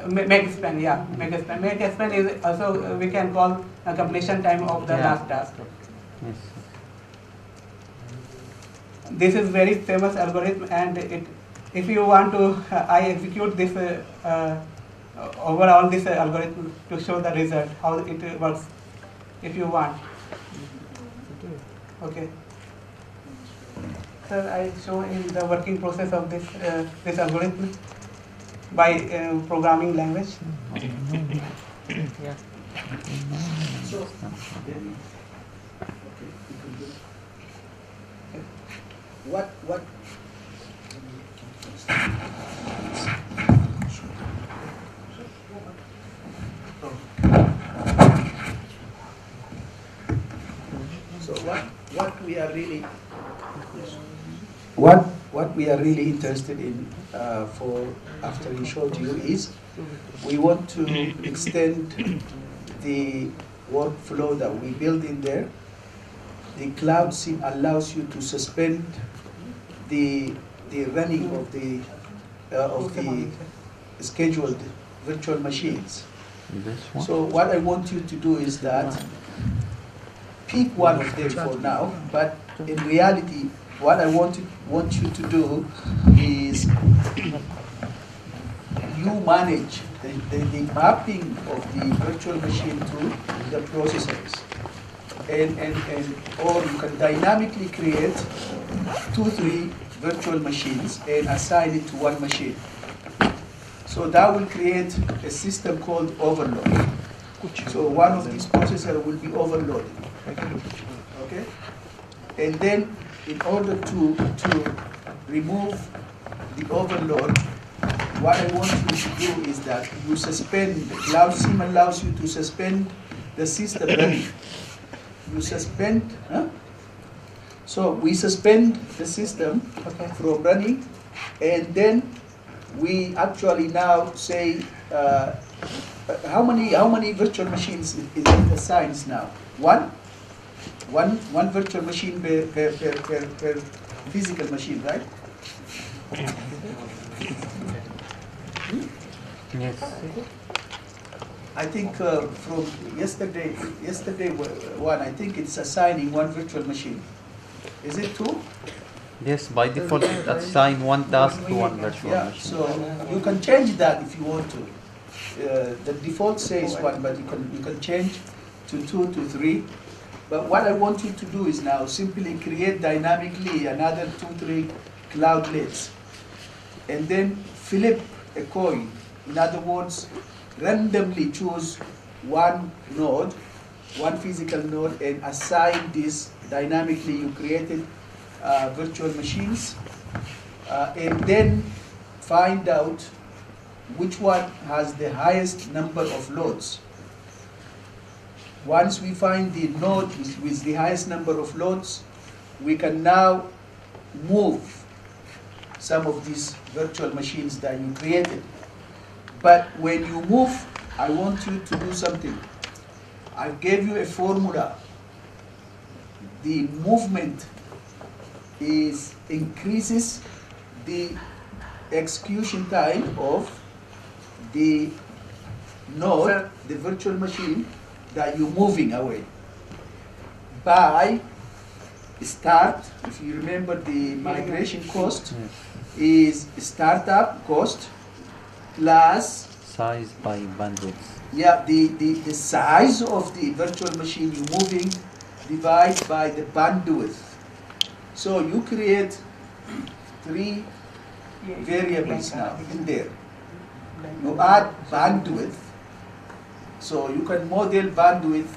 Make span is also we can call a completion time of the last task. Yes. This is very famous algorithm, and if you want to, I execute this overall this algorithm to show the result how it works. If you want, okay. Sir, I show in the working process of this algorithm by programming language. Yeah. So, what what we are really interested in for after we showed you is we want to extend the workflow that we build in there. The cloud SIM allows you to suspend the running of the scheduled virtual machines. So what I want you to do is that pick one of them for now, but in reality, what I want you to do is you manage the mapping of the virtual machine to the processors. Or you can dynamically create 2-3 virtual machines and assign it to one machine. So that will create a system called overload. So one of these processors will be overloaded. Okay? And then in order to remove the overload, what I want you to do is that you suspend, Cloud SIM allows you to suspend the system running. You suspend, so we suspend the system from running, and then we actually now say how many virtual machines is it assigned now? One virtual machine per physical machine, right? Yes. I think from yesterday one, I think it's assigning one virtual machine. Is it two? Yes, by default it assign one task to one virtual machine. So you can change that if you want to. The default says one, but you can change to 2 to 3. But what I want you to do is now simply create dynamically another 2-3 cloudlets, and then flip a coin. In other words, randomly choose one node, one physical node, and assign this dynamically. You created virtual machines, and then find out which one has the highest number of loads. Once we find the node with the highest number of loads, we can now move some of these virtual machines that you created. But when you move, I want you to do something. I gave you a formula. The movement increases the execution time of the node, the virtual machine that you're moving away, by start. If you remember, the migration cost is startup cost plus Size by bandwidth. yeah, the size of the virtual machine you're moving divided by the bandwidth. So you create 3 variables now in there. You add bandwidth, so you can model bandwidth,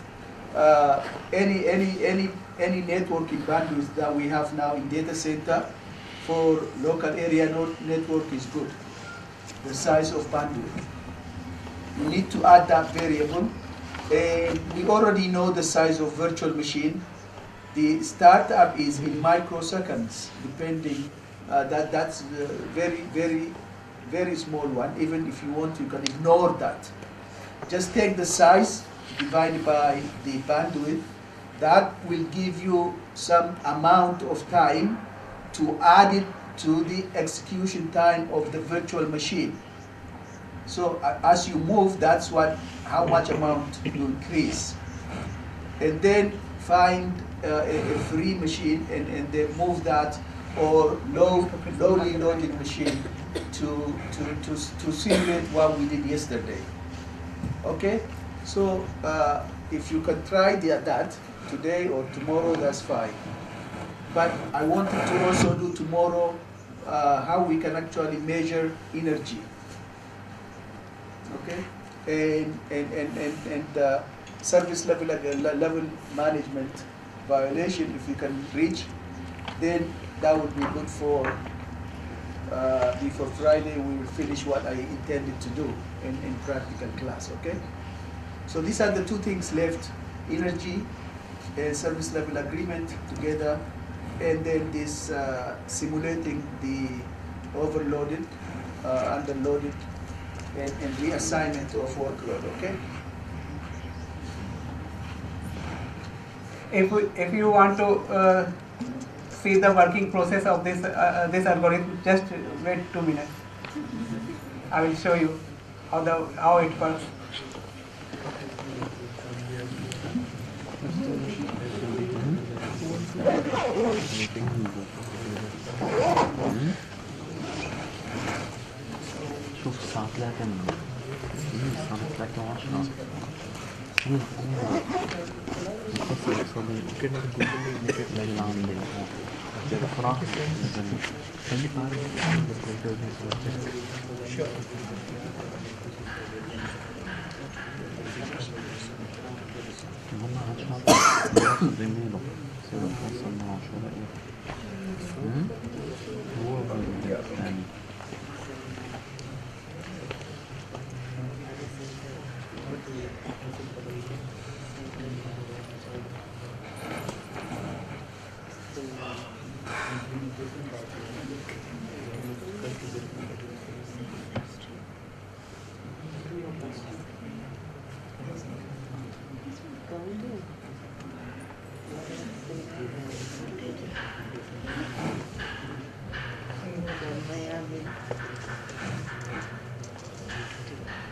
any networking bandwidth that we have now in data center for local area network is good. The size of bandwidth. You need to add that variable, and we already know the size of virtual machine. The startup is in microseconds, depending. That's very small one. Even if you want, you can ignore that. Just take the size divided by the bandwidth. That will give you some amount of time to add it to the execution time of the virtual machine. So as you move, that's how much amount you increase. And then find a free machine and then move that, or lowly loaded machine to simulate what we did yesterday. Okay? So if you can try that today or tomorrow, that's fine. But I wanted to also do tomorrow how we can actually measure energy. Okay? And service level management violation, if we can reach, then that would be good for before Friday. We will finish what I intended to do in practical class. Okay? So these are the 2 things left: energy and service level agreement together, and then this simulating the overloaded, underloaded, and reassignment of workload. Okay? If you want to see the working process of this algorithm, just wait 2 minutes. I will show you how it works. شوف الساعة 3 الساعة 3:10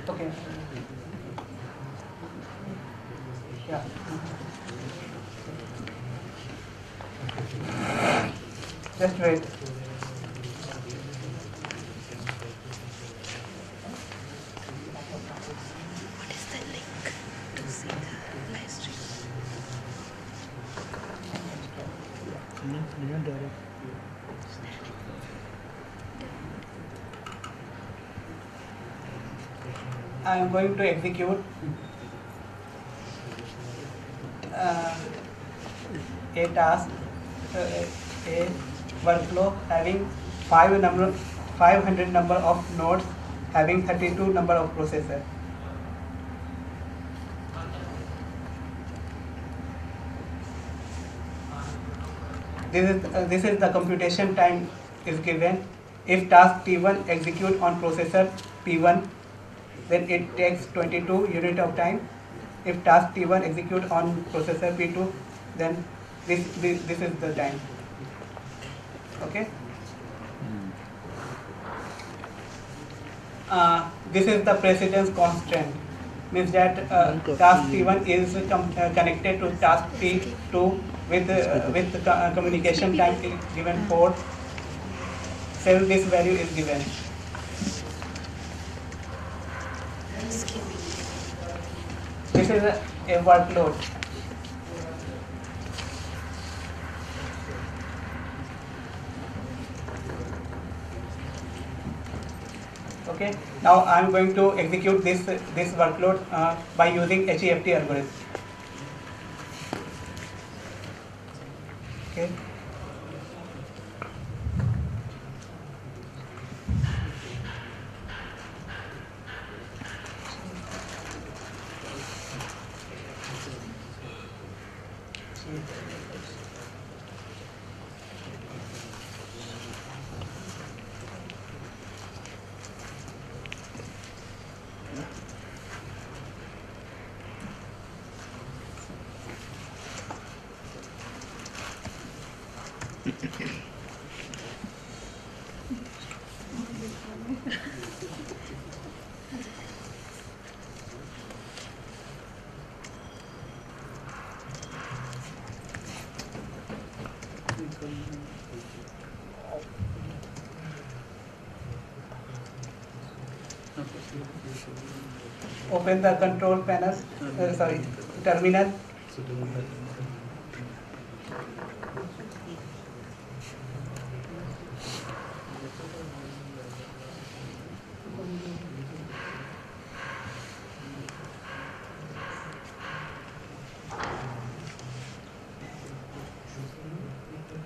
Okay. Yeah. Just wait. What is the link to see the live stream? I am going to execute a task, a workflow having 500 number of nodes, having 32 number of processors. This is the computation time is given. If task T1 execute on processor P1, then it takes 22 unit of time. If task T1 execute on processor P2, then this is the time. Okay. This is the precedence constraint. Means that task T1 is connected to task T2 with communication time given 4. So this value is given. This is a workload. Okay. Now I am going to execute this workload by using HEFT algorithm. Okay. Open the control panel, terminal.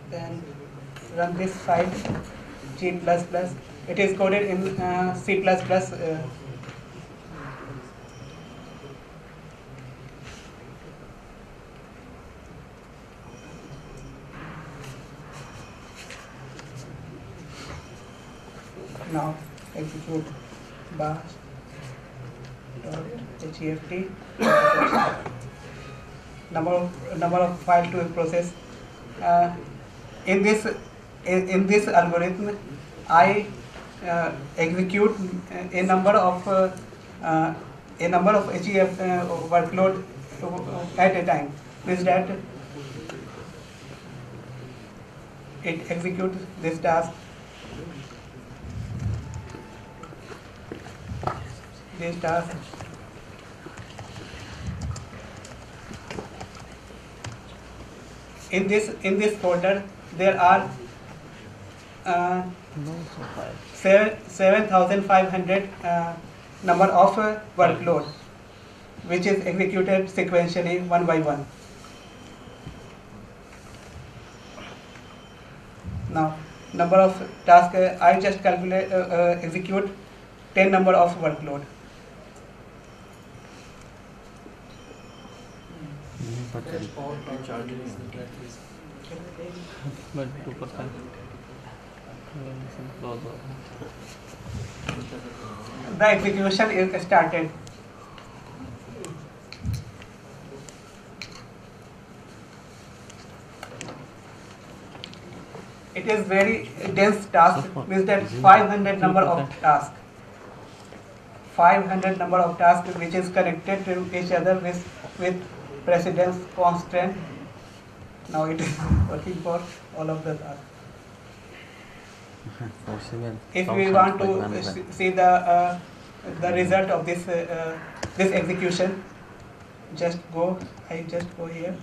Then run this file G++. It is coded in C++. Now execute bash .heft. Number of file to process. In this algorithm, I execute a number of HEF workload at a time. Means that it executes this task. This task. In this folder, there are 7,500 number of workload, which is executed sequentially one by one. Now, number of tasks, I just calculate execute 10 number of workload. The execution is started. It is very dense task, means that 500 number of tasks. 500 number of tasks which is connected to each other with precedence constraint. Now it is working for all of the tasks. If we want to see the result of this execution, I just go here.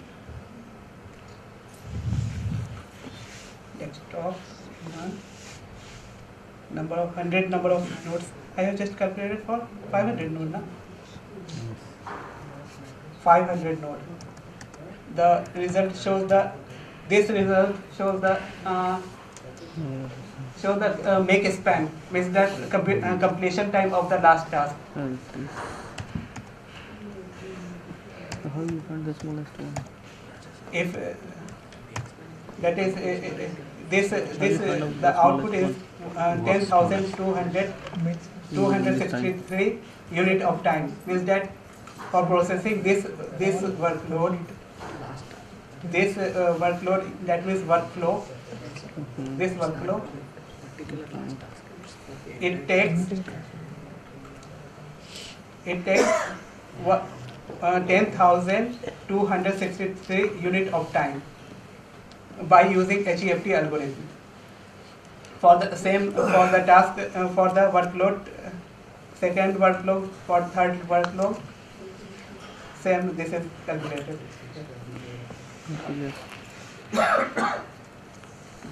Desktop. number of 100 number of nodes. I have just calculated for 500 node now. 500 node. The result shows the make span, means that completion time of the last task. How you find the smallest one? If that is the output is 10,263 unit of time, means that for processing this workload, that means workflow, this workflow, it takes 10,263 unit of time by using HEFT algorithm. For the same, for the task, for the workload, second workload, for third workload, same, this is calculated.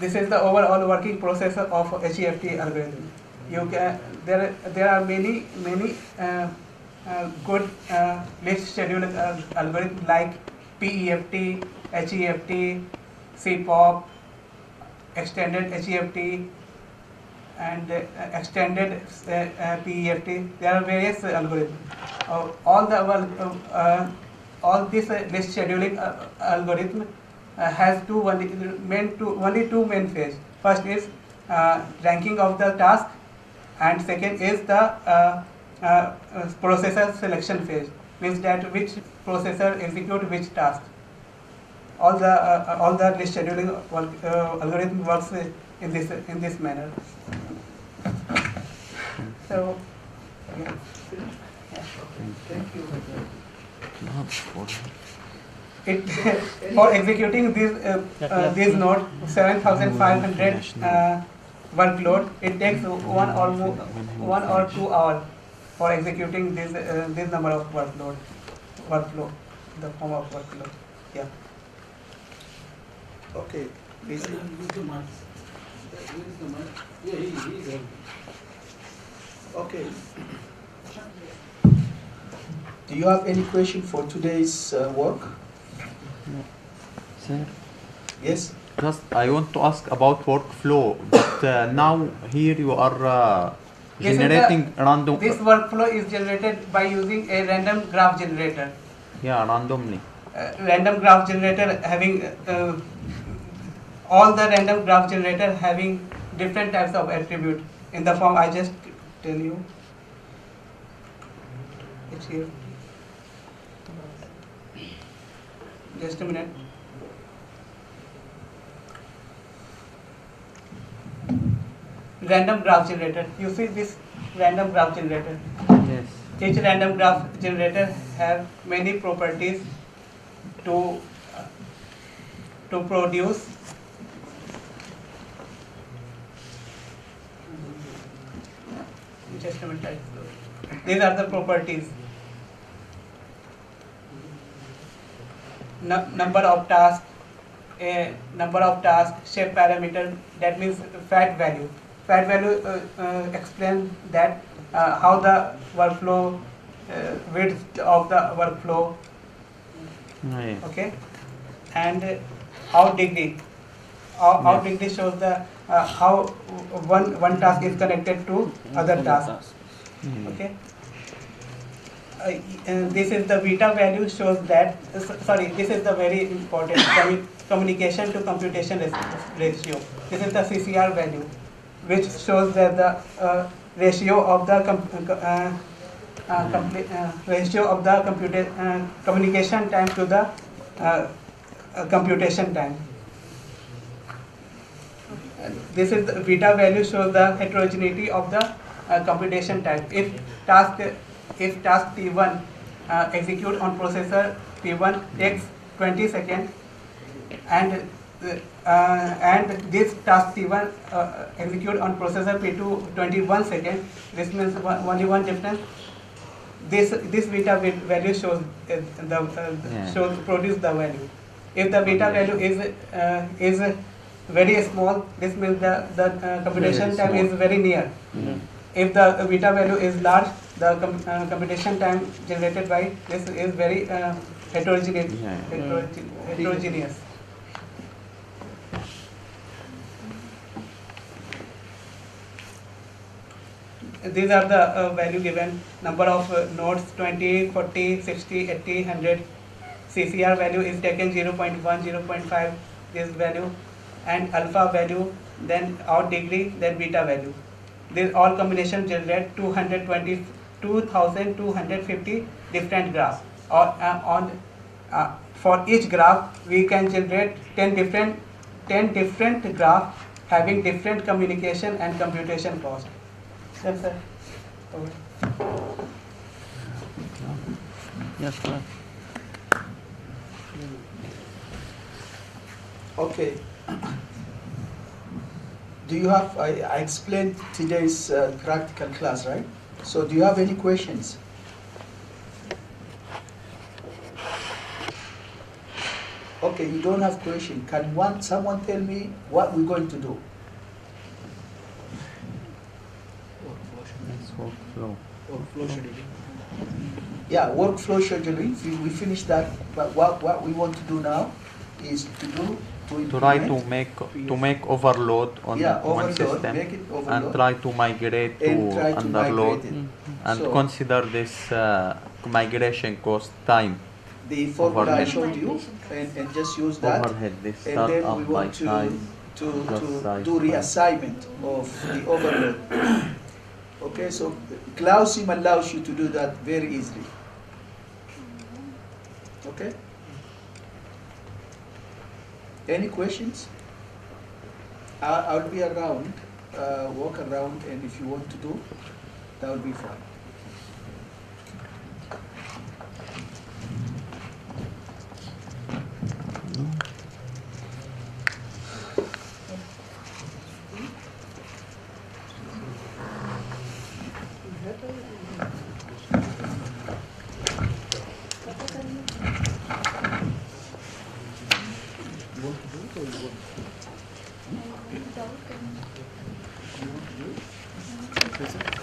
This is the overall working process of HEFT algorithm. You can, there are many good list schedule algorithms like PEFT, HEFT, CPOP, extended HEFT, and extended PEFT. There are various algorithms. All this list scheduling algorithm has only two main phases. First is ranking of the task, and second is the processor selection phase, means that which processor execute which task. All the list scheduling algorithm works in this manner. So, yeah. Thank you. For executing these node 7,500 workload, it takes 1 or 2 hours for executing this number of workflow, the form of workload. Yeah. Okay. Okay. Do you have any question for today's work? No. Sir? Yes? Just I want to ask about workflow, but now here you are generating random. This workflow is generated by using a random graph generator. Yeah, randomly. Random graph generator having all the random graph generator having different types of attribute in the form I just tell you. It's here. Just a minute. Random graph generator. You see this random graph generator? Yes. Each random graph generator have many properties to produce just a minute. These are the properties. Number of tasks, shape parameter, that means fat value. Fat value explains that how the workflow, width of the workflow, okay, and out degree. Out degree shows the how one task is connected to other tasks. Okay. This is the beta value, shows that, this is the very important communication to computation ratio. This is the CCR value, which shows that the ratio of the communication time to the computation time. This is the beta value, shows the heterogeneity of the computation time. If task T1 execute on processor P1 takes 20 seconds, and this task T1 execute on processor P2 21 seconds. This means only one difference. This beta value shows produce the value. If the beta value is very small, this means the computation time is very near. If the beta value is large, the computation time generated by this is very heterogeneous. Heterogeneous. These are the value given, number of nodes 20, 40, 60, 80, 100. CCR value is taken 0.1, 0.5, this value, and alpha value, then odd degree, then beta value. These all combination generate 250 different graphs. For each graph, we can generate 10 different graphs having different communication and computation cost. Yes, sir. Yes, sir. Okay. Do you have, I explained today's practical class, right? So do you have any questions? Okay, you don't have question. Can someone tell me what we're going to do? Workflow. Workflow scheduling. Yeah, workflow scheduling. We finished that, but what we want to do now is to Try to make overload on one overload, system make it overload, and try to migrate to underload and So, consider this migration cost time. the formula I overhead. showed you, and just use that. Overhead, this And start then we up by want size to plus size do reassignment of the overload. Okay, so Cloud Sim allows you to do that very easily. Okay? Any questions? I'll be around, walk around, and if you want to do, that will be fine. Present.